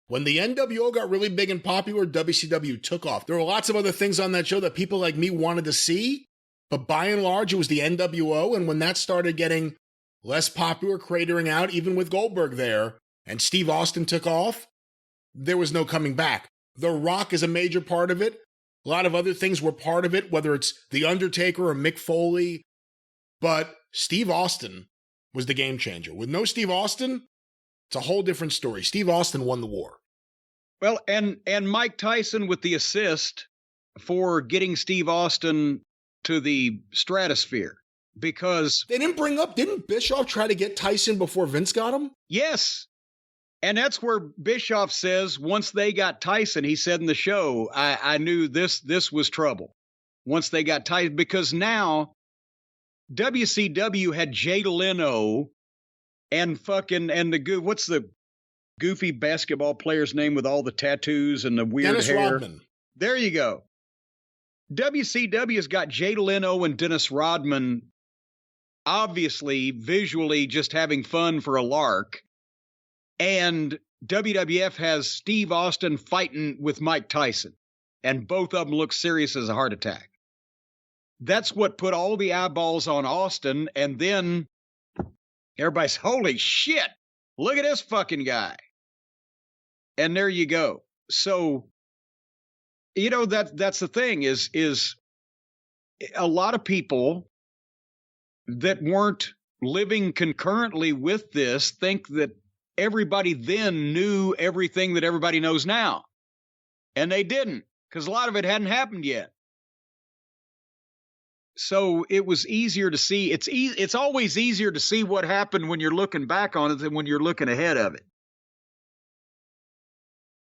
When the NWO got really big and popular, WCW took off. There were lots of other things on that show that people like me wanted to see, but by and large, it was the NWO, and when that started getting less popular, cratering out, even with Goldberg there, and Steve Austin took off, there was no coming back. The Rock is a major part of it. A lot of other things were part of it, whether it's The Undertaker or Mick Foley. But Steve Austin was the game changer. With no Steve Austin, it's a whole different story. Steve Austin won the war. Well, and Mike Tyson with the assist for getting Steve Austin to the stratosphere, because they didn't Bischoff try to get Tyson before Vince got him? Yes. And that's where Bischoff says once they got Tyson, he said in the show, I knew this was trouble. Once they got Tyson, because now WCW had Jay Leno and what's the goofy basketball player's name with all the tattoos and the weird Dennis hair? Rodman. There you go. WCW's got Jay Leno and Dennis Rodman, obviously visually just having fun for a lark. And WWF has Steve Austin fighting with Mike Tyson. And both of them look serious as a heart attack. That's what put all the eyeballs on Austin. And then everybody's, holy shit, look at this fucking guy. And there you go. So, that's the thing is a lot of people that weren't living concurrently with this think that everybody then knew everything that everybody knows now. And they didn't, because a lot of it hadn't happened yet. So it was easier to see. It's always easier to see what happened when you're looking back on it than when you're looking ahead of it.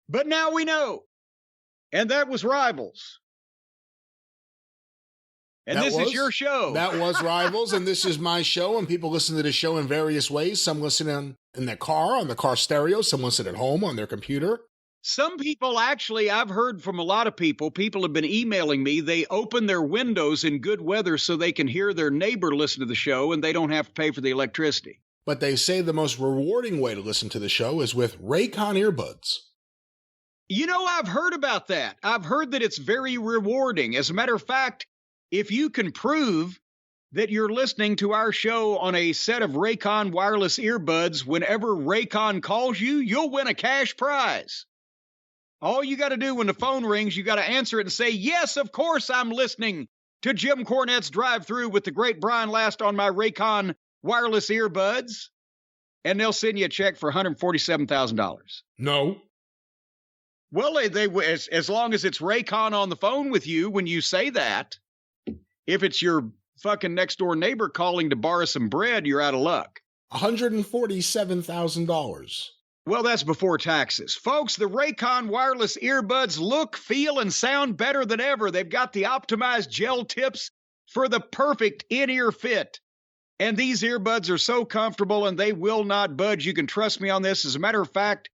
But now we know. And that was Rivals. And this is your show. That was Rivals, and this is my show, and people listen to the show in various ways. Some listen in their car, on the car stereo. Some listen at home on their computer. Some people actually, I've heard from a lot of people have been emailing me. They open their windows in good weather so they can hear their neighbor listen to the show, and they don't have to pay for the electricity. But they say the most rewarding way to listen to the show is with Raycon earbuds. I've heard about that. I've heard that it's very rewarding. As a matter of fact, if you can prove that you're listening to our show on a set of Raycon wireless earbuds, whenever Raycon calls you, you'll win a cash prize. All you got to do when the phone rings, you got to answer it and say, yes, of course I'm listening to Jim Cornette's Drive Thru with the great Brian Last on my Raycon wireless earbuds. And they'll send you a check for $147,000. No. Well, as long as it's Raycon on the phone with you when you say that, if it's your fucking next door neighbor calling to borrow some bread, you're out of luck. $147,000. Well, that's before taxes. Folks, the Raycon wireless earbuds look, feel, and sound better than ever. They've got the optimized gel tips for the perfect in-ear fit. And these earbuds are so comfortable and they will not budge. You can trust me on this. As a matter of fact,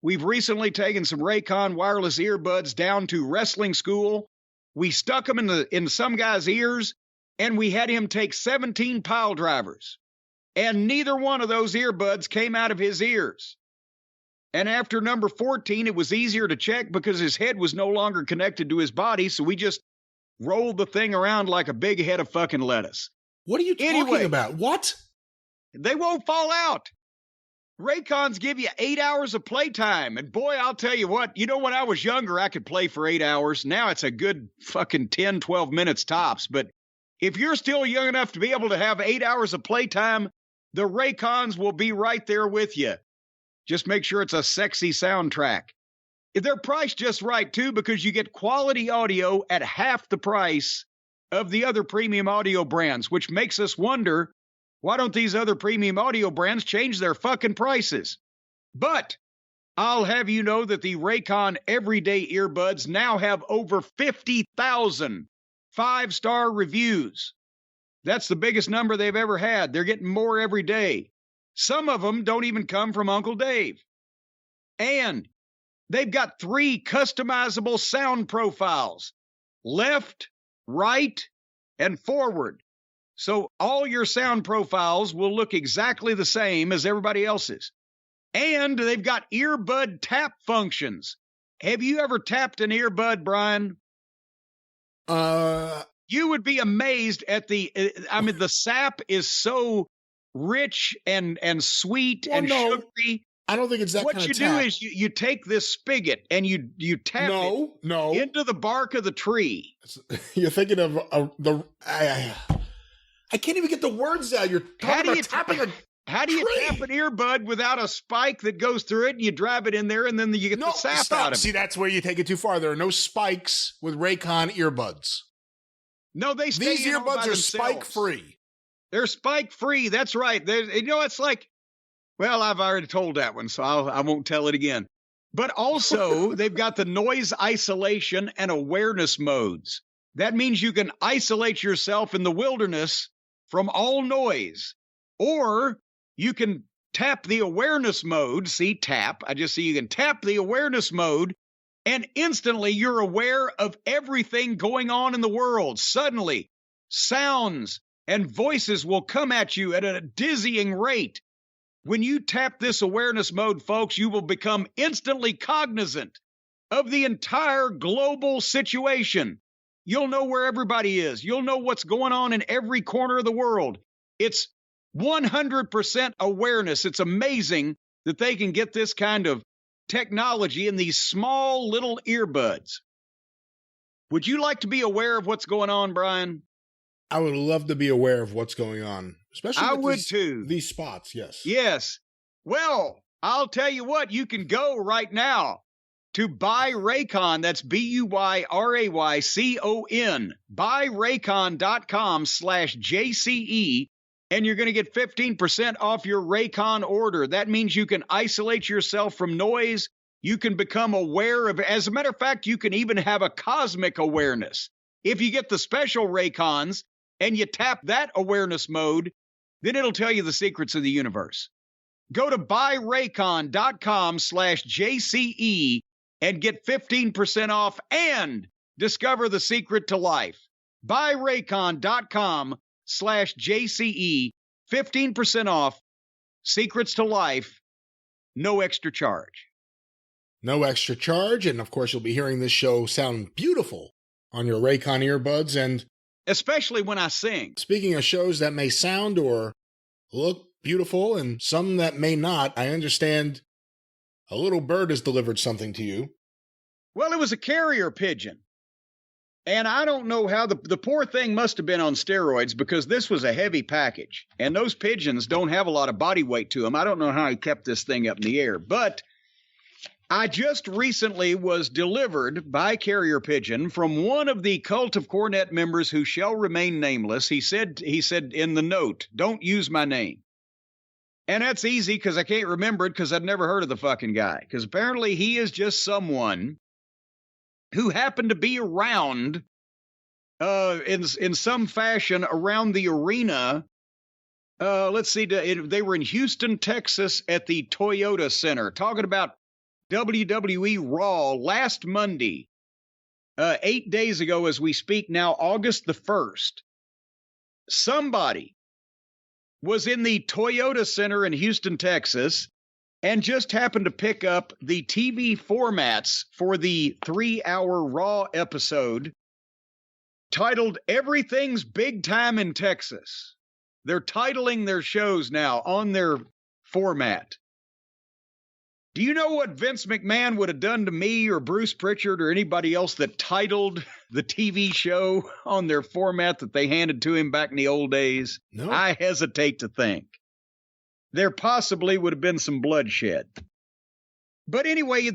we've recently taken some Raycon wireless earbuds down to wrestling school. We stuck them in some guy's ears, and we had him take 17 pile drivers. And neither one of those earbuds came out of his ears. And after number 14, it was easier to check because his head was no longer connected to his body, so we just rolled the thing around like a big head of fucking lettuce. What are you talking about? What? They won't fall out. Raycons give you 8 hours of playtime. And boy, I'll tell you what, when I was younger, I could play for 8 hours. Now it's a good fucking 10, 12 minutes tops. But if you're still young enough to be able to have 8 hours of playtime, the Raycons will be right there with you. Just make sure it's a sexy soundtrack. They're priced just right, too, because you get quality audio at half the price of the other premium audio brands, which makes us wonder, why don't these other premium audio brands change their fucking prices? But I'll have you know that the Raycon Everyday Earbuds now have over 50,000 five-star reviews. That's the biggest number they've ever had. They're getting more every day. Some of them don't even come from Uncle Dave. And they've got 3 customizable sound profiles, left, right, and forward. So all your sound profiles will look exactly the same as everybody else's. And they've got earbud tap functions. Have you ever tapped an earbud, Brian? You would be amazed at the sap is so rich and sweet and sugary. I don't think it's that kind of tap. What you do is you take this spigot and you tap it into the bark of the tree. You're thinking of I can't even get the words out. You're talking about tapping a How do you tap an earbud without a spike that goes through it and you drive it in there and then you get the sap out of it? See, that's where you take it too far. There are no spikes with Raycon earbuds. No, they stay These earbuds are spike-free. They're spike-free. That's right. It's like, well, I've already told that one, so I won't tell it again. But also, they've got the noise isolation and awareness modes. That means you can isolate yourself in the wilderness from all noise. Or you can tap the awareness mode. See, tap. You can tap the awareness mode, and instantly you're aware of everything going on in the world. Suddenly, sounds and voices will come at you at a dizzying rate. When you tap this awareness mode, folks, you will become instantly cognizant of the entire global situation. You'll know where everybody is. You'll know what's going on in every corner of the world. It's 100% awareness. It's amazing that they can get this kind of technology in these small little earbuds. Would you like to be aware of what's going on, Brian? I would love to be aware of what's going on, especially with too. These spots, yes. Yes. Well, I'll tell you what, you can go right now to Buy Raycon. That's BUYRAYCON. BuyRaycon.com/JCE. And you're going to get 15% off your Raycon order. That means you can isolate yourself from noise. You can become aware of, as a matter of fact, you can even have a cosmic awareness. If you get the special Raycons and you tap that awareness mode, then it'll tell you the secrets of the universe. Go to buyraycon.com/JCE and get 15% off and discover the secret to life. buyraycon.com/JCE, 15% off, secrets to life, no extra charge. No extra charge, and of course you'll be hearing this show sound beautiful on your Raycon earbuds, and especially when I sing. Speaking of shows that may sound or look beautiful and some that may not, I understand a little bird has delivered something to you. Well, it was a carrier pigeon. And I don't know how the poor thing must have been on steroids because this was a heavy package. And those pigeons don't have a lot of body weight to them. I don't know how he kept this thing up in the air. But I just recently was delivered by carrier pigeon from one of the Cult of Cornette members who shall remain nameless. He said in the note, don't use my name. And that's easy because I can't remember it because I've never heard of the fucking guy. Because apparently he is just someone who happened to be around in some fashion around the arena. Let's see, they were in Houston, Texas at the Toyota Center talking about WWE Raw last Monday, 8 days ago as we speak now, August the 1st. Somebody was in the Toyota Center in Houston, Texas, and just happened to pick up the TV formats for the 3-hour Raw episode titled Everything's Big Time in Texas. They're titling their shows now on their format. Do you know what Vince McMahon would have done to me or Bruce Pritchard or anybody else that titled the TV show on their format that they handed to him back in the old days? No. I hesitate to think. There possibly would have been some bloodshed. But anyway,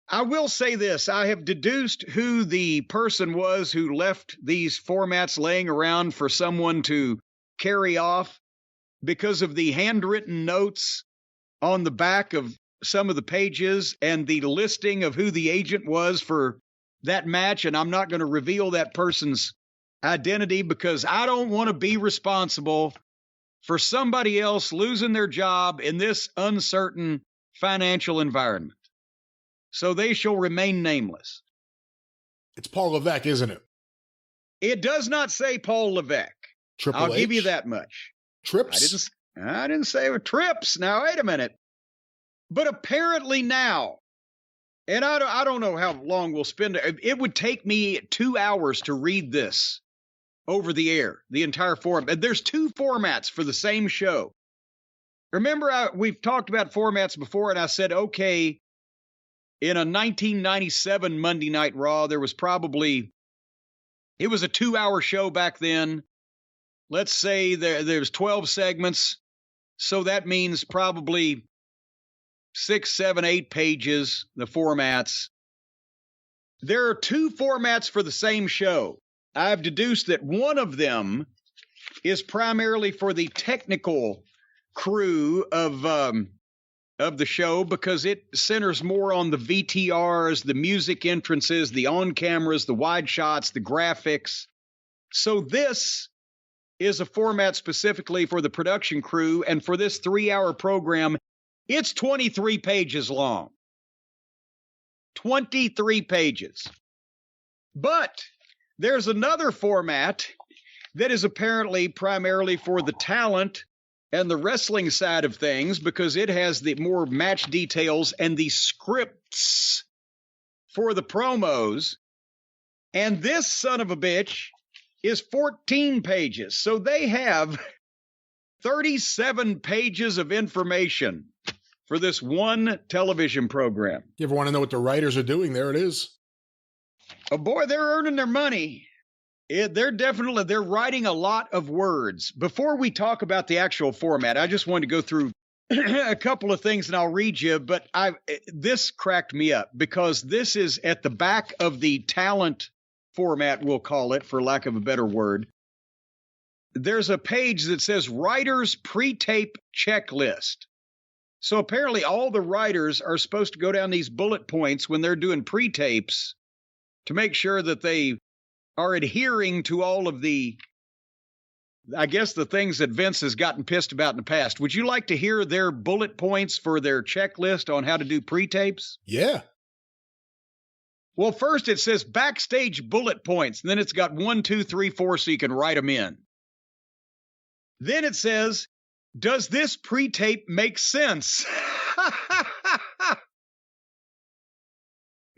I will say this. I have deduced who the person was who left these formats laying around for someone to carry off because of the handwritten notes on the back of some of the pages and the listing of who the agent was for that match. And I'm not going to reveal that person's identity because I don't want to be responsible for somebody else losing their job in this uncertain financial environment. So they shall remain nameless. It's Paul Levesque, isn't it? It does not say Paul Levesque. I'll give you that much. Trips? I didn't say it Trips. Now, wait a minute. But apparently now, and I don't know how long we'll spend. It would take me 2 hours to read this over the air, the entire format. There's 2 formats for the same show. Remember, we've talked about formats before, and I said, okay, in a 1997 Monday Night Raw, it was a 2-hour show back then. Let's say there's 12 segments. So that means probably 6, 7, 8 pages, the formats. There are 2 formats for the same show. I've deduced that one of them is primarily for the technical crew of the show because it centers more on the VTRs, the music entrances, the on-cameras, the wide shots, the graphics. So this is a format specifically for the production crew, and for this 3-hour program, it's 23 pages long. 23 pages. But there's another format that is apparently primarily for the talent and the wrestling side of things because it has the more match details and the scripts for the promos. And this son of a bitch is 14 pages. So they have 37 pages of information for this one television program. You ever want to know what the writers are doing? There it is. Oh boy, they're earning their money. They're writing a lot of words. Before we talk about the actual format, I just wanted to go through a couple of things and I'll read you, but this cracked me up because this is at the back of the talent format, we'll call it, for lack of a better word. There's a page that says Writers Pre-Tape Checklist. So apparently all the writers are supposed to go down these bullet points when they're doing pre-tapes to make sure that they are adhering to all of the, I guess, the things that Vince has gotten pissed about in the past. Would you like to hear their bullet points for their checklist on how to do pre-tapes? Yeah. Well, first it says backstage bullet points, and then it's got 1, 2, 3, 4 so you can write them in. Then it says, does this pre-tape make sense?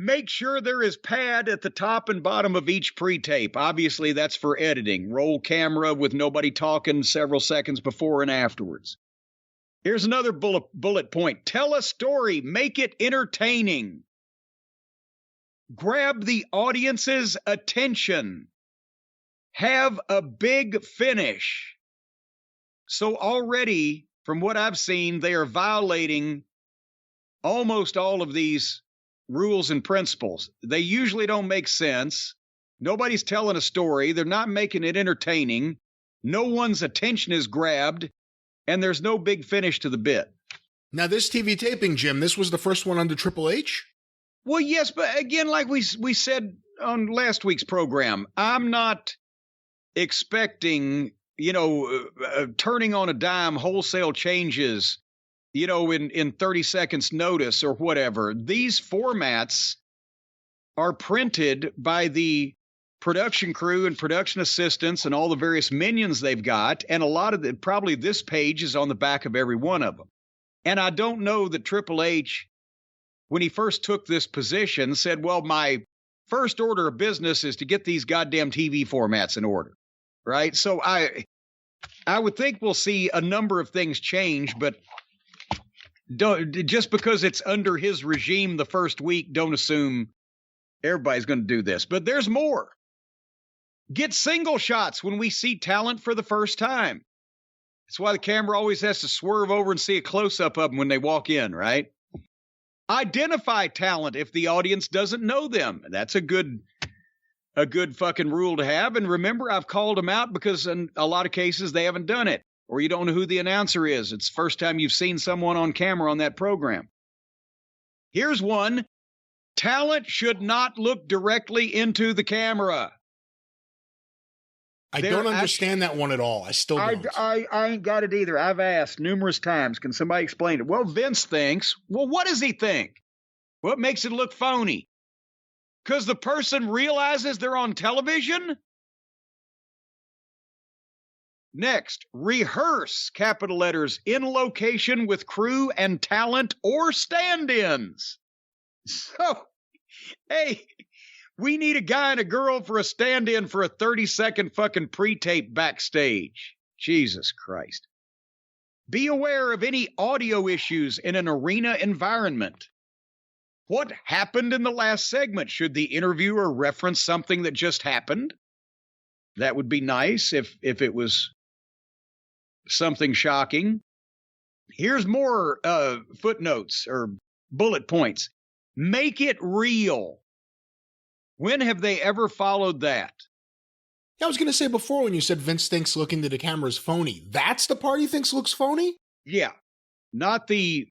Make sure there is pad at the top and bottom of each pre-tape. Obviously, that's for editing. Roll camera with nobody talking several seconds before and afterwards. Here's another bullet point. Tell a story. Make it entertaining. Grab the audience's attention. Have a big finish. So already, from what I've seen, they are violating almost all of these rules and principles. They usually don't make sense. Nobody's telling a story. They're not making it entertaining. No one's attention is grabbed. and there's no big finish to the bit. Now, this TV taping, Jim, this was the first one under Triple H? Well, yes, but again, like we said on last week's program, I'm not expecting, turning on a dime, wholesale changes, in 30 seconds notice or whatever. These formats are printed by the production crew and production assistants and all the various minions they've got. And a lot of probably this page is on the back of every one of them. And I don't know that Triple H, when he first took this position, said, well, my first order of business is to get these goddamn TV formats in order, right? So I would think we'll see a number of things change, but just because it's under his regime the first week, don't assume everybody's going to do this. But there's more. Get single shots when we see talent for the first time. That's why the camera always has to swerve over and see a close-up of them when they walk in, right? Identify talent if the audience doesn't know them. That's a good fucking rule to have. And remember, I've called them out because in a lot of cases they haven't done it, or you don't know who the announcer is. It's the first time you've seen someone on camera on that program. Here's one. Talent should not look directly into the camera. I don't understand that one at all. I still don't. I ain't got it either. I've asked numerous times. Can somebody explain it? Well, Vince thinks. Well, what does he think? What makes it look phony? Because the person realizes they're on television? Next, rehearse, capital letters, in location with crew and talent or stand-ins. So, hey, we need a guy and a girl for a stand-in for a 30-second fucking pre-tape backstage. Jesus Christ. Be aware of any audio issues in an arena environment. What happened in the last segment? Should the interviewer reference something that just happened? That would be nice if it was something shocking. Here's more footnotes or bullet points. Make it real. When have they ever followed that? Yeah, I was going to say before when you said Vince thinks looking to the camera is phony. That's the part he thinks looks phony? Yeah. Not the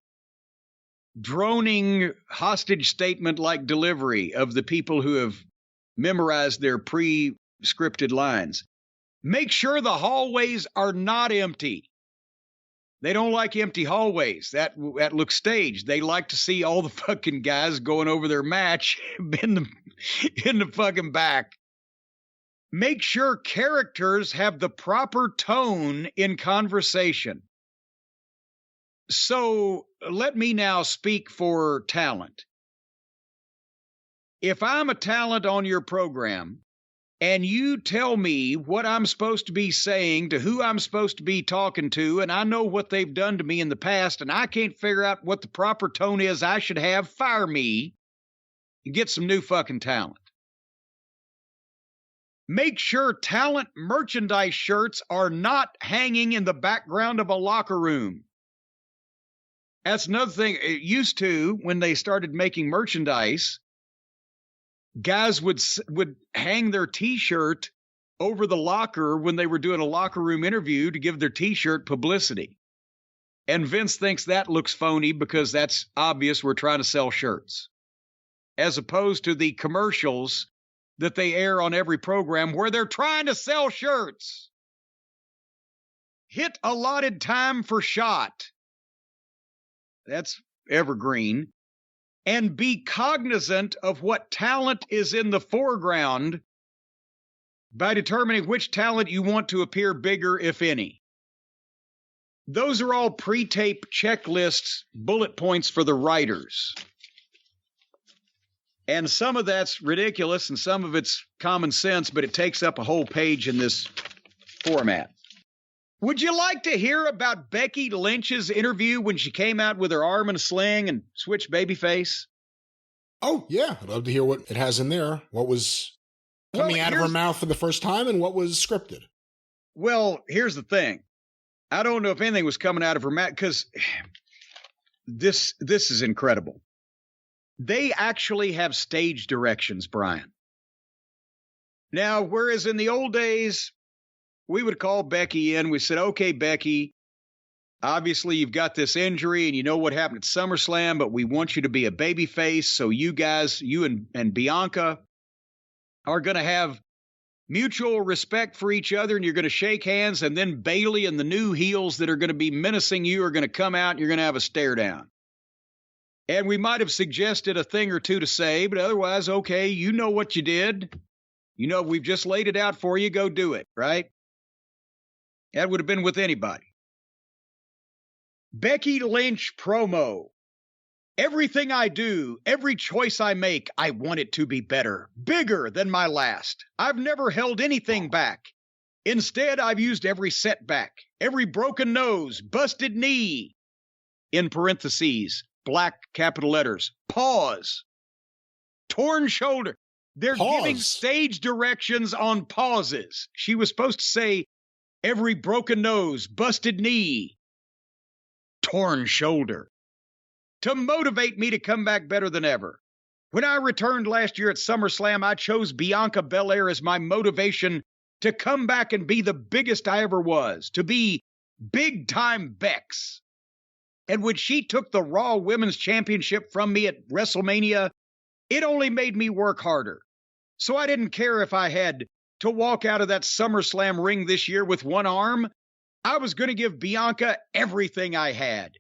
droning hostage statement-like delivery of the people who have memorized their pre-scripted lines. Make sure the hallways are not empty. They don't like empty hallways. That looks staged. They like to see all the fucking guys going over their match in the fucking back. Make sure characters have the proper tone in conversation. So let me now speak for talent. If I'm a talent on your program, and you tell me what I'm supposed to be saying to who I'm supposed to be talking to, and I know what they've done to me in the past, and I can't figure out what the proper tone is I should have, fire me and get some new fucking talent. Make sure talent merchandise shirts are not hanging in the background of a locker room. That's another thing. It used to, when they started making merchandise, guys would hang their T-shirt over the locker when they were doing a locker room interview to give their T-shirt publicity. And Vince thinks that looks phony because that's obvious we're trying to sell shirts. As opposed to the commercials that they air on every program where they're trying to sell shirts. Hit allotted time for shot. That's evergreen. And be cognizant of what talent is in the foreground by determining which talent you want to appear bigger, if any. Those are all pre-tape checklists, bullet points for the writers. And some of that's ridiculous and some of it's common sense, but it takes up a whole page in this format. Would you like to hear about Becky Lynch's interview when she came out with her arm in a sling and switched babyface? Oh, yeah. I'd love to hear what it has in there. What was coming out of her mouth for the first time and what was scripted. Well, here's the thing. I don't know if anything was coming out of her mouth because this is incredible. They actually have stage directions, Brian. Now, whereas in the old days, we would call Becky in. We said, okay, Becky, Obviously, you've got this injury and you know what happened at SummerSlam, but we want you to be a babyface. So you guys, you and Bianca are going to have mutual respect for each other and you're going to shake hands. And then Bayley and the new heels that are going to be menacing you are going to come out and you're going to have a stare down. And we might have suggested a thing or two to say, but otherwise, okay, you know what you did. You know, we've just laid it out for you. Go do it, right? That would have been with anybody. Becky Lynch promo. Everything I do, every choice I make, I want it to be better, bigger than my last. I've never held anything back. Instead, I've used every setback, every broken nose, busted knee, in parentheses, black capital letters, pause, torn shoulder. They're giving stage directions on pauses. She was supposed to say every broken nose, busted knee, torn shoulder, to motivate me to come back better than ever. When I returned last year at SummerSlam, I chose Bianca Belair as my motivation to come back and be the biggest I ever was, to be big-time Bex. And when she took the Raw Women's Championship from me at WrestleMania, it only made me work harder. So I didn't care if I had to walk out of that SummerSlam ring this year with one arm. I was going to give Bianca everything I had.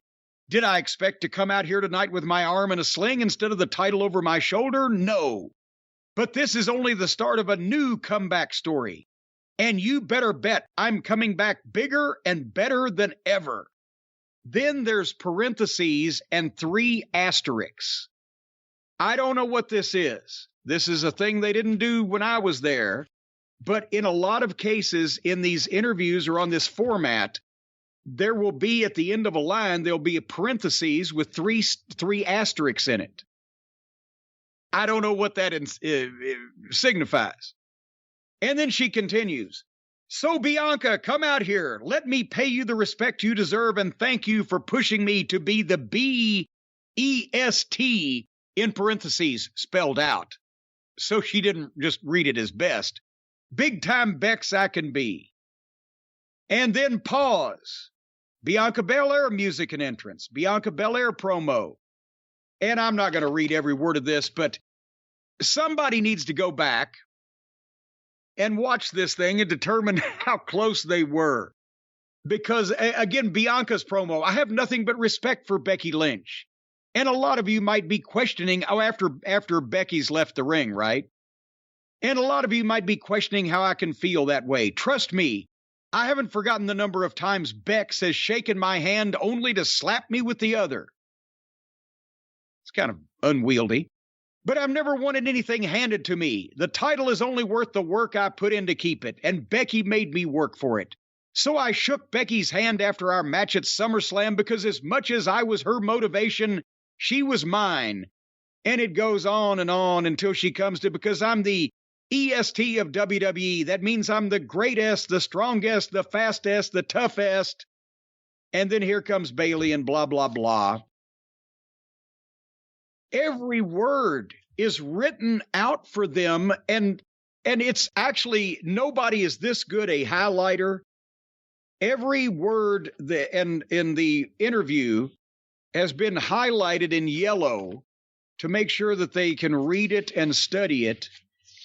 Did I expect to come out here tonight with my arm in a sling instead of the title over my shoulder? No. But this is only the start of a new comeback story. And you better bet I'm coming back bigger and better than ever. Then there's parentheses and 3 asterisks. I don't know what this is. This is a thing they didn't do when I was there. But in a lot of cases in these interviews or on this format, there will be at the end of a line, there'll be a parentheses with three asterisks in it. I don't know what that signifies. And then she continues. So Bianca, come out here. Let me pay you the respect you deserve and thank you for pushing me to be the B-E-S-T in parentheses spelled out. So she didn't just read it as best. Big time Bex I can be. And then pause. Bianca Belair music and entrance. Bianca Belair promo. And I'm not going to read every word of this, but somebody needs to go back and watch this thing and determine how close they were. Because, again, Bianca's promo, I have nothing but respect for Becky Lynch. And a lot of you might be questioning, after Becky's left the ring, right? And a lot of you might be questioning how I can feel that way. Trust me, I haven't forgotten the number of times Bex has shaken my hand only to slap me with the other. It's kind of unwieldy. But I've never wanted anything handed to me. The title is only worth the work I put in to keep it, and Becky made me work for it. So I shook Becky's hand after our match at SummerSlam because as much as I was her motivation, she was mine. And it goes on until she comes to, because I'm the EST of WWE. That means I'm the greatest, the strongest, the fastest, the toughest. And then here comes Bayley and blah, blah, blah. Every word is written out for them, and it's actually, nobody is this good a highlighter. Every word in the interview has been highlighted in yellow to make sure that they can read it and study it,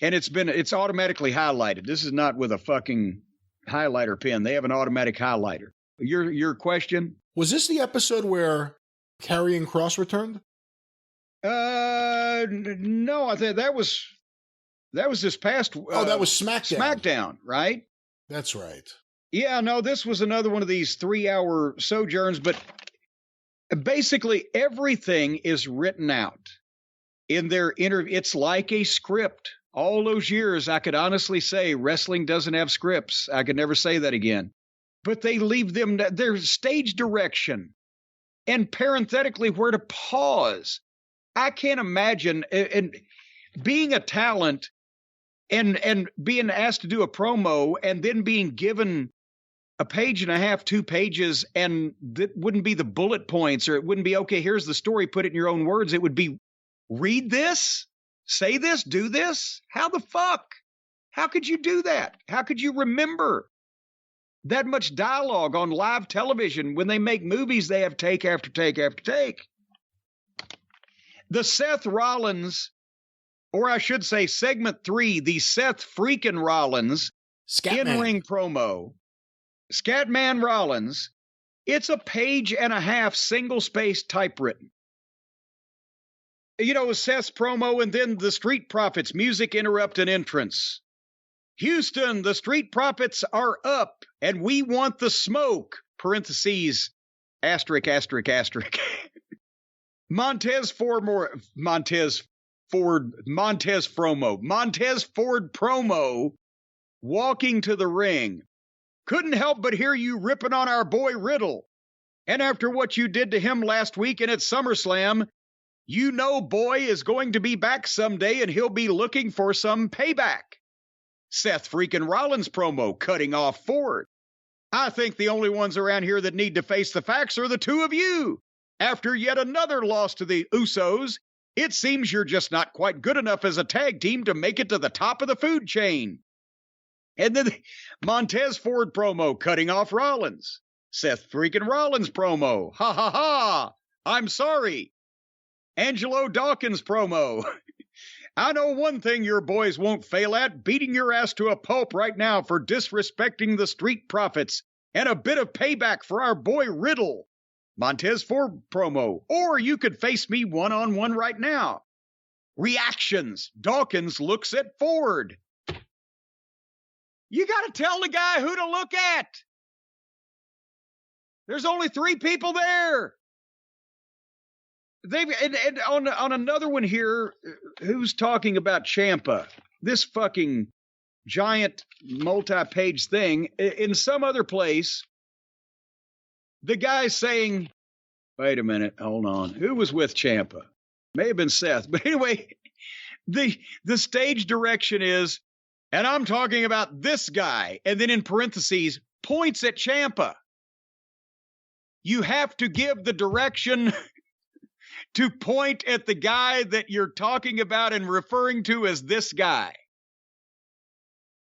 and it's automatically highlighted. This is not with a fucking highlighter pen. They have an automatic highlighter. Your question? Was this the episode where Karrion Kross returned? No, I think that was this past. That was SmackDown. SmackDown, right? That's right. Yeah, no, this was another one of these 3-hour sojourns, but basically everything is written out in their interview. It's like a script. All those years, I could honestly say wrestling doesn't have scripts. I could never say that again. But they leave them their stage direction and parenthetically where to pause. I can't imagine and being a talent and being asked to do a promo and then being given a page and a half, 2 pages, and that wouldn't be the bullet points, or it wouldn't be, okay, here's the story, put it in your own words. It would be, read this, say this, do this. How the fuck? How could you do that? How could you remember? that much dialogue on live television. When they make movies, they have take after take after take. The Seth Rollins, or I should say segment 3, the Seth freaking Rollins in-ring promo, Scatman Rollins, it's a page and a half single-space typewritten. You know, Seth's promo, and then the Street Profits, music interrupt and entrance. Houston, the Street Profits are up, and we want the smoke, parentheses, asterisk, asterisk, asterisk. Montez Ford promo, walking to the ring. Couldn't help but hear you ripping on our boy Riddle. And after what you did to him last weekend at SummerSlam, you know boy is going to be back someday and he'll be looking for some payback. Seth freaking Rollins promo, cutting off Ford. I think the only ones around here that need to face the facts are the two of you. After yet another loss to the Usos, it seems you're just not quite good enough as a tag team to make it to the top of the food chain. And then the Montez Ford promo, cutting off Rollins. Seth freaking Rollins promo, ha ha ha, I'm sorry. Angelo Dawkins promo. I know one thing your boys won't fail at, beating your ass to a pulp right now for disrespecting the Street Profits and a bit of payback for our boy Riddle. Montez Ford promo, or you could face me one-on-one right now. Reactions, Dawkins looks at Ford. You got to tell the guy who to look at. There's only 3 people there. And on another one here, who's talking about Ciampa? This fucking giant multi-page thing. In some other place, the guy's saying, wait a minute, hold on. Who was with Ciampa? May have been Seth. But anyway, the stage direction is, and I'm talking about this guy, and then in parentheses, points at Ciampa. You have to give the direction to point at the guy that you're talking about and referring to as this guy.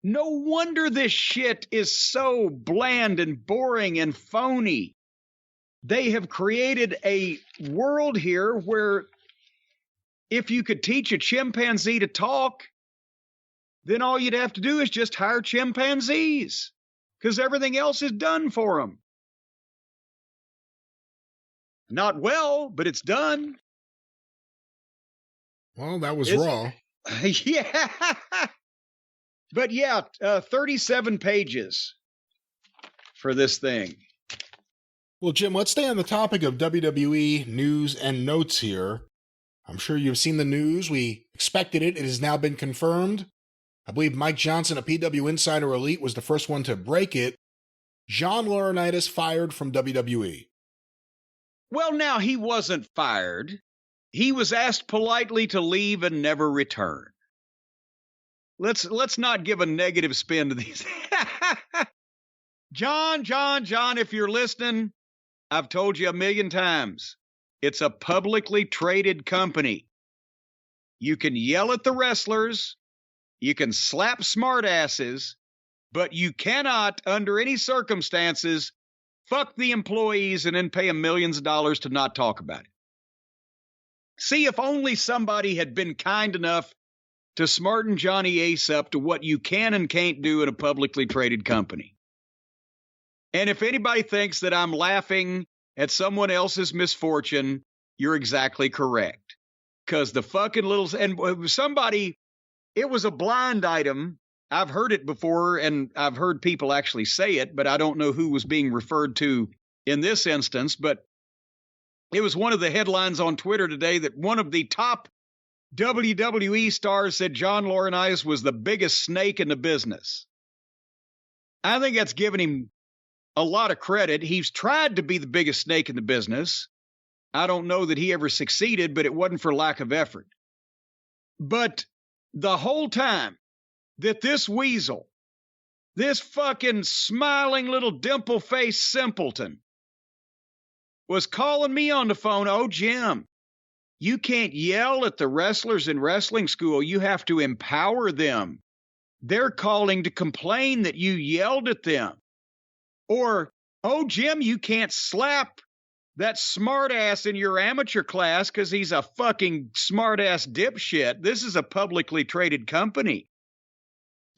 No wonder this shit is so bland and boring and phony. They have created a world here where if you could teach a chimpanzee to talk, then all you'd have to do is just hire chimpanzees, because everything else is done for them. Not well, but it's done. Well, that was raw. Yeah. But yeah, 37 pages for this thing. Well, Jim, let's stay on the topic of WWE news and notes here. I'm sure you've seen the news. We expected it. It has now been confirmed. I believe Mike Johnson at PW Insider Elite was the first one to break it. John Laurinaitis fired from WWE. Well, now, he wasn't fired. He was asked politely to leave and never return. Let's not give a negative spin to these. John, if you're listening, I've told you a million times. It's a publicly traded company. You can yell at the wrestlers. You can slap smartasses. But you cannot, under any circumstances, fuck the employees and then pay them millions of dollars to not talk about it. See, if only somebody had been kind enough to smarten Johnny Ace up to what you can and can't do in a publicly traded company. And if anybody thinks that I'm laughing at someone else's misfortune, you're exactly correct. Because the fucking little... And somebody... It was a blind item. I've heard it before, and I've heard people actually say it, but I don't know who was being referred to in this instance. But it was one of the headlines on Twitter today that one of the top WWE stars said John Laurinaitis was the biggest snake in the business. I think that's giving him a lot of credit. He's tried to be the biggest snake in the business. I don't know that he ever succeeded, but it wasn't for lack of effort. But the whole time that this weasel, this fucking smiling little dimple-faced simpleton, was calling me on the phone, oh, Jim, you can't yell at the wrestlers in wrestling school. You have to empower them. They're calling to complain that you yelled at them. Or, oh, Jim, you can't slap that smartass in your amateur class because he's a fucking smartass dipshit. This is a publicly traded company.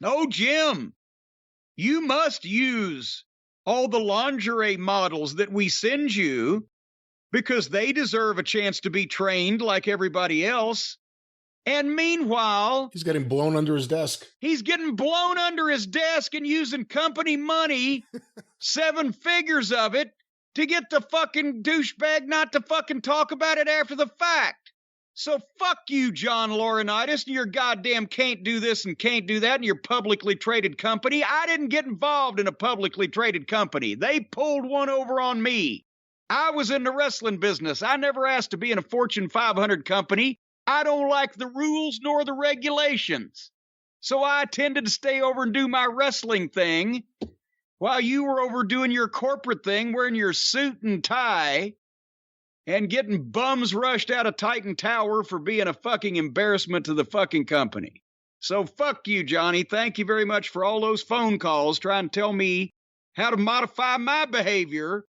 Oh, Jim, you must use all the lingerie models that we send you because they deserve a chance to be trained like everybody else. And meanwhile, he's getting blown under his desk. He's getting blown under his desk and using company money, 7 figures of it, to get the fucking douchebag not to fucking talk about it after the fact. So fuck you, John Laurinaitis, and your goddamn can't do this and can't do that in your publicly traded company. I didn't get involved in a publicly traded company. They pulled one over on me. I was in the wrestling business. I never asked to be in a Fortune 500 company. I don't like the rules nor the regulations. So I tended to stay over and do my wrestling thing while you were over doing your corporate thing, wearing your suit and tie and getting bums rushed out of Titan Tower for being a fucking embarrassment to the fucking company. So fuck you, Johnny. Thank you very much for all those phone calls trying to tell me how to modify my behavior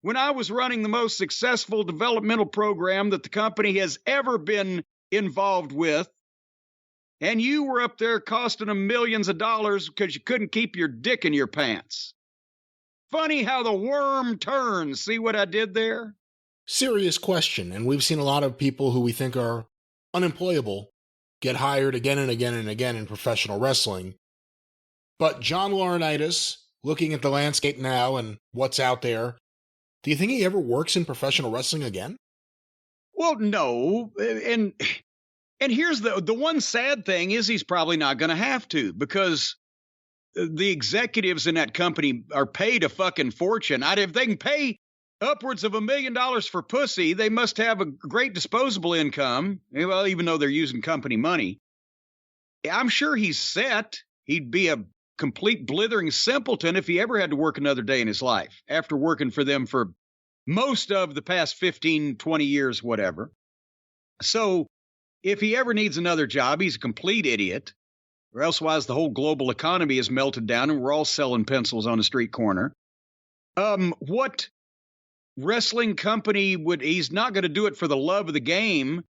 when I was running the most successful developmental program that the company has ever been involved with, and you were up there costing them millions of dollars because you couldn't keep your dick in your pants. Funny how the worm turns. See what I did there? Serious question, and we've seen a lot of people who we think are unemployable get hired again and again and again in professional wrestling. But John Laurinaitis, looking at the landscape now and what's out there, do you think he ever works in professional wrestling again? Well, no. And here's the one sad thing is he's probably not going to have to, because the executives in that company are paid a fucking fortune. If they can pay upwards of $1 million for pussy, they must have a great disposable income. Well, even though they're using company money. I'm sure he's set. He'd be a complete blithering simpleton if he ever had to work another day in his life after working for them for most of the past 15, 20 years, whatever. So if he ever needs another job, he's a complete idiot, or elsewise the whole global economy is melted down and we're all selling pencils on a street corner. What wrestling company he's not going to do it for the love of the game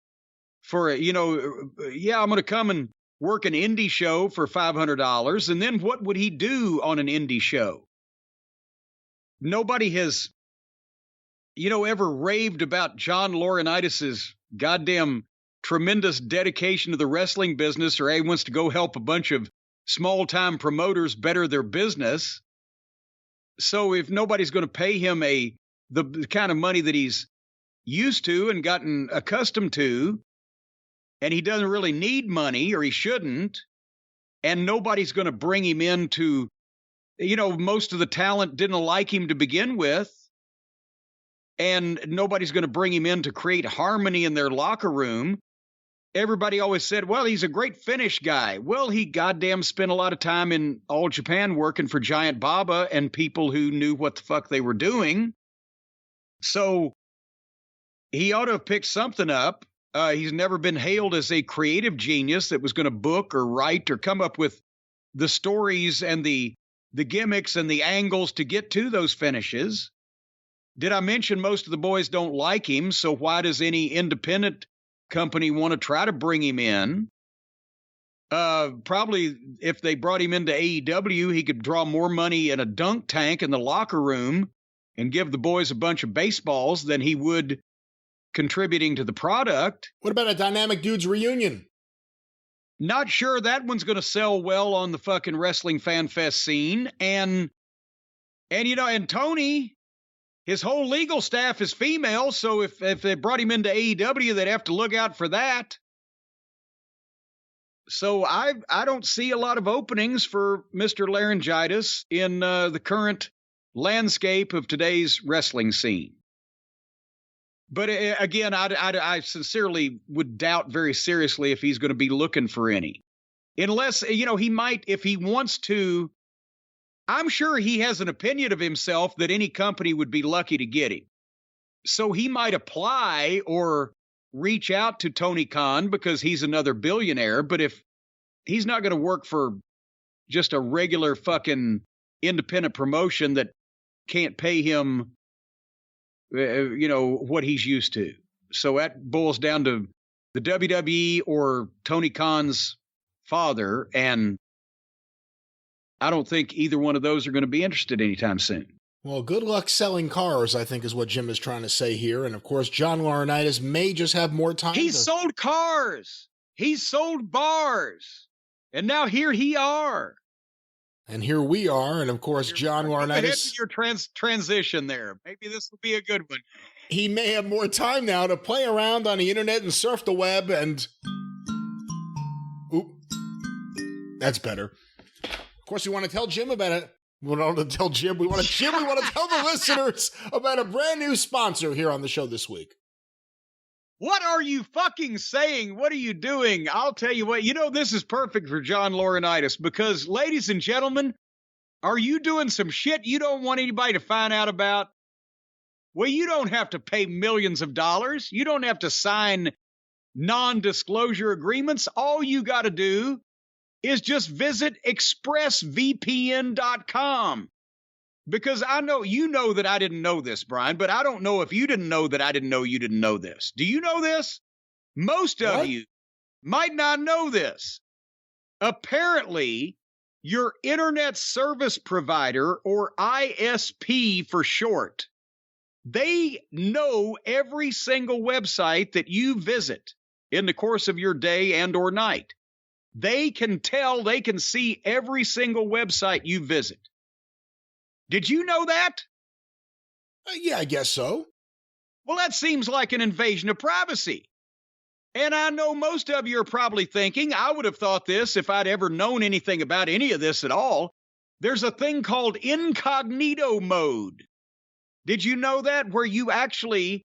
for, I'm going to come and work an indie show for $500. And then what would he do on an indie show? Nobody has, ever raved about John Laurinaitis' goddamn tremendous dedication to the wrestling business, or he wants to go help a bunch of small-time promoters better their business. So if nobody's going to pay him the kind of money that he's used to and gotten accustomed to, and he doesn't really need money, or he shouldn't, and nobody's going to bring him into, most of the talent didn't like him to begin with, and nobody's going to bring him in to create harmony in their locker room. Everybody always said, well, he's a great finish guy. Well, he goddamn spent a lot of time in All Japan working for Giant Baba and people who knew what the fuck they were doing. So he ought to have picked something up. He's never been hailed as a creative genius that was going to book or write or come up with the stories and the gimmicks and the angles to get to those finishes. Did I mention most of the boys don't like him? So why does any independent company want to try to bring him in? Probably if they brought him into AEW, he could draw more money in a dunk tank in the locker room and give the boys a bunch of baseballs than he would contributing to the product. What about a Dynamic Dudes reunion? Not sure that one's going to sell well on the fucking wrestling fan fest scene. And Tony, his whole legal staff is female, so if they brought him into AEW, they'd have to look out for that. So I don't see a lot of openings for Mr. Laryngitis in the current landscape of today's wrestling scene. But again, I sincerely would doubt very seriously if he's going to be looking for any. Unless, he might, if he wants to. I'm sure he has an opinion of himself that any company would be lucky to get him. So he might apply or reach out to Tony Khan because he's another billionaire. But if he's not going to work for just a regular fucking independent promotion that can't pay him, what he's used to. So that boils down to the WWE or Tony Khan's father, and I don't think either one of those are going to be interested anytime soon. Well, good luck selling cars, I think is what Jim is trying to say here. And of course, John Laurinaitis may just have more time. He's sold cars. He's sold bars. And now here he are. And here we are. And of course, John Laurinaitis. Your transition there. Maybe this will be a good one. He may have more time now to play around on the internet and surf the web and... Oop. That's better. Of course, we want to tell Jim about it. We want to tell Jim. We want to tell the listeners about a brand new sponsor here on the show this week. What are you fucking saying? What are you doing? I'll tell you what. This is perfect for John Laurinaitis because, ladies and gentlemen, are you doing some shit you don't want anybody to find out about? Well, you don't have to pay millions of dollars. You don't have to sign non-disclosure agreements. All you got to do is just visit expressvpn.com. Because I know you know that I didn't know this, Brian, but I don't know if you didn't know that I didn't know you didn't know this. Do you know this? Most of you might not know this. Apparently, your internet service provider, or ISP for short, they know every single website that you visit in the course of your day and or night. They can see every single website you visit. Did you know that? Yeah, I guess so. Well, that seems like an invasion of privacy. And I know most of you are probably thinking, I would have thought this if I'd ever known anything about any of this at all. There's a thing called incognito mode. Did you know that? Where you actually...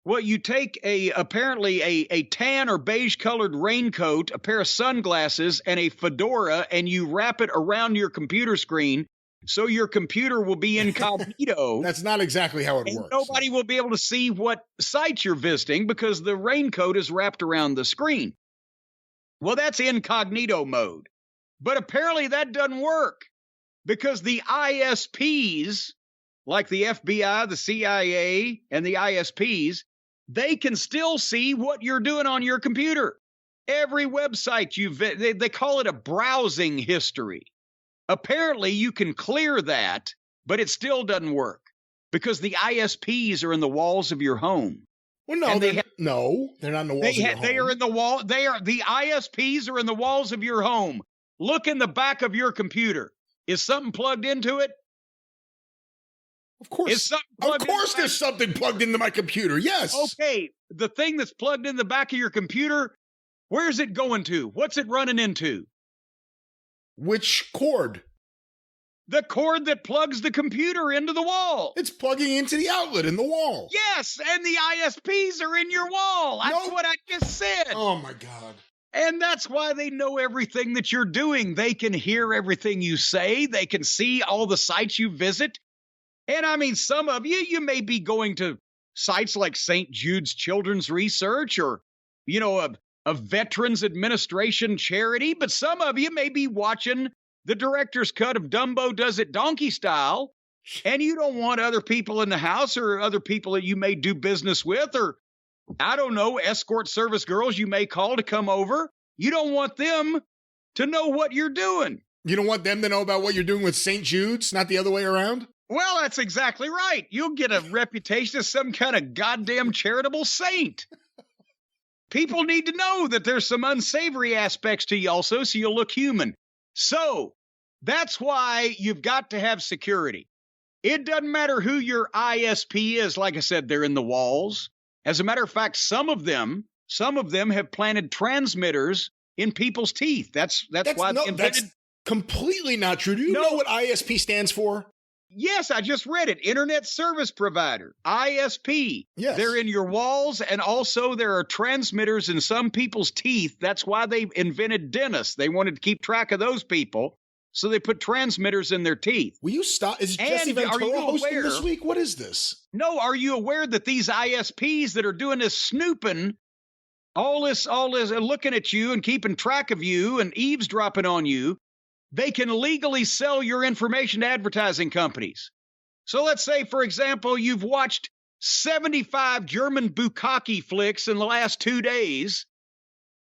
Well, you take apparently a tan or beige colored raincoat, a pair of sunglasses, and a fedora, and you wrap it around your computer screen so your computer will be incognito. That's not exactly how it works. Nobody will be able to see what sites you're visiting because the raincoat is wrapped around the screen. Well, that's incognito mode. But apparently that doesn't work because the ISPs, like the FBI, the CIA, and the ISPs, they can still see what you're doing on your computer. Every website they call it a browsing history. Apparently, you can clear that, but it still doesn't work because the ISPs are in the walls of your home. Well, no, they're not in the walls of your home. They are in the wall. The ISPs are in the walls of your home. Look in the back of your computer. Is something plugged into it? Of course there's something plugged into my computer, yes. Okay, the thing that's plugged in the back of your computer, where's it going to? What's it running into? Which cord? The cord that plugs the computer into the wall. It's plugging into the outlet in the wall. Yes, and the ISPs are in your wall. That's what I just said. Oh, my God. And that's why they know everything that you're doing. They can hear everything you say. They can see all the sites you visit. And I mean, some of you may be going to sites like St. Jude's Children's Research or, a Veterans Administration charity, but some of you may be watching the director's cut of Dumbo Does It Donkey Style, and you don't want other people in the house or other people that you may do business with or, I don't know, escort service girls you may call to come over. You don't want them to know what you're doing. You don't want them to know about what you're doing with St. Jude's, not the other way around? Well, that's exactly right. You'll get a reputation as some kind of goddamn charitable saint. People need to know that there's some unsavory aspects to you also, so you'll look human. So that's why you've got to have security. It doesn't matter who your ISP is. Like I said, they're in the walls. As a matter of fact, some of them have planted transmitters in people's teeth. That's why they invented. That's completely not true. Do you know what ISP stands for? Yes, I just read it. Internet Service Provider, ISP. Yes. They're in your walls, and also there are transmitters in some people's teeth. That's why they invented dentists. They wanted to keep track of those people, so they put transmitters in their teeth. Will you stop? Is Jesse Ventura hosting this week? What is this? No, are you aware that these ISPs that are doing this snooping, all this looking at you and keeping track of you and eavesdropping on you, they can legally sell your information to advertising companies. So let's say, for example, you've watched 75 German bukkake flicks in the last 2 days.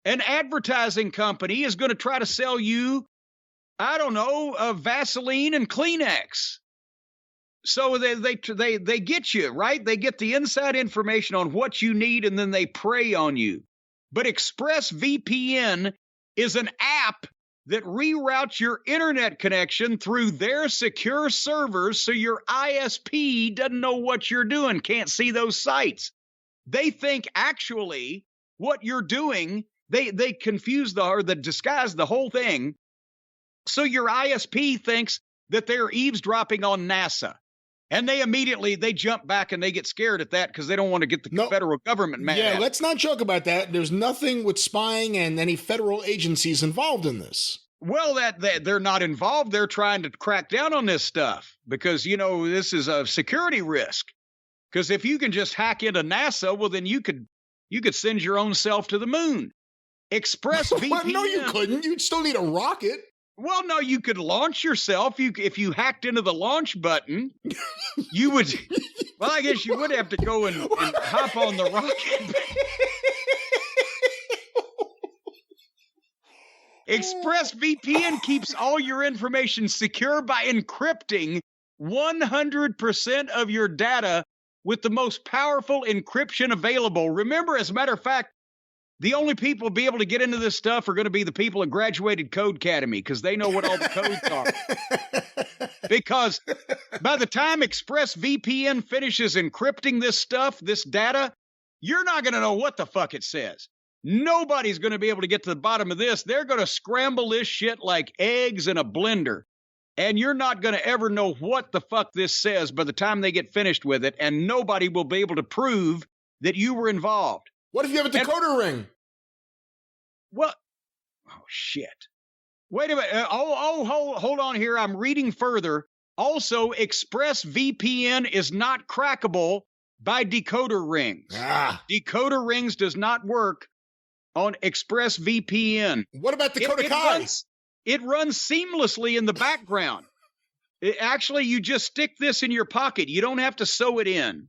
An advertising company is going to try to sell you, I don't know, Vaseline and Kleenex. So they get you, right? They get the inside information on what you need, and then they prey on you. But ExpressVPN is an app that reroutes your internet connection through their secure servers so your ISP doesn't know what you're doing, can't see those sites. They think actually what you're doing, they confuse or disguise the whole thing. So your ISP thinks that they're eavesdropping on NASA. And they jump back and they get scared at that because they don't want to get the federal government mad. Yeah, let's not joke about that. There's nothing with spying and any federal agencies involved in this. Well, that they're not involved. They're trying to crack down on this stuff because, this is a security risk. Because if you can just hack into NASA, well, then you could send your own self to the moon. ExpressVPN. Well, no, you couldn't. You'd still need a rocket. Well, no, you could launch yourself. If you hacked into the launch button, you would. Well, I guess you would have to go and hop on the rocket. ExpressVPN keeps all your information secure by encrypting 100% of your data with the most powerful encryption available. Remember, as a matter of fact, the only people be able to get into this stuff are going to be the people that graduated Code Academy because they know what all the codes are. Because by the time ExpressVPN finishes encrypting this stuff, this data, you're not going to know what the fuck it says. Nobody's going to be able to get to the bottom of this. They're going to scramble this shit like eggs in a blender. And you're not going to ever know what the fuck this says by the time they get finished with it. And nobody will be able to prove that you were involved. What if you have a decoder ring? Well, oh, shit. Wait a minute. Hold on here. I'm reading further. Also, ExpressVPN is not crackable by decoder rings. Decoder rings does not work on ExpressVPN. What about Dakota Kai? It runs seamlessly in the background. Actually, you just stick this in your pocket. You don't have to sew it in.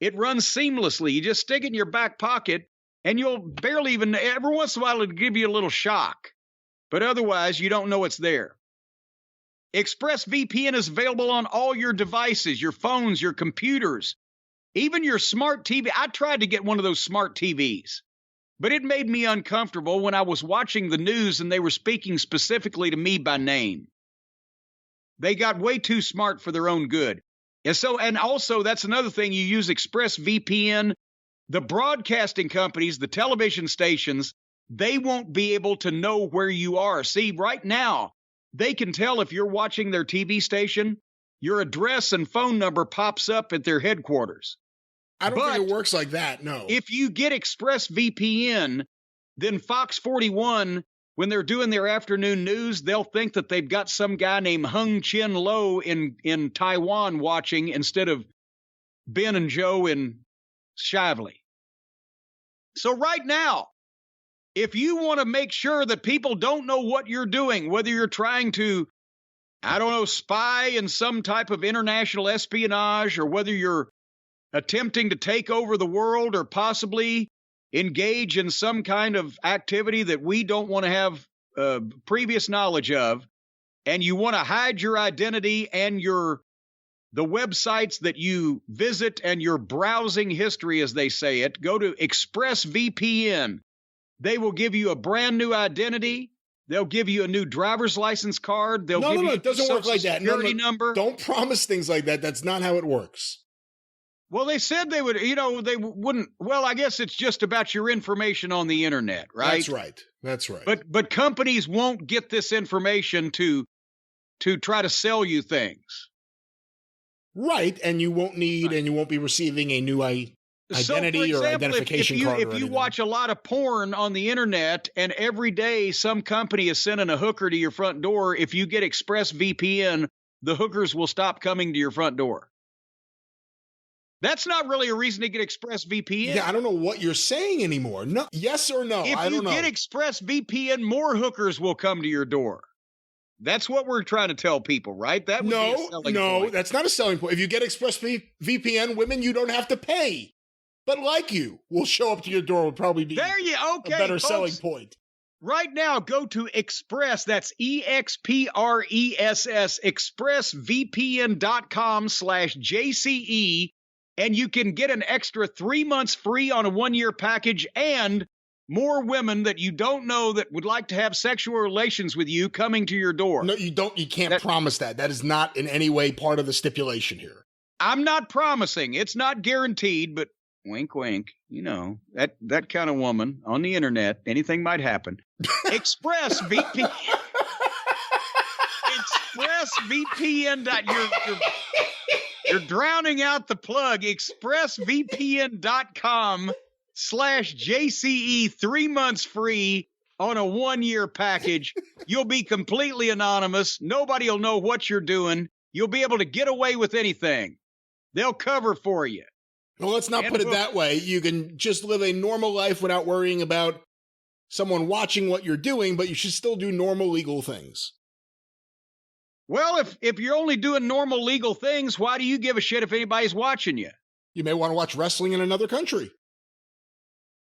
It runs seamlessly. You just stick it in your back pocket, and you'll barely even, every once in a while, it'll give you a little shock. But otherwise, you don't know it's there. ExpressVPN is available on all your devices, your phones, your computers, even your smart TV. I tried to get one of those smart TVs, but it made me uncomfortable when I was watching the news and they were speaking specifically to me by name. They got way too smart for their own good. And also, that's another thing. You use ExpressVPN. The broadcasting companies, the television stations, they won't be able to know where you are. See, right now, they can tell if you're watching their TV station, your address and phone number pops up at their headquarters. I don't think it works like that, no. If you get ExpressVPN, then Fox 41, when they're doing their afternoon news, they'll think that they've got some guy named Hung Chin Lo in Taiwan watching instead of Ben and Joe in Shively. So right now, if you want to make sure that people don't know what you're doing, whether you're trying to, spy in some type of international espionage, or whether you're attempting to take over the world or possibly engage in some kind of activity that we don't want to have previous knowledge of, and you want to hide your identity and the websites that you visit and your browsing history, as they say it, go to ExpressVPN. They will give you a brand new identity. They'll give you a new driver's license card. They'll give you it doesn't work like that. Security number. Don't promise things like that. That's not how it works. Well, they said they would, they wouldn't. Well, I guess it's just about your information on the internet, right? That's right. But companies won't get this information to try to sell you things. Right, and you won't need, and you won't be receiving a new identity, so, for example, or identification card. If you watch a lot of porn on the internet, and every day some company is sending a hooker to your front door, if you get ExpressVPN, the hookers will stop coming to your front door. That's not really a reason to get ExpressVPN. Yeah, I don't know what you're saying anymore. No, yes or no? If I don't know. If you get ExpressVPN, more hookers will come to your door. That's what we're trying to tell people, right? That would be a selling point. That's not a selling point. If you get ExpressVPN, women, you don't have to pay. But like you, will show up to your door would probably be a better selling point. Right now, go to Express, that's EXPRESS, expressvpn.com/JCE, and you can get an extra 3 months free on a 1-year package, and more women that you don't know that would like to have sexual relations with you coming to your door. No, you don't. You can't promise that. That is not in any way part of the stipulation here. I'm not promising. It's not guaranteed, but wink, wink. You know, that kind of woman on the internet, anything might happen. ExpressVPN. ExpressVPN. You're drowning out the plug. ExpressVPN.com/JCE, 3 months free on a 1-year package. You'll be completely anonymous. Nobody will know what you're doing. You'll be able to get away with anything. They'll cover for you. Well, let's not put it that way. You can just live a normal life without worrying about someone watching what you're doing, but you should still do normal legal things. Well, if you're only doing normal legal things, why do you give a shit if anybody's watching you? You may want to watch wrestling in another country.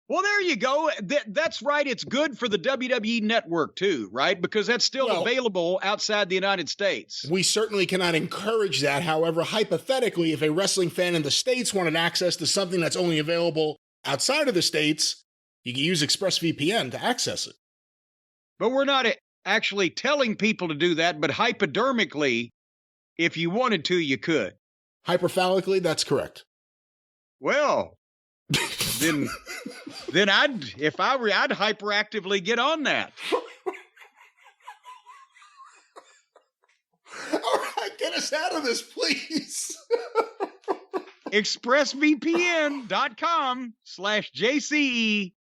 Well, there you go. That's right. It's good for the WWE network, too, right? Because that's still available outside the United States. We certainly cannot encourage that. However, hypothetically, if a wrestling fan in the States wanted access to something that's only available outside of the States, you can use ExpressVPN to access it. But we're not actually telling people to do that, but hypodermically, if you wanted to, you could. Hyperphallically, that's correct. Well, then I'd hyperactively get on that. All right, get us out of this, please. ExpressVPN.com/JCE.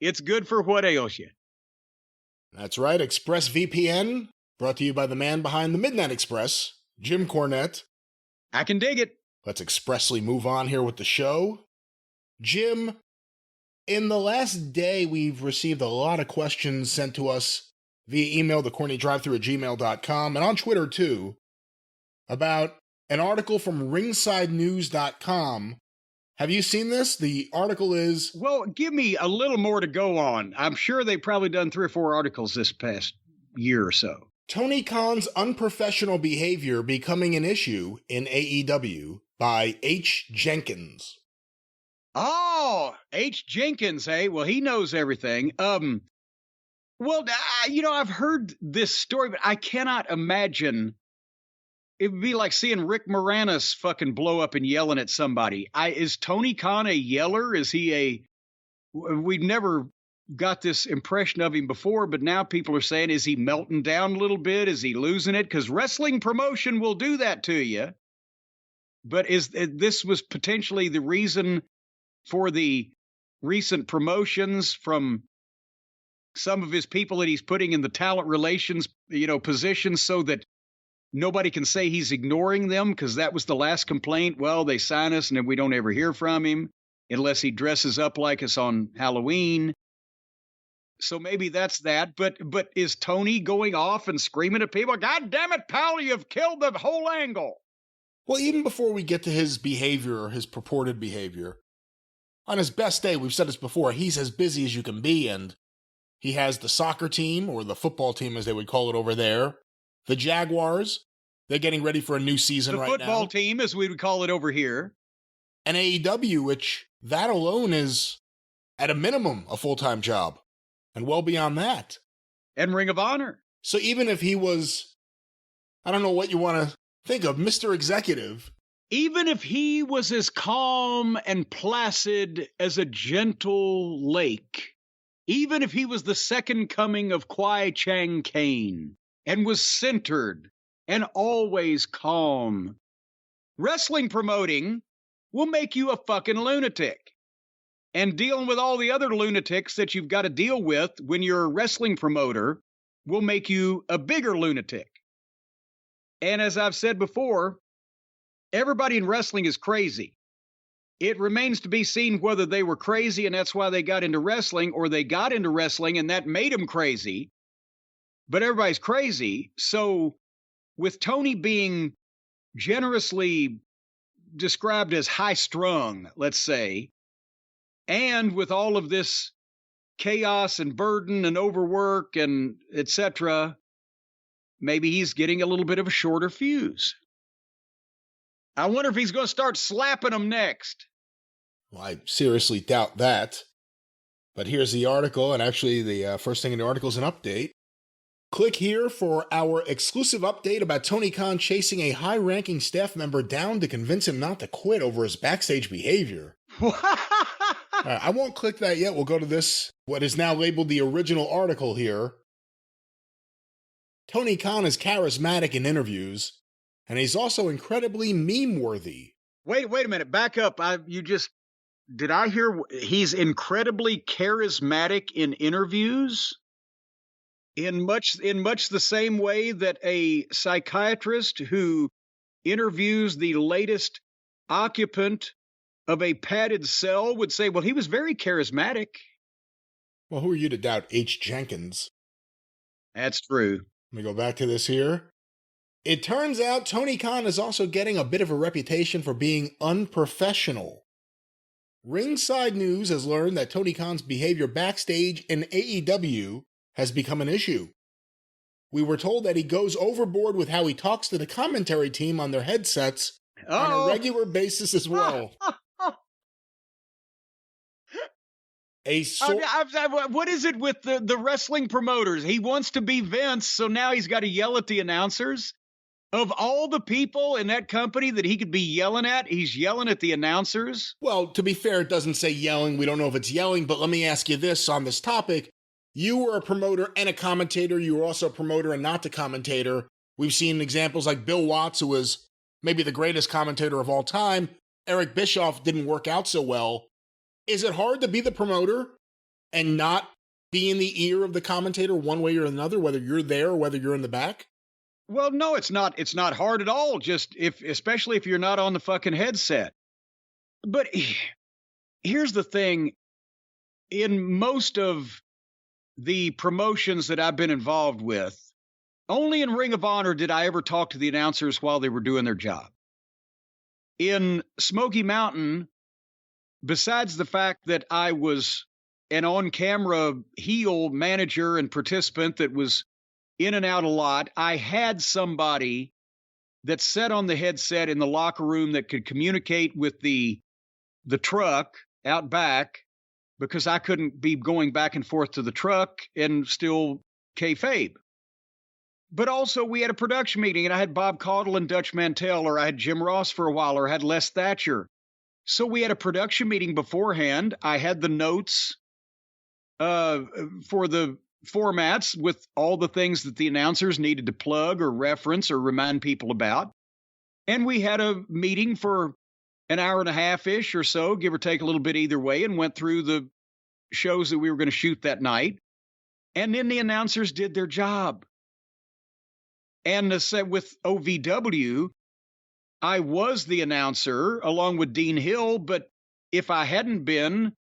It's good for what ails you. That's right, ExpressVPN, brought to you by the man behind the Midnight Express, Jim Cornette. I can dig it. Let's expressly move on here with the show. Jim, in the last day, we've received a lot of questions sent to us via email to CornyDriveThru@gmail.com and on Twitter, too, about an article from RingsideNews.com. Have you seen this? The article is... Well, give me a little more to go on. I'm sure they've probably done 3 or 4 articles this past year or so. Tony Khan's unprofessional behavior becoming an issue in AEW by H. Jenkins. Oh, H. Jenkins, hey? Well, he knows everything. I've heard this story, but I cannot imagine. It would be like seeing Rick Moranis fucking blow up and yelling at somebody. Is Tony Khan a yeller? Is he we've never got this impression of him before, but now people are saying, is he melting down a little bit? Is he losing it? Because wrestling promotion will do that to you. But this was potentially the reason for the recent promotions from some of his people that he's putting in the talent relations, positions so that nobody can say he's ignoring them, because that was the last complaint. Well, they sign us and then we don't ever hear from him unless he dresses up like us on Halloween. So maybe that's that. But is Tony going off and screaming at people, God damn it, pal, you've killed the whole angle? Well, even before we get to his behavior, his purported behavior, on his best day, we've said this before, he's as busy as you can be, and he has the soccer team, or the football team as they would call it over there, the Jaguars. They're getting ready for a new season right now. The football team, as we would call it over here. And AEW, which that alone is, at a minimum, a full-time job. And well beyond that. And Ring of Honor. So even if he was, I don't know what you want to think of, Mr. Executive. Even if he was as calm and placid as a gentle lake, even if he was the second coming of Kwai Chang Caine and was centered and always calm, wrestling promoting will make you a fucking lunatic. And dealing with all the other lunatics that you've got to deal with when you're a wrestling promoter will make you a bigger lunatic. And as I've said before, everybody in wrestling is crazy. It remains to be seen whether they were crazy and that's why they got into wrestling, or they got into wrestling and that made them crazy. but everybody's crazy. So with Tony being generously described as high strung, let's say, and with all of this chaos and burden and overwork and etc., maybe he's getting a little bit of a shorter fuse. I wonder if he's going to start slapping them next. Well, I seriously doubt that. But here's the article, and actually the first thing in the article is an update. Click here for our exclusive update about Tony Khan chasing a high-ranking staff member down to convince him not to quit over his backstage behavior. I won't click that yet. We'll go to this, what is now labeled the original article here. Tony Khan is charismatic in interviews, and he's also incredibly meme-worthy. Wait a minute. Back up. Did I hear he's incredibly charismatic in interviews? In much the same way that a psychiatrist who interviews the latest occupant of a padded cell would say, well, he was very charismatic. Well, who are you to doubt H. Jenkins? That's true. Let me go back to this here. It turns out Tony Khan is also getting a bit of a reputation for being unprofessional. Ringside News has learned that Tony Khan's behavior backstage in AEW has become an issue. We were told that he goes overboard with how he talks to the commentary team on their headsets on a regular basis as well. What is it with the wrestling promoters? He wants to be Vince, so now he's got to yell at the announcers. Of all the people in that company that he could be yelling at, he's yelling at the announcers. Well, to be fair, it doesn't say yelling. We don't know if it's yelling, but let me ask you this on this topic. You were a promoter and a commentator. You were also a promoter and not the commentator. We've seen examples like Bill Watts, who was maybe the greatest commentator of all time. Eric Bischoff didn't work out so well. Is it hard to be the promoter and not be in the ear of the commentator one way or another, whether you're there or whether you're in the back? Well, no, it's not. It's not hard at all. Especially if you're not on the fucking headset. But here's the thing. In most of the promotions that I've been involved with, only in Ring of Honor did I ever talk to the announcers while they were doing their job. In Smoky Mountain, besides the fact that I was an on-camera heel manager and participant that was in and out a lot, I had somebody that sat on the headset in the locker room that could communicate with the truck out back, because I couldn't be going back and forth to the truck and still kayfabe. But also we had a production meeting and I had Bob Caudle and Dutch Mantell, or I had Jim Ross for a while, or I had Les Thatcher. So we had a production meeting beforehand. I had the notes for the formats with all the things that the announcers needed to plug or reference or remind people about. And we had a meeting for an hour and a half-ish or so, give or take a little bit either way, and went through the shows that we were going to shoot that night. And then the announcers did their job. And with OVW, I was the announcer along with Dean Hill, but if I hadn't been,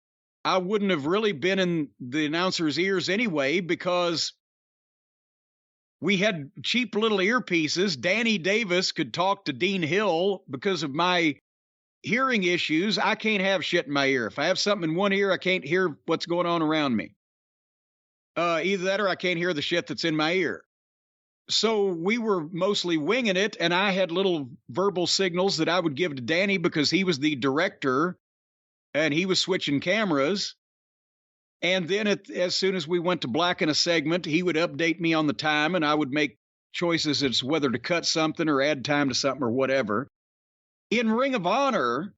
I wouldn't have really been in the announcer's ears anyway, because we had cheap little earpieces. Danny Davis could talk to Dean Hill because of my hearing issues. I can't have shit in my ear. If I have something in one ear, I can't hear what's going on around me. Either that or I can't hear the shit that's in my ear. So we were mostly winging it, and I had little verbal signals that I would give to Danny because he was the director and he was switching cameras. And then as soon as we went to black in a segment, he would update me on the time and I would make choices as whether to cut something or add time to something or whatever. In Ring of Honor,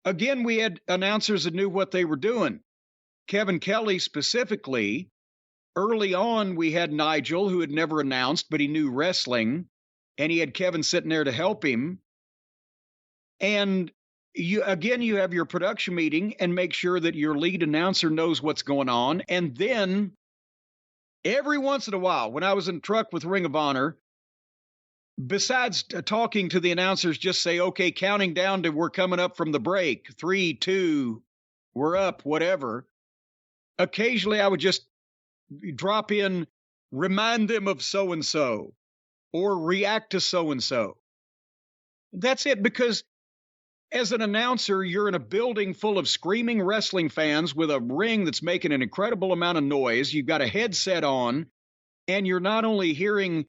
again, we had announcers that knew what they were doing. Kevin Kelly specifically. Early on, we had Nigel, who had never announced, but he knew wrestling, and he had Kevin sitting there to help him. And you have your production meeting and make sure that your lead announcer knows what's going on. And then every once in a while, when I was in the truck with Ring of Honor, besides talking to the announcers, just say, okay, counting down to we're coming up from the break, 3, 2, we're up, whatever. Occasionally, I would just drop in remind them of so-and-so, or react to so-and-so. That's it, because as an announcer, you're in a building full of screaming wrestling fans with a ring that's making an incredible amount of noise. You've got a headset on, and you're not only hearing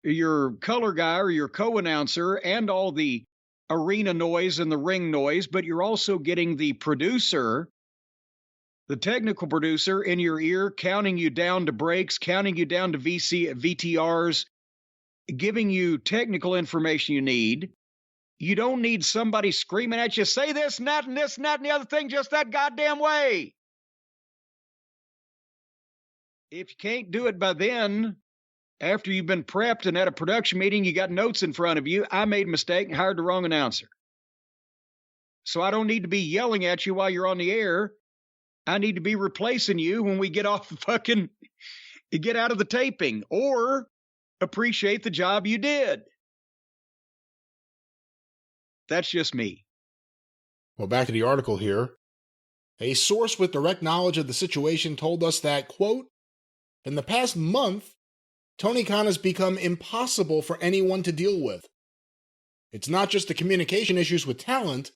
your color guy or your co-announcer and all the arena noise and the ring noise, but you're also getting the producer, the technical producer, in your ear, counting you down to breaks, counting you down to VTRs, giving you technical information you need. You don't need somebody screaming at you, say this, and that, and this, and that, and the other thing, just that goddamn way. If you can't do it by then, after you've been prepped and at a production meeting, you got notes in front of you, I made a mistake and hired the wrong announcer. So I don't need to be yelling at you while you're on the air. I need to be replacing you when we get off the get out of the taping, or appreciate the job you did. That's just me. Well, back to the article here. A source with direct knowledge of the situation told us that, quote, in the past month, Tony Khan has become impossible for anyone to deal with. It's not just the communication issues with talent,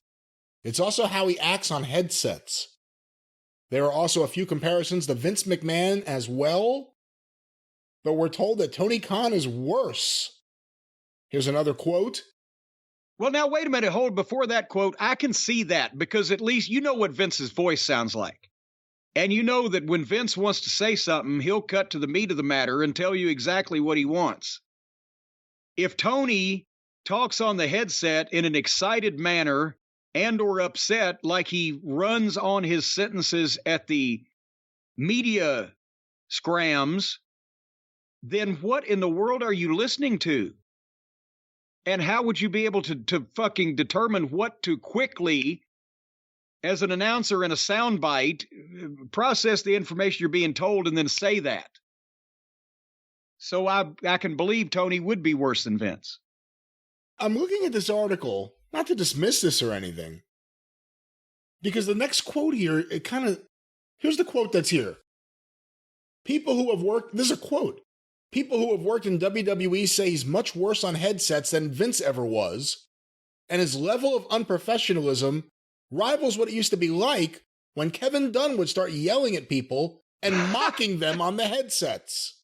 it's also how he acts on headsets. There are also a few comparisons to Vince McMahon as well, but we're told that Tony Khan is worse. Here's another quote. Well, now, wait a minute. Hold, before that quote, I can see that, because at least you know what Vince's voice sounds like. And you know that when Vince wants to say something, he'll cut to the meat of the matter and tell you exactly what he wants. If Tony talks on the headset in an excited manner and or upset, like he runs on his sentences at the media scrams, then what in the world are you listening to? And how would you be able to fucking determine what to quickly, as an announcer in a soundbite, process the information you're being told and then say that? So I can believe Tony would be worse than Vince. I'm looking at this article, not to dismiss this or anything, because the next quote here, here's the quote that's here. People who have worked, this is a quote. People who have worked in WWE say he's much worse on headsets than Vince ever was, and his level of unprofessionalism rivals what it used to be like when Kevin Dunn would start yelling at people and mocking them on the headsets.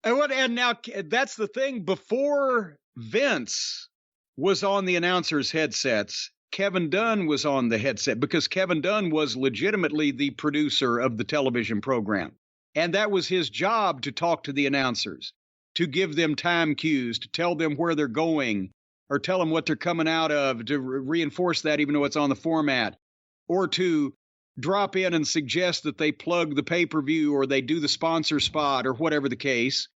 And now that's the thing. Before Vince was on the announcers' headsets, Kevin Dunn was on the headset, because Kevin Dunn was legitimately the producer of the television program. And that was his job, to talk to the announcers, to give them time cues, to tell them where they're going, or tell them what they're coming out of, to reinforce that even though it's on the format, or to drop in and suggest that they plug the pay-per-view or they do the sponsor spot or whatever the case.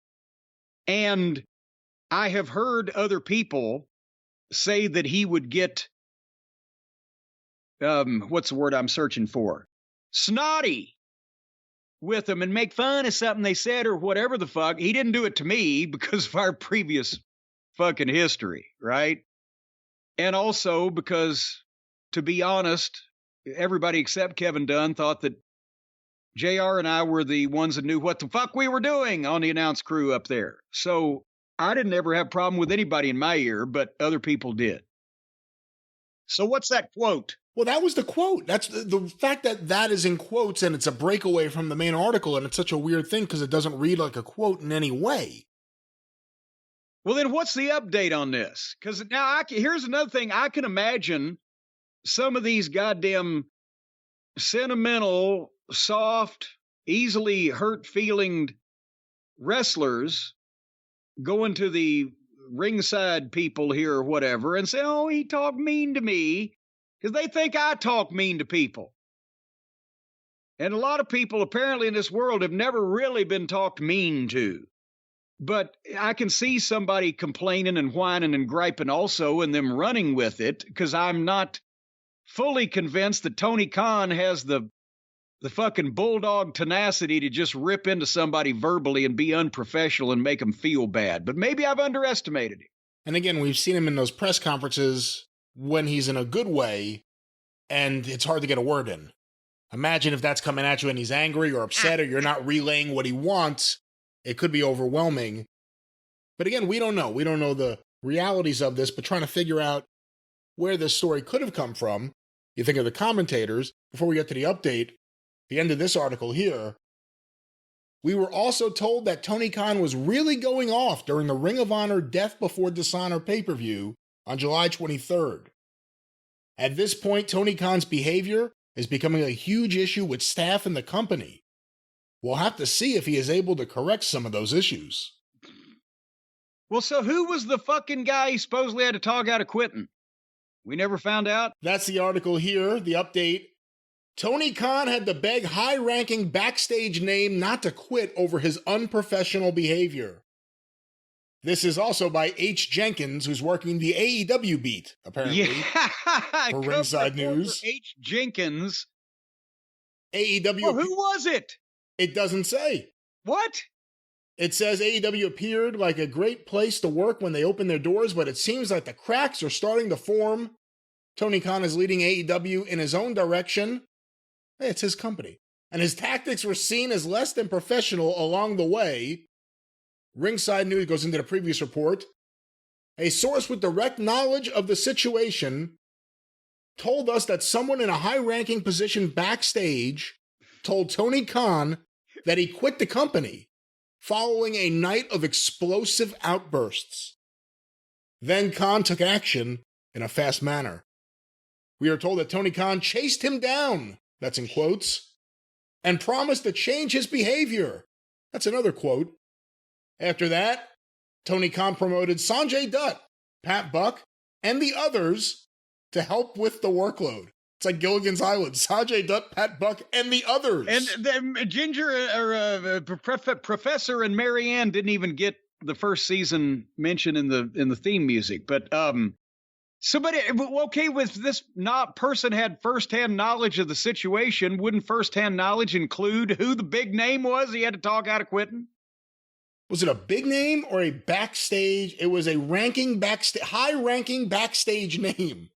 And I have heard other people say that he would get, what's the word I'm searching for? Snotty with them and make fun of something they said or whatever the fuck. He didn't do it to me because of our previous fucking history, right? And also because, to be honest, everybody except Kevin Dunn thought that JR and I were the ones that knew what the fuck we were doing on the announce crew up there. So I didn't ever have a problem with anybody in my ear, but other people did. So what's that quote? Well, that was the quote. That's the fact that is in quotes and it's a breakaway from the main article, and it's such a weird thing because it doesn't read like a quote in any way. Well, then what's the update on this? Because now here's another thing. I can imagine some of these goddamn sentimental, soft, easily hurt-feeling wrestlers going to the ringside people here or whatever and say, oh, he talked mean to me, because they think I talk mean to people. And a lot of people apparently in this world have never really been talked mean to. But I can see somebody complaining and whining and griping also and them running with it, because I'm not fully convinced that Tony Khan has the fucking bulldog tenacity to just rip into somebody verbally and be unprofessional and make them feel bad. But maybe I've underestimated him. And again, we've seen him in those press conferences when he's in a good way, and it's hard to get a word in. Imagine if that's coming at you and he's angry or upset or you're not relaying what he wants. it could be overwhelming. But again, we don't know. We don't know the realities of this, but trying to figure out where this story could have come from. You think of the commentators. Before we get to the update, the end of this article here, we were also told that Tony Khan was really going off during the Ring of Honor Death Before Dishonor pay-per-view on July 23rd. At this point, Tony Khan's behavior is becoming a huge issue with staff in the company. We'll have to see if he is able to correct some of those issues. Well, so who was the fucking guy he supposedly had to talk out of quitting? We never found out? That's the article here, the update. Tony Khan had to beg high-ranking backstage name not to quit over his unprofessional behavior. This is also by H. Jenkins, who's working the AEW beat, apparently, for Ringside News. H. Jenkins. AEW. Well, who was it? It doesn't say. What? It says AEW appeared like a great place to work when they opened their doors, but it seems like the cracks are starting to form. Tony Khan is leading AEW in his own direction. Hey, it's his company. And his tactics were seen as less than professional along the way. Ringside News goes into the previous report. A source with direct knowledge of the situation told us that someone in a high-ranking position backstage told Tony Khan that he quit the company following a night of explosive outbursts. Then Khan took action in a fast manner. We are told that Tony Khan chased him down, that's in quotes, and promised to change his behavior. That's another quote. After that, Tony Khan promoted Sanjay Dutt, Pat Buck, and the others to help with the workload. It's like Gilligan's Island. Sanjay Dutt, Pat Buck, and the others. And the Professor and Marianne didn't even get the first season mentioned in the theme music. But somebody, okay, with this person had firsthand knowledge of the situation, wouldn't firsthand knowledge include who the big name was he had to talk out of quitting? Was it a big name or a backstage? It was a high-ranking backstage name.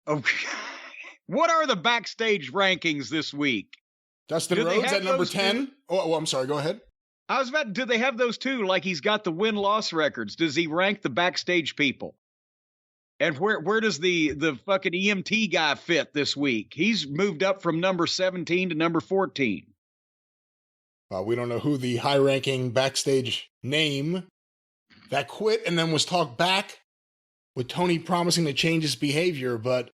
Okay. What are the backstage rankings this week? Dustin Rhodes at number 10. Oh, I'm sorry. Go ahead. I was about, do they have those too? Like he's got the win-loss records. Does he rank the backstage people? And where does the fucking EMT guy fit this week? He's moved up from number 17 to number 14. We don't know who the high-ranking backstage name that quit and then was talked back with Tony promising to change his behavior. But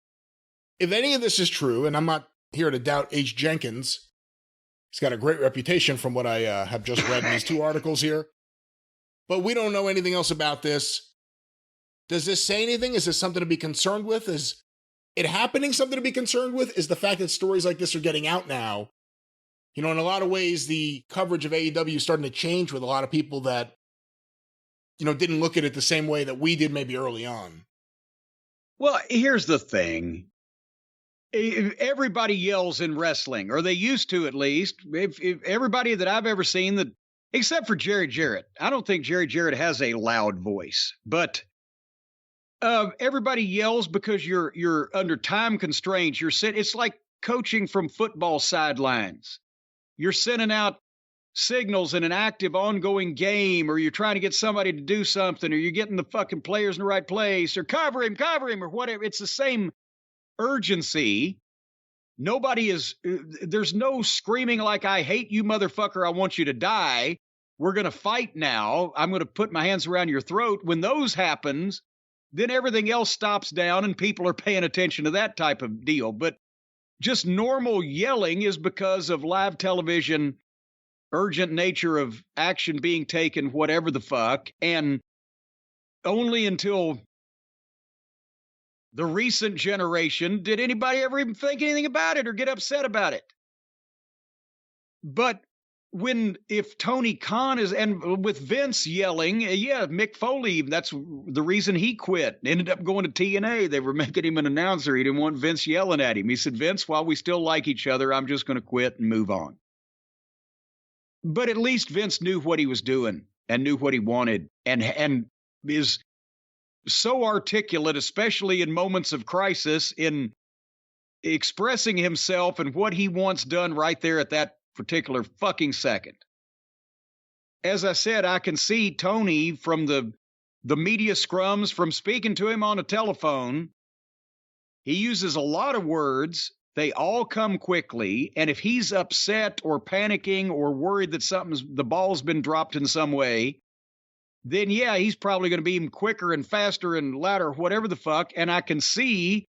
if any of this is true, and I'm not here to doubt H. Jenkins, he's got a great reputation from what I have just read in these two articles here. But we don't know anything else about this. Does this say anything? Is this something to be concerned with? Is it happening something to be concerned with? Is the fact that stories like this are getting out now? You know, in a lot of ways, the coverage of AEW is starting to change with a lot of people that, you know, didn't look at it the same way that we did maybe early on. Well, here's the thing. Everybody yells in wrestling, or they used to at least. If everybody that I've ever seen, that except for Jerry Jarrett, I don't think Jerry Jarrett has a loud voice, but everybody yells because you're under time constraints. It's like coaching from football sidelines. You're sending out signals in an active, ongoing game, or you're trying to get somebody to do something, or you're getting the fucking players in the right place, or cover him, or whatever. It's the same urgency. There's no screaming like, I hate you, motherfucker, I want you to die. We're going to fight now. I'm going to put my hands around your throat. When those happens, then everything else stops down and people are paying attention to that type of deal. But just normal yelling is because of live television, urgent nature of action being taken, whatever the fuck. And only until the recent generation did anybody ever even think anything about it or get upset about it. But if Tony Khan and with Vince yelling, yeah, Mick Foley, that's the reason he quit. Ended up going to TNA. They were making him an announcer. He didn't want Vince yelling at him. He said, Vince, while we still like each other, I'm just going to quit and move on. But at least Vince knew what he was doing and knew what he wanted and is so articulate, especially in moments of crisis, in expressing himself and what he wants done right there at that particular fucking second. as I said, I can see Tony from the media scrums, from speaking to him on a telephone. He uses a lot of words. They all come quickly. And if he's upset or panicking or worried that the ball's been dropped in some way, then yeah, he's probably going to be even quicker and faster and louder, whatever the fuck. And I can see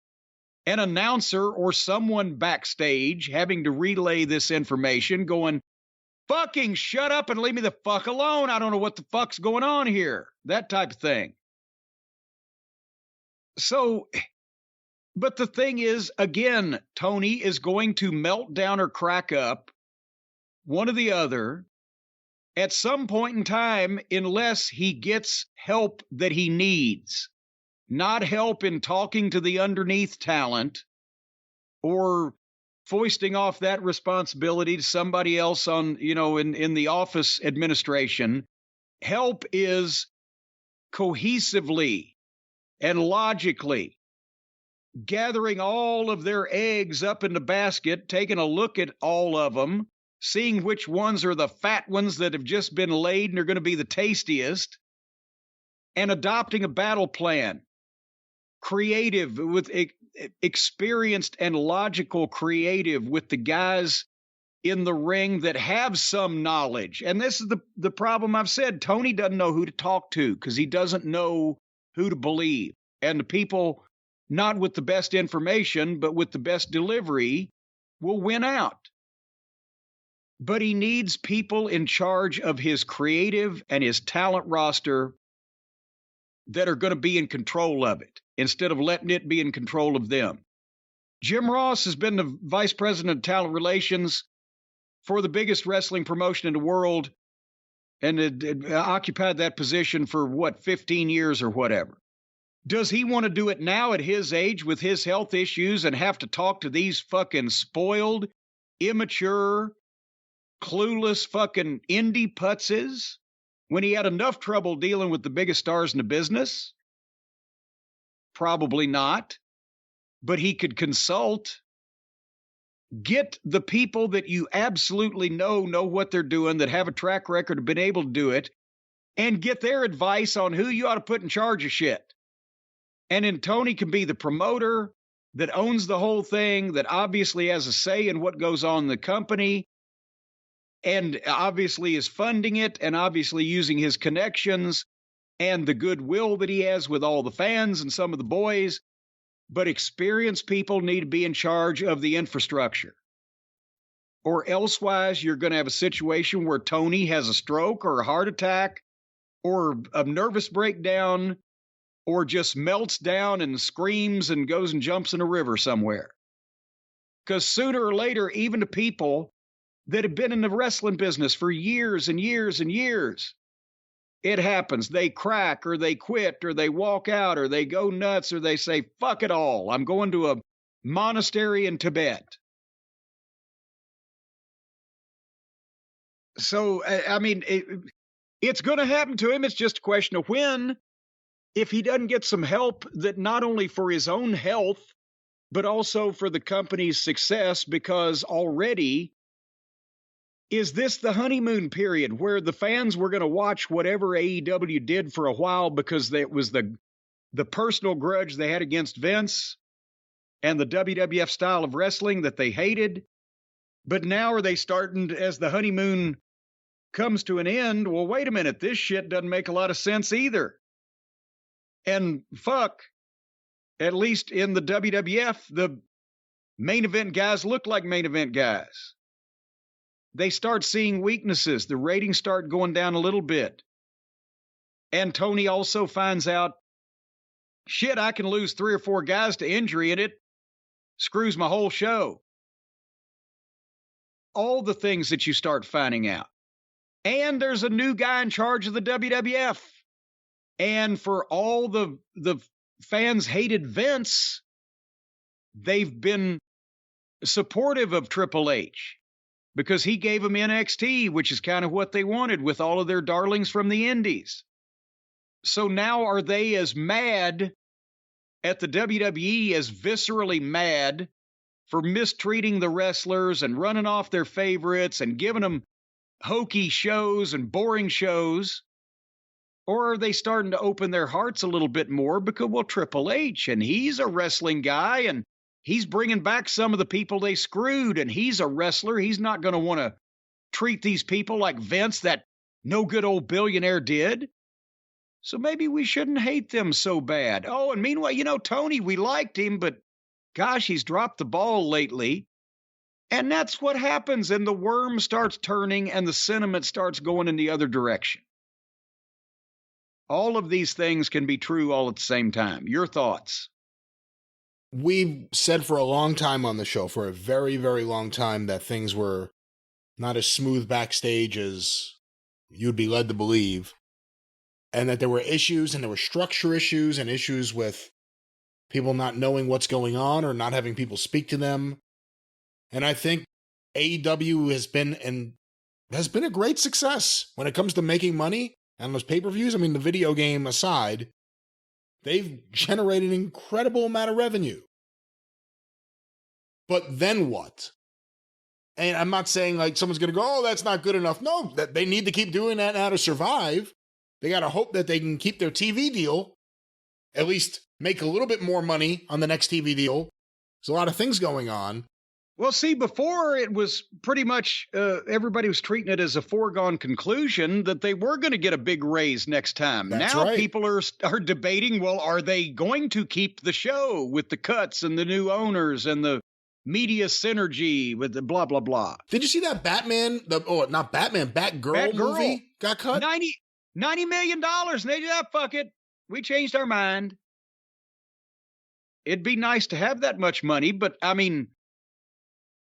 an announcer or someone backstage having to relay this information going, fucking shut up and leave me the fuck alone. I don't know what the fuck's going on here. That type of thing. So, but the thing is, again, Tony is going to melt down or crack up, one or the other, at some point in time, unless he gets help that he needs. Not help in talking to the underneath talent or foisting off that responsibility to somebody else on, in the office administration. Help is cohesively and logically gathering all of their eggs up in the basket, taking a look at all of them, seeing which ones are the fat ones that have just been laid and are going to be the tastiest, and adopting a battle plan. Creative, with experienced and logical creative with the guys in the ring that have some knowledge. And this is the problem I've said. Tony doesn't know who to talk to because he doesn't know who to believe. And the people not with the best information, but with the best delivery will win out. But he needs people in charge of his creative and his talent roster that are going to be in control of it, instead of letting it be in control of them. Jim Ross has been the vice president of talent relations for the biggest wrestling promotion in the world, and had occupied that position for, 15 years or whatever. Does he want to do it now at his age with his health issues and have to talk to these fucking spoiled, immature, clueless fucking indie putzes when he had enough trouble dealing with the biggest stars in the business? Probably not. But he could consult. Get the people that you absolutely know what they're doing, that have a track record of being able to do it, and get their advice on who you ought to put in charge of shit. And then Tony can be the promoter that owns the whole thing, that obviously has a say in what goes on in the company, and obviously is funding it, and obviously using his connections and the goodwill that he has with all the fans and some of the boys. But experienced people need to be in charge of the infrastructure. Or elsewise, you're going to have a situation where Tony has a stroke or a heart attack or a nervous breakdown, or just melts down and screams and goes and jumps in a river somewhere. Because sooner or later, even to people that have been in the wrestling business for years and years and years, it happens. They crack, or they quit, or they walk out, or they go nuts, or they say, fuck it all. I'm going to a monastery in Tibet. So, I mean, it's going to happen to him. It's just a question of when. If he doesn't get some help, that not only for his own health, but also for the company's success, because already, is this the honeymoon period where the fans were going to watch whatever AEW did for a while because it was the personal grudge they had against Vince and the WWF style of wrestling that they hated? But now are they starting, as the honeymoon comes to an end, well, wait a minute, this shit doesn't make a lot of sense either. And fuck, at least in the WWF, the main event guys look like main event guys. They start seeing weaknesses. The ratings start going down a little bit. And Tony also finds out, shit, I can lose 3 or 4 guys to injury and it screws my whole show. All the things that you start finding out. And there's a new guy in charge of the WWF. And for all the fans hated Vince, they've been supportive of Triple H because he gave them NXT, which is kind of what they wanted with all of their darlings from the indies. So now are they as mad at the WWE, as viscerally mad for mistreating the wrestlers and running off their favorites and giving them hokey shows and boring shows? Or are they starting to open their hearts a little bit more because, well, Triple H, and he's a wrestling guy, and he's bringing back some of the people they screwed, and he's a wrestler. He's not going to want to treat these people like Vince, that no good old billionaire, did. So maybe we shouldn't hate them so bad. Oh, and meanwhile, Tony, we liked him, but gosh, he's dropped the ball lately. And that's what happens. And the worm starts turning and the sentiment starts going in the other direction. All of these things can be true all at the same time. Your thoughts? We've said for a long time on the show, for a very, very long time, that things were not as smooth backstage as you'd be led to believe. And that there were issues, and there were structure issues and issues with people not knowing what's going on or not having people speak to them. And I think AEW has been a great success when it comes to making money on those pay-per-views. I mean, the video game aside, they've generated an incredible amount of revenue. But then what? And I'm not saying like someone's going to go, oh, that's not good enough. No, that they need to keep doing that now to survive. They got to hope that they can keep their TV deal, at least make a little bit more money on the next TV deal. There's a lot of things going on. Well, see, before it was pretty much everybody was treating it as a foregone conclusion that they were going to get a big raise next time. That's now right. People are debating, well, are they going to keep the show with the cuts and the new owners and the media synergy with the blah, blah, blah. Did you see that Batgirl movie got cut? $90 million. And they said, fuck it. We changed our mind. It'd be nice to have that much money, but I mean,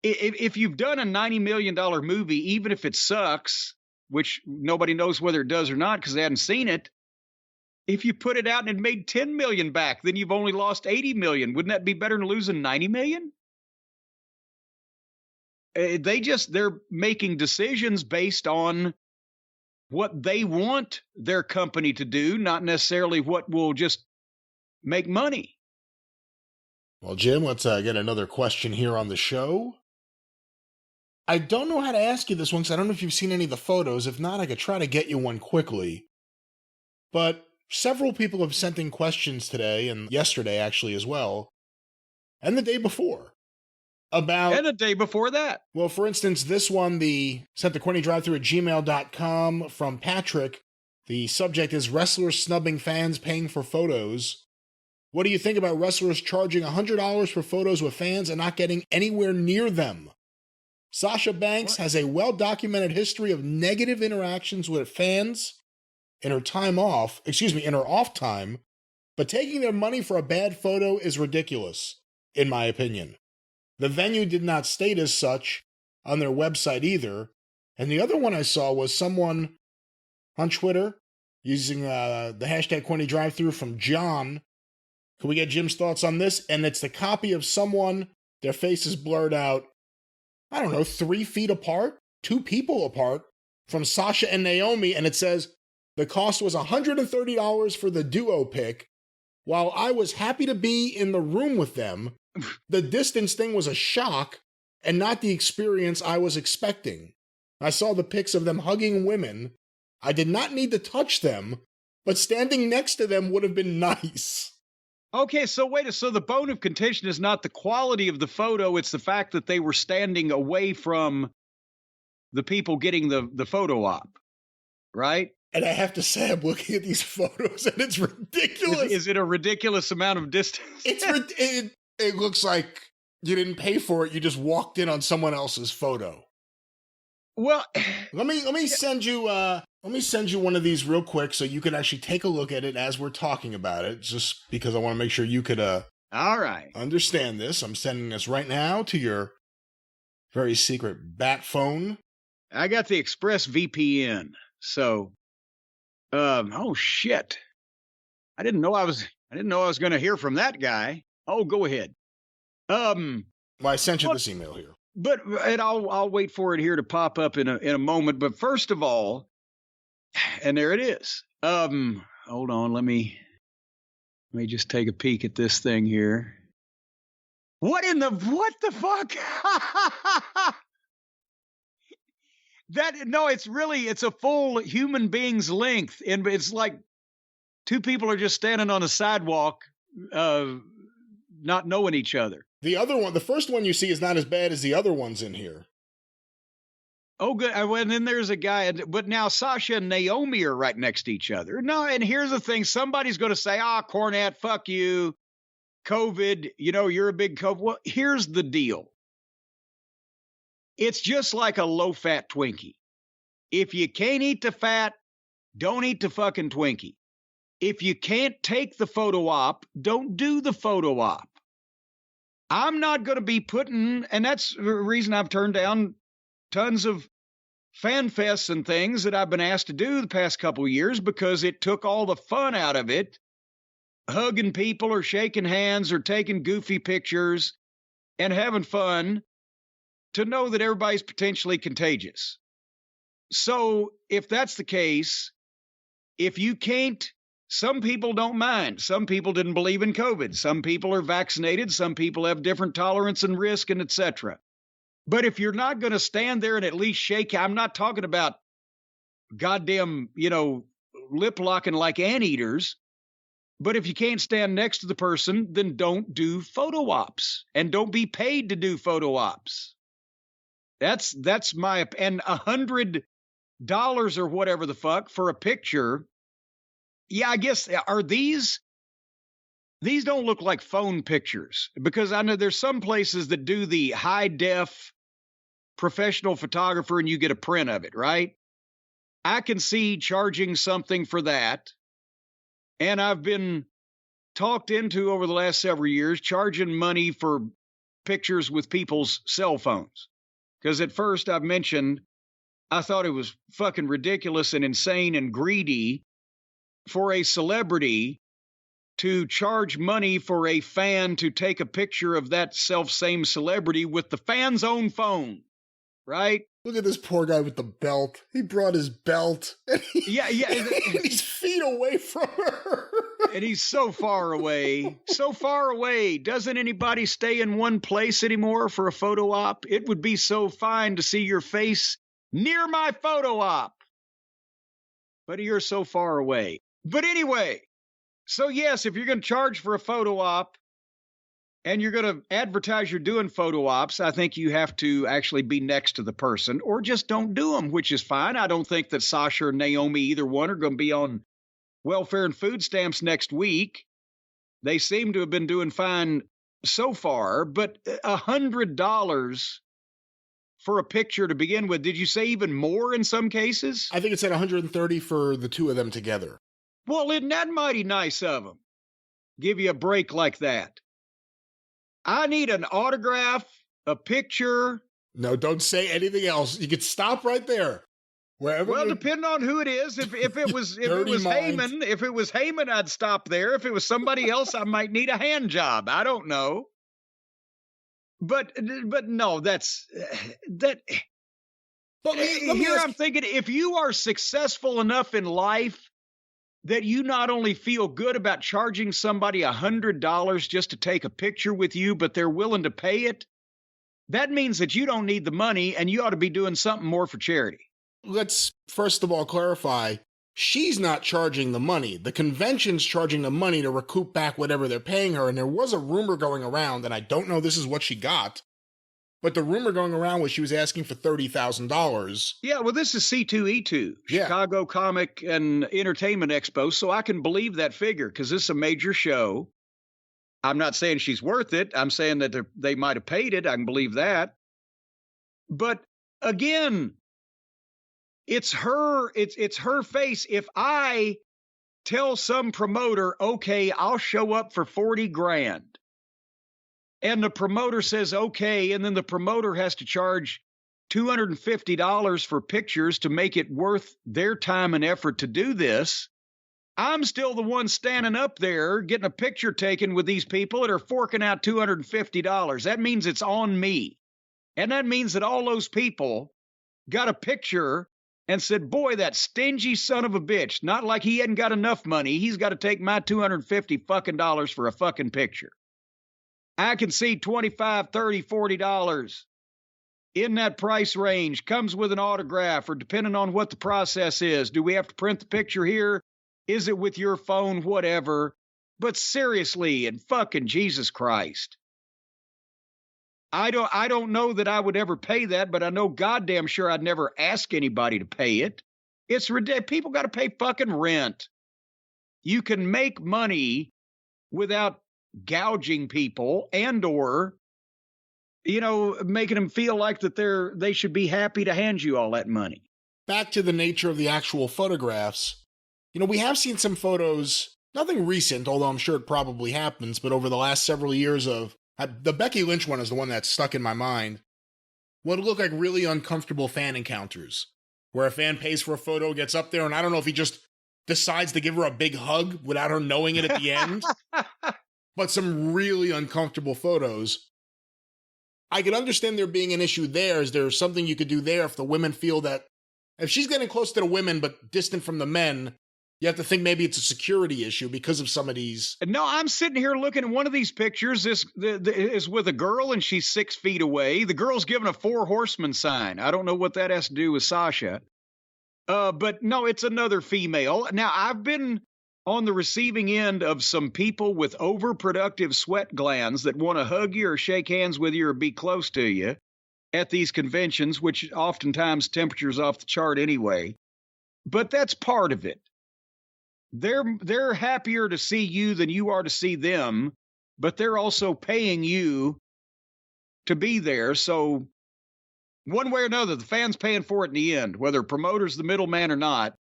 if you've done a $90 million movie, even if it sucks, which nobody knows whether it does or not because they hadn't seen it, if you put it out and it made $10 million back, then you've only lost $80 million. Wouldn't that be better than losing $90 million? They're making decisions based on what they want their company to do, not necessarily what will just make money. Well, Jim, let's get another question here on the show. I don't know how to ask you this one because I don't know if you've seen any of the photos. If not, I could try to get you one quickly. But several people have sent in questions today, and yesterday actually as well, and the day before. And the day before that. Well, for instance, this one, sent to CornyDriveThru@gmail.com from Patrick. The subject is wrestlers snubbing fans paying for photos. What do you think about wrestlers charging $100 for photos with fans and not getting anywhere near them? Sasha Banks has a well-documented history of negative interactions with fans in her off time, but taking their money for a bad photo is ridiculous, in my opinion. The venue did not state as such on their website either. And the other one I saw was someone on Twitter using the hashtag CornyDriveThru from John. Can we get Jim's thoughts on this? And it's the copy of someone, their face is blurred out, 3 feet apart, 2 people apart, from Sasha and Naomi, and it says, the cost was $130 for the duo pic. While I was happy to be in the room with them, the distance thing was a shock and not the experience I was expecting. I saw the pics of them hugging women. I did not need to touch them, but standing next to them would have been nice. Okay, so the bone of contention is not the quality of the photo, it's the fact that they were standing away from the people getting the photo op, right? And I have to say, I'm looking at these photos and it's ridiculous. Is it a ridiculous amount of distance? It looks like you didn't pay for it, you just walked in on someone else's photo. Well, let me send you one of these real quick so you can actually take a look at it as we're talking about it, just because I want to make sure you could all right, understand this. I'm sending this right now to your very secret bat phone. I got the Express VPN. So oh shit. I didn't know I was going to hear from that guy. Oh, go ahead. Well, I sent you this email here. But I'll wait for it here to pop up in a moment. But first of all, and there it is. Hold on, let me just take a peek at this thing here. What the fuck? It's a full human being's length. And it's like two people are just standing on a sidewalk, not knowing each other. The first one you see is not as bad as the other ones in here. Oh, good. And then there's a guy, but now Sasha and Naomi are right next to each other. No, and here's the thing. Somebody's going to say, Cornette, fuck you. COVID, you're a big COVID. Well, here's the deal. It's just like a low-fat Twinkie. If you can't eat the fat, don't eat the fucking Twinkie. If you can't take the photo op, don't do the photo op. I'm not going to be and that's the reason I've turned down tons of fan fests and things that I've been asked to do the past couple of years because it took all the fun out of it. Hugging people or shaking hands or taking goofy pictures and having fun to know that everybody's potentially contagious. So if that's the case, if you can't, some people don't mind. Some people didn't believe in COVID. Some people are vaccinated. Some people have different tolerance and risk and etc. But if you're not going to stand there and at least shake, I'm not talking about goddamn, lip locking like anteaters. But if you can't stand next to the person, then don't do photo ops and don't be paid to do photo ops. That's my, and $100 or whatever the fuck for a picture. Yeah, I guess, are these don't look like phone pictures because I know there's some places that do the high def professional photographer and you get a print of it, right? I can see charging something for that. And I've been talked into over the last several years charging money for pictures with people's cell phones. Because at first I've mentioned I thought it was fucking ridiculous and insane and greedy for a celebrity to charge money for a fan to take a picture of that same celebrity with the fan's own phone, right? Look at this poor guy with the belt. He brought his belt. And yeah. And he's feet away from her. And he's so far away. So far away. Doesn't anybody stay in one place anymore for a photo op? It would be so fine to see your face near my photo op. But you're so far away. But anyway, so yes, if you're going to charge for a photo op and you're going to advertise you're doing photo ops, I think you have to actually be next to the person or just don't do them, which is fine. I don't think that Sasha or Naomi, either one, are going to be on welfare and food stamps next week. They seem to have been doing fine so far, but $100 for a picture to begin with. Did you say even more in some cases? I think it's at $130 for the two of them together. Well, isn't that mighty nice of them? Give you a break like that. I need an autograph, a picture. No, don't say anything else. You could stop right there. Well, depending on who it is, if it was Heyman, I'd stop there. If it was somebody else, I might need a hand job. I don't know. But no, that's that. But I'm thinking, if you are successful enough in life that you not only feel good about charging somebody $100 just to take a picture with you, but they're willing to pay it, that means that you don't need the money and you ought to be doing something more for charity. Let's first of all clarify, she's not charging the money. The convention's charging the money to recoup back whatever they're paying her. And there was a rumor going around, and I don't know this is what she got, but the rumor going around was she was asking for $30,000. Yeah, well, this is C2E2, Chicago Comic and Entertainment Expo, so I can believe that figure because this is a major show. I'm not saying she's worth it. I'm saying that they might have paid it. I can believe that. But again, it's her face. If I tell some promoter, okay, I'll show up for $40,000, and the promoter says, okay, and then the promoter has to charge $250 for pictures to make it worth their time and effort to do this, I'm still the one standing up there getting a picture taken with these people that are forking out $250. That means it's on me. And that means that all those people got a picture and said, boy, that stingy son of a bitch, not like he hadn't got enough money. He's got to take my $250 fucking dollars for a fucking picture. I can see $25, $30, $40 in that price range, comes with an autograph, or depending on what the process is, do we have to print the picture here? Is it with your phone? Whatever. But seriously, and fucking Jesus Christ. I don't know that I would ever pay that, but I know goddamn sure I'd never ask anybody to pay it. It's ridiculous. People got to pay fucking rent. You can make money without gouging people and or, making them feel like that they should be happy to hand you all that money. Back to the nature of the actual photographs. We have seen some photos, nothing recent, although I'm sure it probably happens, but over the last several years of the Becky Lynch one is the one that's stuck in my mind. What look like really uncomfortable fan encounters, where a fan pays for a photo, gets up there, and I don't know if he just decides to give her a big hug without her knowing it at the end. But some really uncomfortable photos. I could understand there being an issue there. Is there something you could do there if the women feel that if she's getting close to the women but distant from the men, you have to think maybe it's a security issue because of some of these. No, I'm sitting here looking at one of these pictures. This is with a girl, and she's 6 feet away. The girl's given a 4 horsemen sign. I don't know what that has to do with Sasha. But no, it's another female. Now, I've been on the receiving end of some people with overproductive sweat glands that want to hug you or shake hands with you or be close to you at these conventions, which oftentimes temperature's off the chart anyway. But that's part of it. They're happier to see you than you are to see them, but they're also paying you to be there. So one way or another, the fan's paying for it in the end, whether promoter's the middleman or not.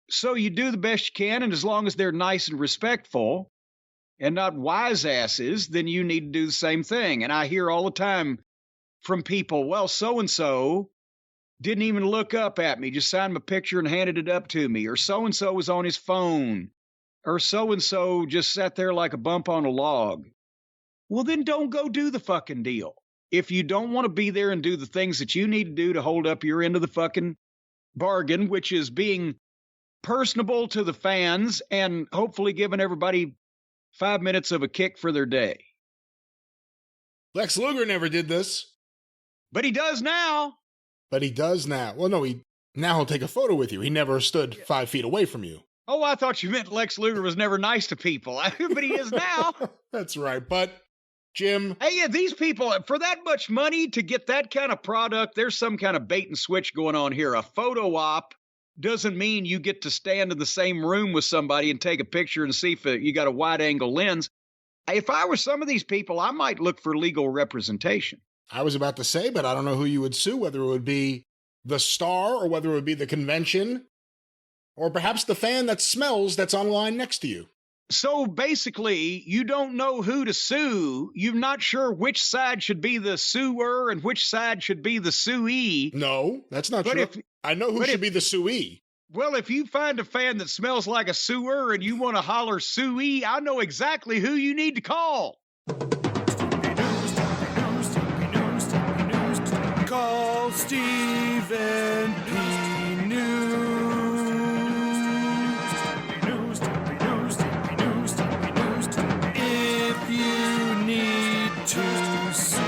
So you do the best you can, and as long as they're nice and respectful and not wise asses, then you need to do the same thing. And I hear all the time from people, well, so-and-so didn't even look up at me, just signed my picture and handed it up to me. Or so-and-so was on his phone. Or so-and-so just sat there like a bump on a log. Well, then don't go do the fucking deal. If you don't want to be there and do the things that you need to do to hold up your end of the fucking bargain, which is being personable to the fans and hopefully giving everybody 5 minutes of a kick for their day. Lex Luger never did this. But he does now. Well, no, he'll take a photo with you. He never stood 5 feet away from you. Oh, I thought you meant Lex Luger was never nice to people. But he is now. That's right. But, Jim. Hey, yeah, these people, for that much money to get that kind of product, there's some kind of bait and switch going on here. A photo op doesn't mean you get to stand in the same room with somebody and take a picture and see if you got a wide angle lens. If I were some of these people, I might look for legal representation. I was about to say, but I don't know who you would sue, whether it would be the star or whether it would be the convention or perhaps the fan that smells that's on line next to you. So basically, you don't know who to sue. You're not sure which side should be the suer and which side should be the suee. No, that's not true. I know who should be the suee. Well, if you find a fan that smells like a sewer and you want to holler suee, I know exactly who you need to call. Call Stephen P. News. If you need to sue.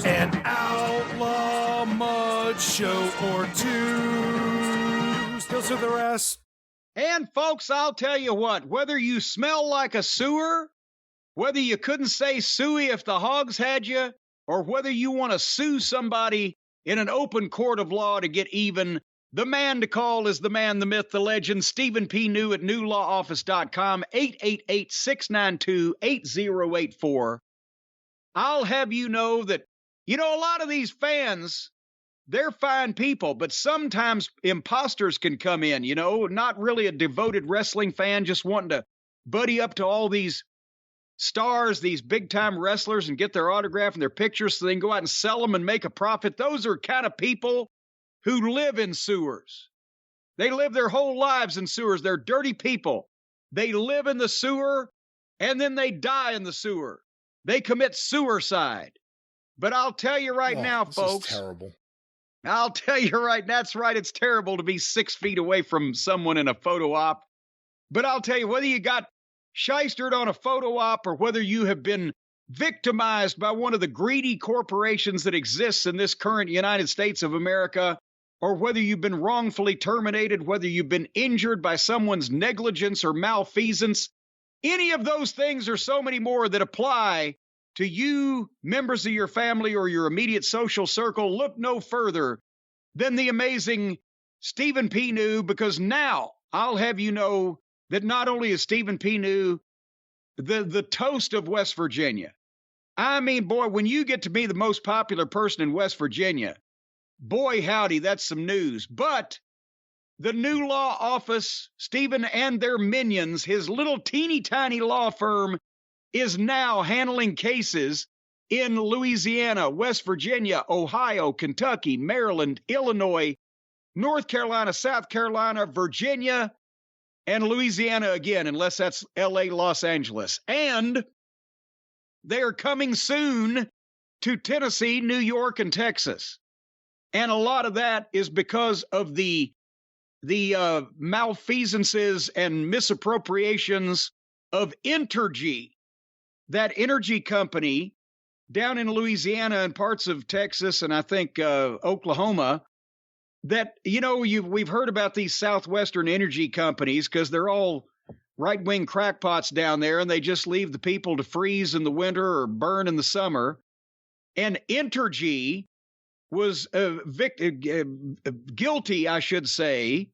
An outlaw mud show or two. Still sue the rest. And folks, I'll tell you what, whether you smell like a sewer, whether you couldn't say suey if the hogs had you, or whether you want to sue somebody in an open court of law to get even, the man to call is the man, the myth, the legend, Stephen P. New at newlawoffice.com, 888-692-8084. I'll have you know that, a lot of these fans, they're fine people, but sometimes imposters can come in, not really a devoted wrestling fan just wanting to buddy up to all these stars, these big-time wrestlers, and get their autograph and their pictures so they can go out and sell them and make a profit. Those are kind of people who live in sewers. They live their whole lives in sewers. They're dirty people. They live in the sewer, and then they die in the sewer. They commit suicide. But I'll tell you right now, folks. This is terrible. I'll tell you right, that's right. It's terrible to be 6 feet away from someone in a photo op. But I'll tell you, whether you got shystered on a photo op, or whether you have been victimized by one of the greedy corporations that exists in this current United States of America, or whether you've been wrongfully terminated, whether you've been injured by someone's negligence or malfeasance, any of those things or so many more that apply to you, members of your family, or your immediate social circle, look no further than the amazing Stephen P. New, because now I'll have you know that not only is Stephen P. New the toast of West Virginia. I mean, boy, when you get to be the most popular person in West Virginia, boy, howdy, that's some news. But the new law office, Stephen and their minions, his little teeny tiny law firm, is now handling cases in Louisiana, West Virginia, Ohio, Kentucky, Maryland, Illinois, North Carolina, South Carolina, Virginia, and Louisiana again, unless that's LA, Los Angeles. And they are coming soon to Tennessee, New York, and Texas. And a lot of that is because of the malfeasances and misappropriations of Entergy, that energy company down in Louisiana and parts of Texas and I think Oklahoma, that, you know, we've heard about these Southwestern energy companies because they're all right-wing crackpots down there, and they just leave the people to freeze in the winter or burn in the summer. And Entergy was guilty, I should say,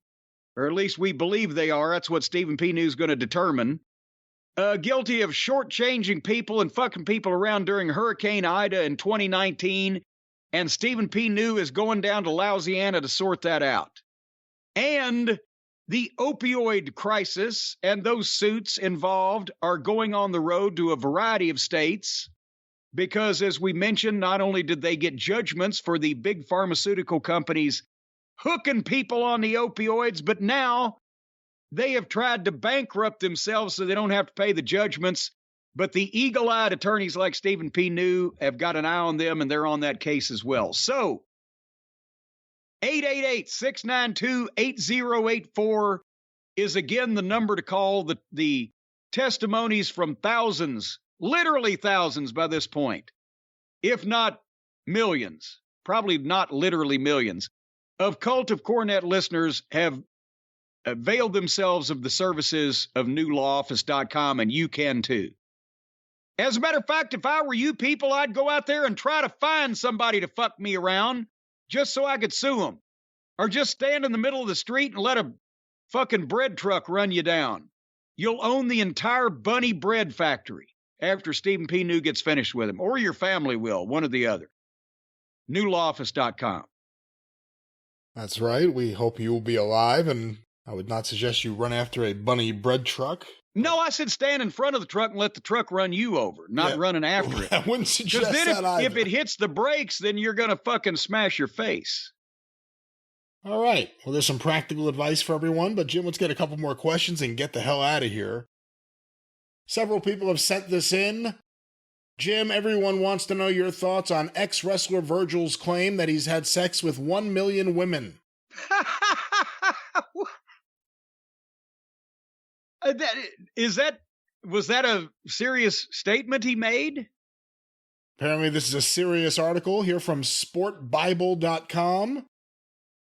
or at least we believe they are. That's what Stephen P. New is going to determine. Guilty of shortchanging people and fucking people around during Hurricane Ida in 2019. And Stephen P. New is going down to Louisiana to sort that out. And the opioid crisis and those suits involved are going on the road to a variety of states because, as we mentioned, not only did they get judgments for the big pharmaceutical companies hooking people on the opioids, but now they have tried to bankrupt themselves so they don't have to pay the judgments. But the eagle-eyed attorneys like Stephen P. New have got an eye on them, and they're on that case as well. So, 888-692-8084 is again the number to call. The testimonies from thousands, literally thousands by this point, if not millions, probably not literally millions, of Cult of Cornette listeners have availed themselves of the services of newlawoffice.com, and you can too. As a matter of fact, if I were you people, I'd go out there and try to find somebody to fuck me around just so I could sue them. Or just stand in the middle of the street and let a fucking bread truck run you down. You'll own the entire Bunny bread factory after Stephen P. New gets finished with him. Or your family will, one or the other. newlawoffice.com. That's right. We hope you will be alive, and I would not suggest you run after a Bunny bread truck. No, I said stand in front of the truck and let the truck run you over, not running after it. I wouldn't suggest then that either. If it hits the brakes, then you're going to fucking smash your face. All right. Well, there's some practical advice for everyone, but Jim, let's get a couple more questions and get the hell out of here. Several people have sent this in. Jim, everyone wants to know your thoughts on ex-wrestler Virgil's claim that he's had sex with 1 million women. Was that a serious statement he made? Apparently this is a serious article here from sportbible.com.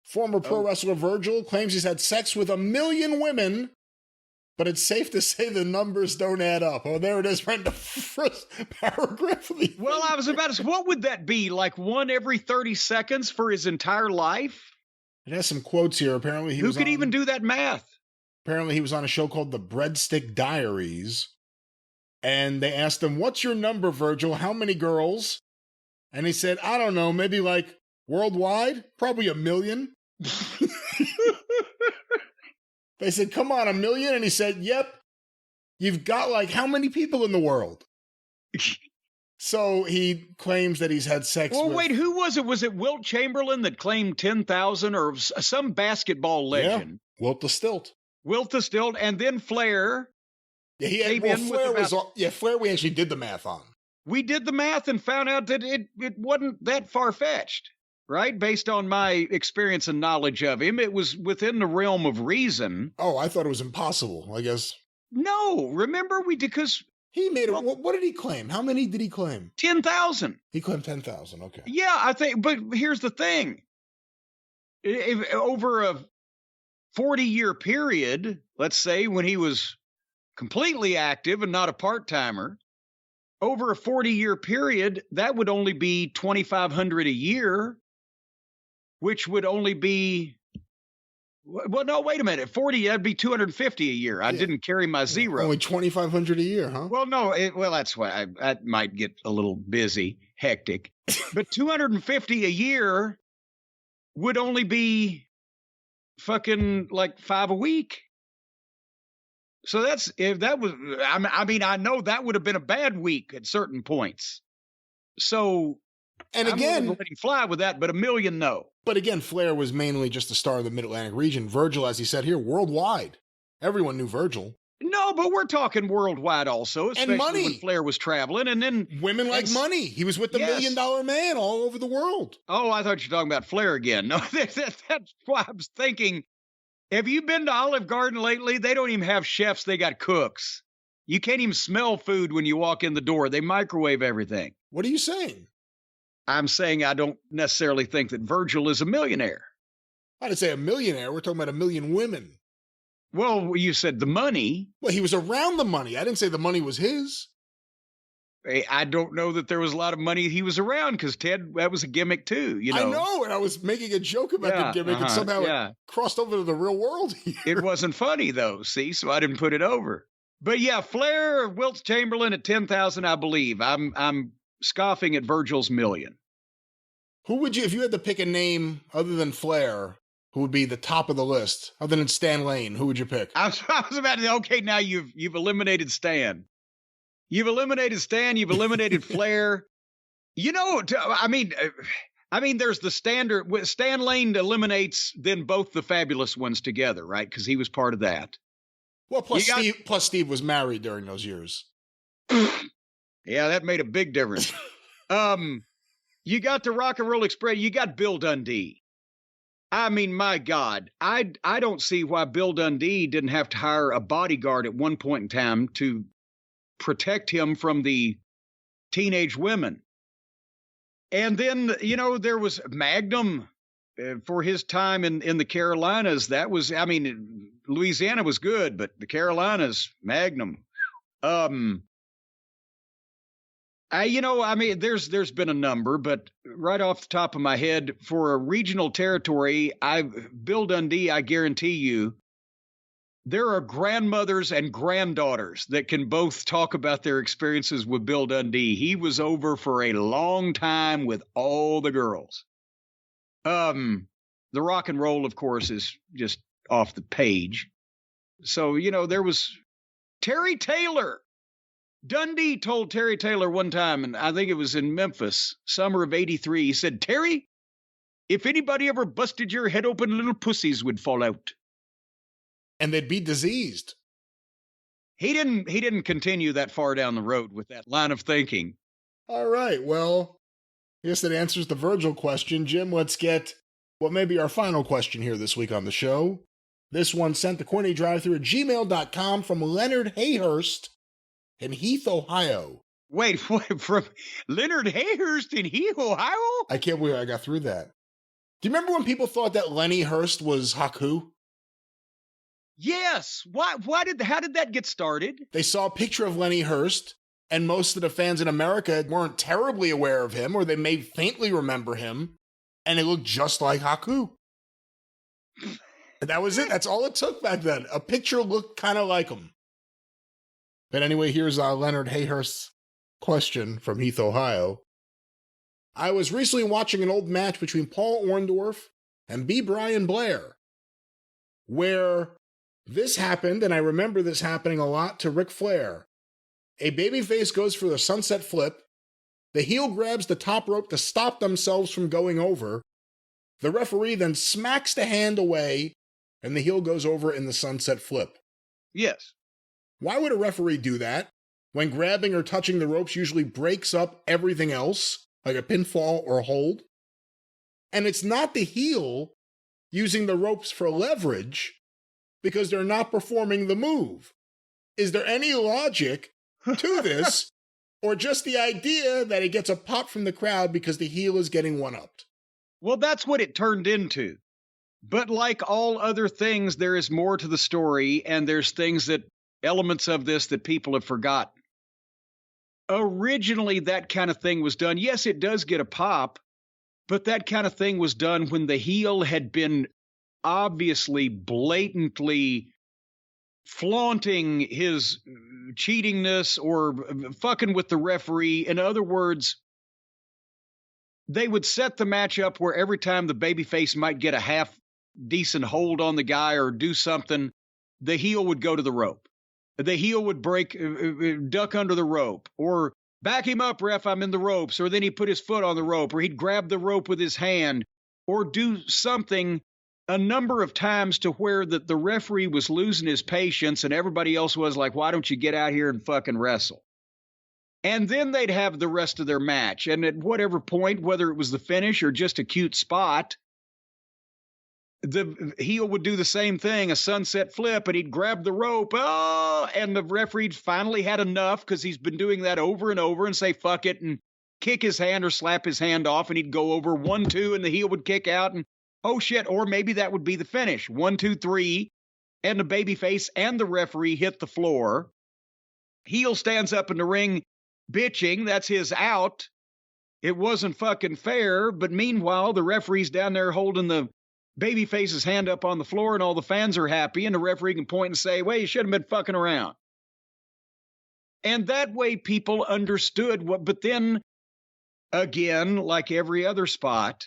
Former pro wrestler Virgil claims he's had sex with 1 million women, but it's safe to say the numbers don't add up. Oh, there it is, right in the first paragraph. Well, I was about to say, what would that be? Like one every 30 seconds for his entire life? It has some quotes here. Apparently Who could even do that math? Apparently he was on a show called The Breadstick Diaries, and they asked him, "What's your number, Virgil? How many girls?" And he said, "I don't know, maybe like worldwide, probably 1 million." They said, "Come on, 1 million?" And he said, "Yep. You've got like how many people in the world?" So he claims that he's had sex with... Well, wait, who was it? Was it Wilt Chamberlain that claimed 10,000 or some basketball legend? Yeah, Wilt the Stilt. Wilt the Stilt, and then Flair. Yeah, Flair we actually did the math on. We did the math and found out that it wasn't that far-fetched, right? Based on my experience and knowledge of him, it was within the realm of reason. Oh, I thought it was impossible. I guess No, remember because He made it. What did he claim? How many did he claim? 10,000. He claimed 10,000. Okay. Yeah, I think, but here's the thing. If over a 40-year period, let's say when he was completely active and not a part-timer, over a 40-year period, that would only be $2,500 a year, which would only be, well, no, wait a minute. 40, that'd be $250 a year. I didn't carry my zero. Only $2,500 a year, huh? Well, no, that's why I might get a little busy, hectic. But $250 a year would only be fucking like $5 a week. So if that was, I mean, I know that would have been a bad week at certain points. So, and I'm again, letting fly with that, but $1 million, no. But again, Flair was mainly just a star of the Mid-Atlantic region. Virgil, as he said here, worldwide. Everyone knew Virgil. No, but we're talking worldwide also, especially and money. When Flair was traveling. And then women like money. He was with the $1 million man all over the world. Oh, I thought you were talking about Flair again. No, that's why I was thinking. Have you been to Olive Garden lately? They don't even have chefs. They got cooks. You can't even smell food when you walk in the door. They microwave everything. What are you saying? I'm saying I don't necessarily think that Virgil is a millionaire. I didn't say a millionaire. We're talking about 1 million women. Well, you said the money. Well, he was around the money. I didn't say the money was his. I don't know that there was a lot of money he was around because, Ted, that was a gimmick too. You know? I know, and I was making a joke about the gimmick, and somehow it crossed over to the real world here. It wasn't funny, though, see, so I didn't put it over. But yeah, Flair, Wilt Chamberlain at 10,000, I believe. I'm scoffing at Virgil's $1 million. Who would you, if you had to pick a name other than Flair, who would be the top of the list? Other than Stan Lane, who would you pick? I was about to say, okay, now you've eliminated Stan. You've eliminated Stan. You've eliminated Flair. You know, I mean, there's the standard. Stan Lane eliminates then both the fabulous ones together, right? Because he was part of that. Well, plus Steve was married during those years. Yeah, that made a big difference. You got the Rock and Roll Express. You got Bill Dundee. I mean, my God, I don't see why Bill Dundee didn't have to hire a bodyguard at one point in time to protect him from the teenage women. And then, you know, there was Magnum for his time in the Carolinas. That was, I mean, Louisiana was good, but the Carolinas, Magnum. There's been a number, but right off the top of my head, for a regional territory, Bill Dundee, I guarantee you, there are grandmothers and granddaughters that can both talk about their experiences with Bill Dundee. He was over for a long time with all the girls. The rock and roll, of course, is just off the page. So, you know, there was Terry Taylor. Dundee told Terry Taylor one time, and I think it was in Memphis, summer of '83, he said, "Terry, if anybody ever busted your head open, little pussies would fall out." And they'd be diseased. He didn't continue that far down the road with that line of thinking. All right, well, I guess that answers the Virgil question. Jim, let's get what may be our final question here this week on the show. This one sent to CornyDriveThru at gmail.com from Leonard Hayhurst in Heath, Ohio. Wait, from Leonard Hayhurst in Heath, Ohio? I can't believe I got through that. Do you remember when people thought that Lenny Hurst was Haku? Yes. How did that get started? They saw a picture of Lenny Hurst, and most of the fans in America weren't terribly aware of him, or they may faintly remember him, and it looked just like Haku. And that was it. That's all it took back then. A picture looked kind of like him. But anyway, here's Leonard Hayhurst's question from Heath, Ohio. I was recently watching an old match between Paul Orndorff and B. Brian Blair, where this happened, and I remember this happening a lot to Ric Flair. A babyface goes for the sunset flip. The heel grabs the top rope to stop themselves from going over. The referee then smacks the hand away, and the heel goes over in the sunset flip. Yes. Why would a referee do that when grabbing or touching the ropes usually breaks up everything else, like a pinfall or a hold? And it's not the heel using the ropes for leverage because they're not performing the move. Is there any logic to this, or just the idea that he gets a pop from the crowd because the heel is getting one-upped? Well, that's what it turned into. But like all other things, there is more to the story, and there's elements of this that people have forgotten. Originally, that kind of thing was done. Yes, it does get a pop, but that kind of thing was done when the heel had been obviously, blatantly flaunting his cheatingness or fucking with the referee. In other words, they would set the match up where every time the babyface might get a half decent hold on the guy or do something, the heel would go to the rope. The heel would duck under the rope, or back him up, ref, I'm in the ropes, or then he'd put his foot on the rope, or he'd grab the rope with his hand, or do something a number of times to where the referee was losing his patience and everybody else was like, why don't you get out here and fucking wrestle? And then they'd have the rest of their match. And at whatever point, whether it was the finish or just a cute spot, the heel would do the same thing, a sunset flip, and he'd grab the rope. Oh, and the referee finally had enough because he's been doing that over and over and say, fuck it, and kick his hand or slap his hand off, and he'd go over 1, 2, and the heel would kick out, and oh shit, or maybe that would be the finish. 1, 2, 3, and the babyface and the referee hit the floor. Heel stands up in the ring bitching, that's his out. It wasn't fucking fair, but meanwhile, the referee's down there holding the babyface's hand up on the floor, and all the fans are happy, and the referee can point and say, well, you shouldn't have been fucking around. And that way people understood what, but then again, like every other spot,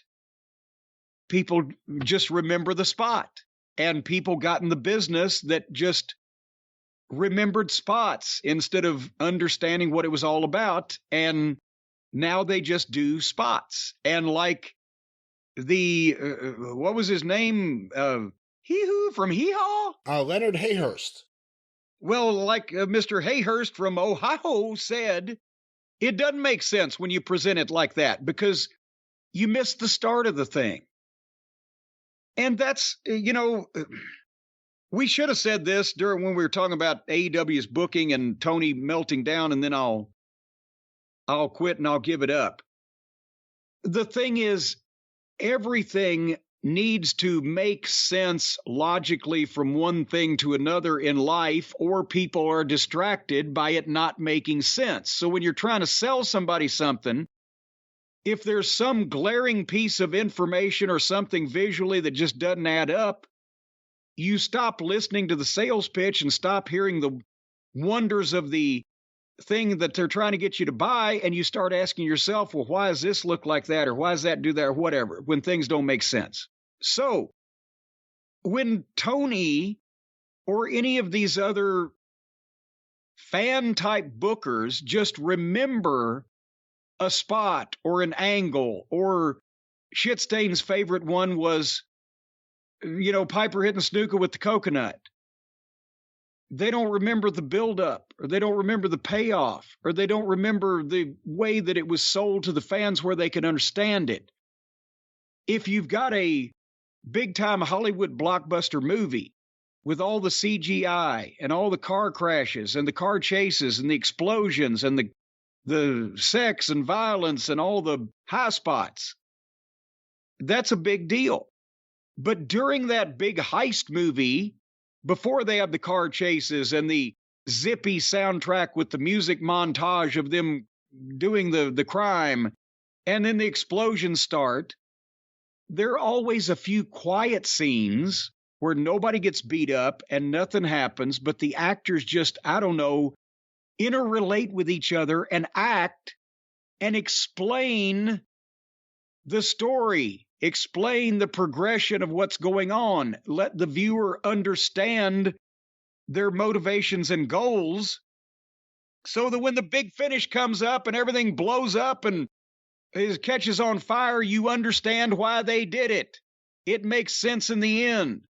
people just remember the spot, and people got in the business that just remembered spots instead of understanding what it was all about. And now they just do spots. And like what was his name? Hee-hoo from Hee-Haw? Leonard Hayhurst. Well, like Mr. Hayhurst from Ohio said, it doesn't make sense when you present it like that because you missed the start of the thing. And that's, we should have said this during when we were talking about AEW's booking and Tony melting down, and then I'll quit and I'll give it up. The thing is, everything needs to make sense logically from one thing to another in life, or people are distracted by it not making sense. So when you're trying to sell somebody something, if there's some glaring piece of information or something visually that just doesn't add up, you stop listening to the sales pitch and stop hearing the wonders of the thing that they're trying to get you to buy, and you start asking yourself, well, why does this look like that, or why does that do that, or whatever, when things don't make sense. So when Tony or any of these other fan-type bookers just remember a spot or an angle, or Shitstain's favorite one was, Piper hitting Snuka with the coconut. They don't remember the buildup, or they don't remember the payoff, or they don't remember the way that it was sold to the fans where they can understand it. If you've got a big-time Hollywood blockbuster movie with all the CGI and all the car crashes and the car chases and the explosions and the sex and violence and all the high spots, that's a big deal. But during that big heist movie, before they have the car chases and the zippy soundtrack with the music montage of them doing the crime, and then the explosions start, there are always a few quiet scenes where nobody gets beat up and nothing happens, but the actors just, interrelate with each other and act and explain the story, explain the progression of what's going on, let the viewer understand their motivations and goals, so that when the big finish comes up and everything blows up and it catches on fire, you understand why they did it. It makes sense in the end.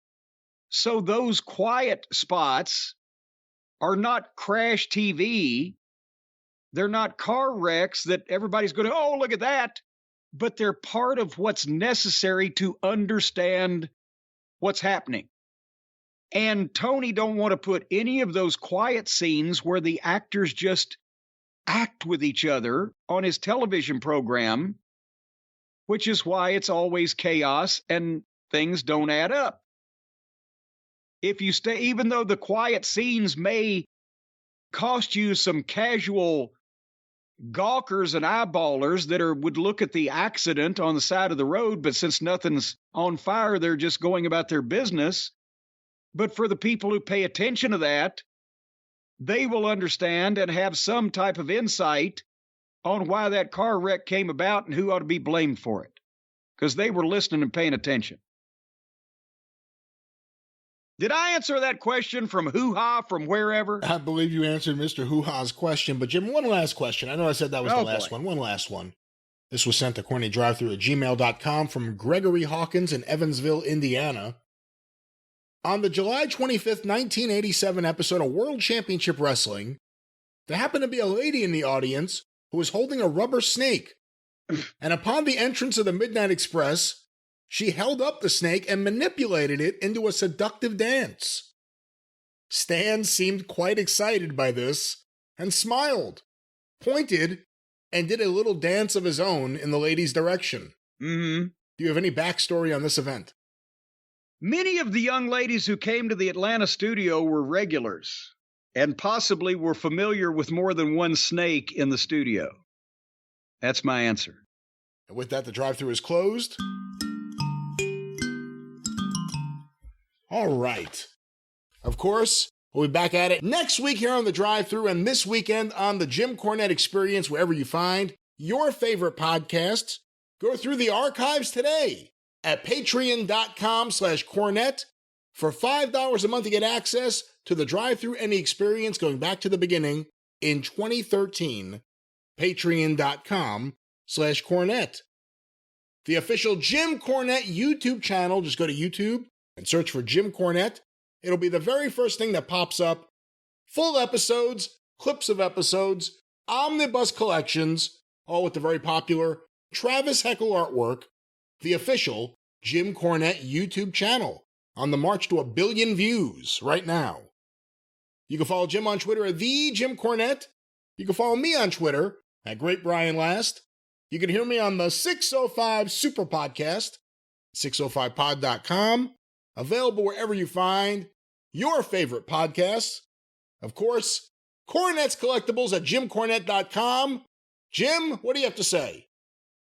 So those quiet spots are not crash TV. They're not car wrecks that everybody's going to, oh, look at that. But they're part of what's necessary to understand what's happening. And Tony don't want to put any of those quiet scenes where the actors just act with each other on his television program, which is why it's always chaos and things don't add up. If you stay, even though the quiet scenes may cost you some casual gawkers and eyeballers that would look at the accident on the side of the road, but since nothing's on fire, they're just going about their business. But for the people who pay attention to that, they will understand and have some type of insight on why that car wreck came about and who ought to be blamed for it, because they were listening and paying attention. Did I answer that question from hoo-ha, from wherever? I believe you answered Mr. Hoo-ha's question, but Jim, one last question. I know I said that was the last one. One last one. This was sent to CornyDriveThru@gmail.com from Gregory Hawkins in Evansville, Indiana. On the July 25th, 1987 episode of World Championship Wrestling, there happened to be a lady in the audience who was holding a rubber snake. And upon the entrance of the Midnight Express, she held up the snake and manipulated it into a seductive dance. Stan seemed quite excited by this and smiled, pointed, and did a little dance of his own in the lady's direction. Mm-hmm. Do you have any backstory on this event? Many of the young ladies who came to the Atlanta studio were regulars and possibly were familiar with more than one snake in the studio. That's my answer. And with that, the drive-thru is closed. All right. Of course, we'll be back at it next week here on the drive-thru and this weekend on the Jim Cornette Experience, wherever you find your favorite podcasts. Go through the archives today at patreon.com/Cornette. For $5 a month to get access to the drive-thru and the experience going back to the beginning in 2013. Patreon.com/Cornette. The official Jim Cornette YouTube channel, just go to YouTube and search for Jim Cornette. It'll be the very first thing that pops up. Full episodes, clips of episodes, omnibus collections, all with the very popular Travis Heckel artwork. The official Jim Cornette YouTube channel on the march to 1 billion views right now. You can follow Jim on Twitter at @TheJimCornette. You can follow me on Twitter at GreatBrianLast. You can hear me on the 605 Superpodcast, 605pod.com. Available wherever you find your favorite podcasts. Of course, Cornette's Collectibles at JimCornette.com. Jim, what do you have to say?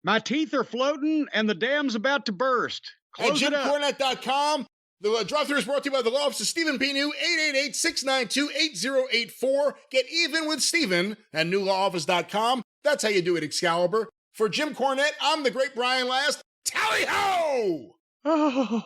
My teeth are floating and the dam's about to burst. Close at it up. JimCornette.com. The drive-thru is brought to you by the law office of Stephen P. New, 888-692-8084. Get even with Stephen at newlawoffice.com. That's how you do it, Excalibur. For Jim Cornette, I'm the Great Brian Last. Tally-ho! Oh.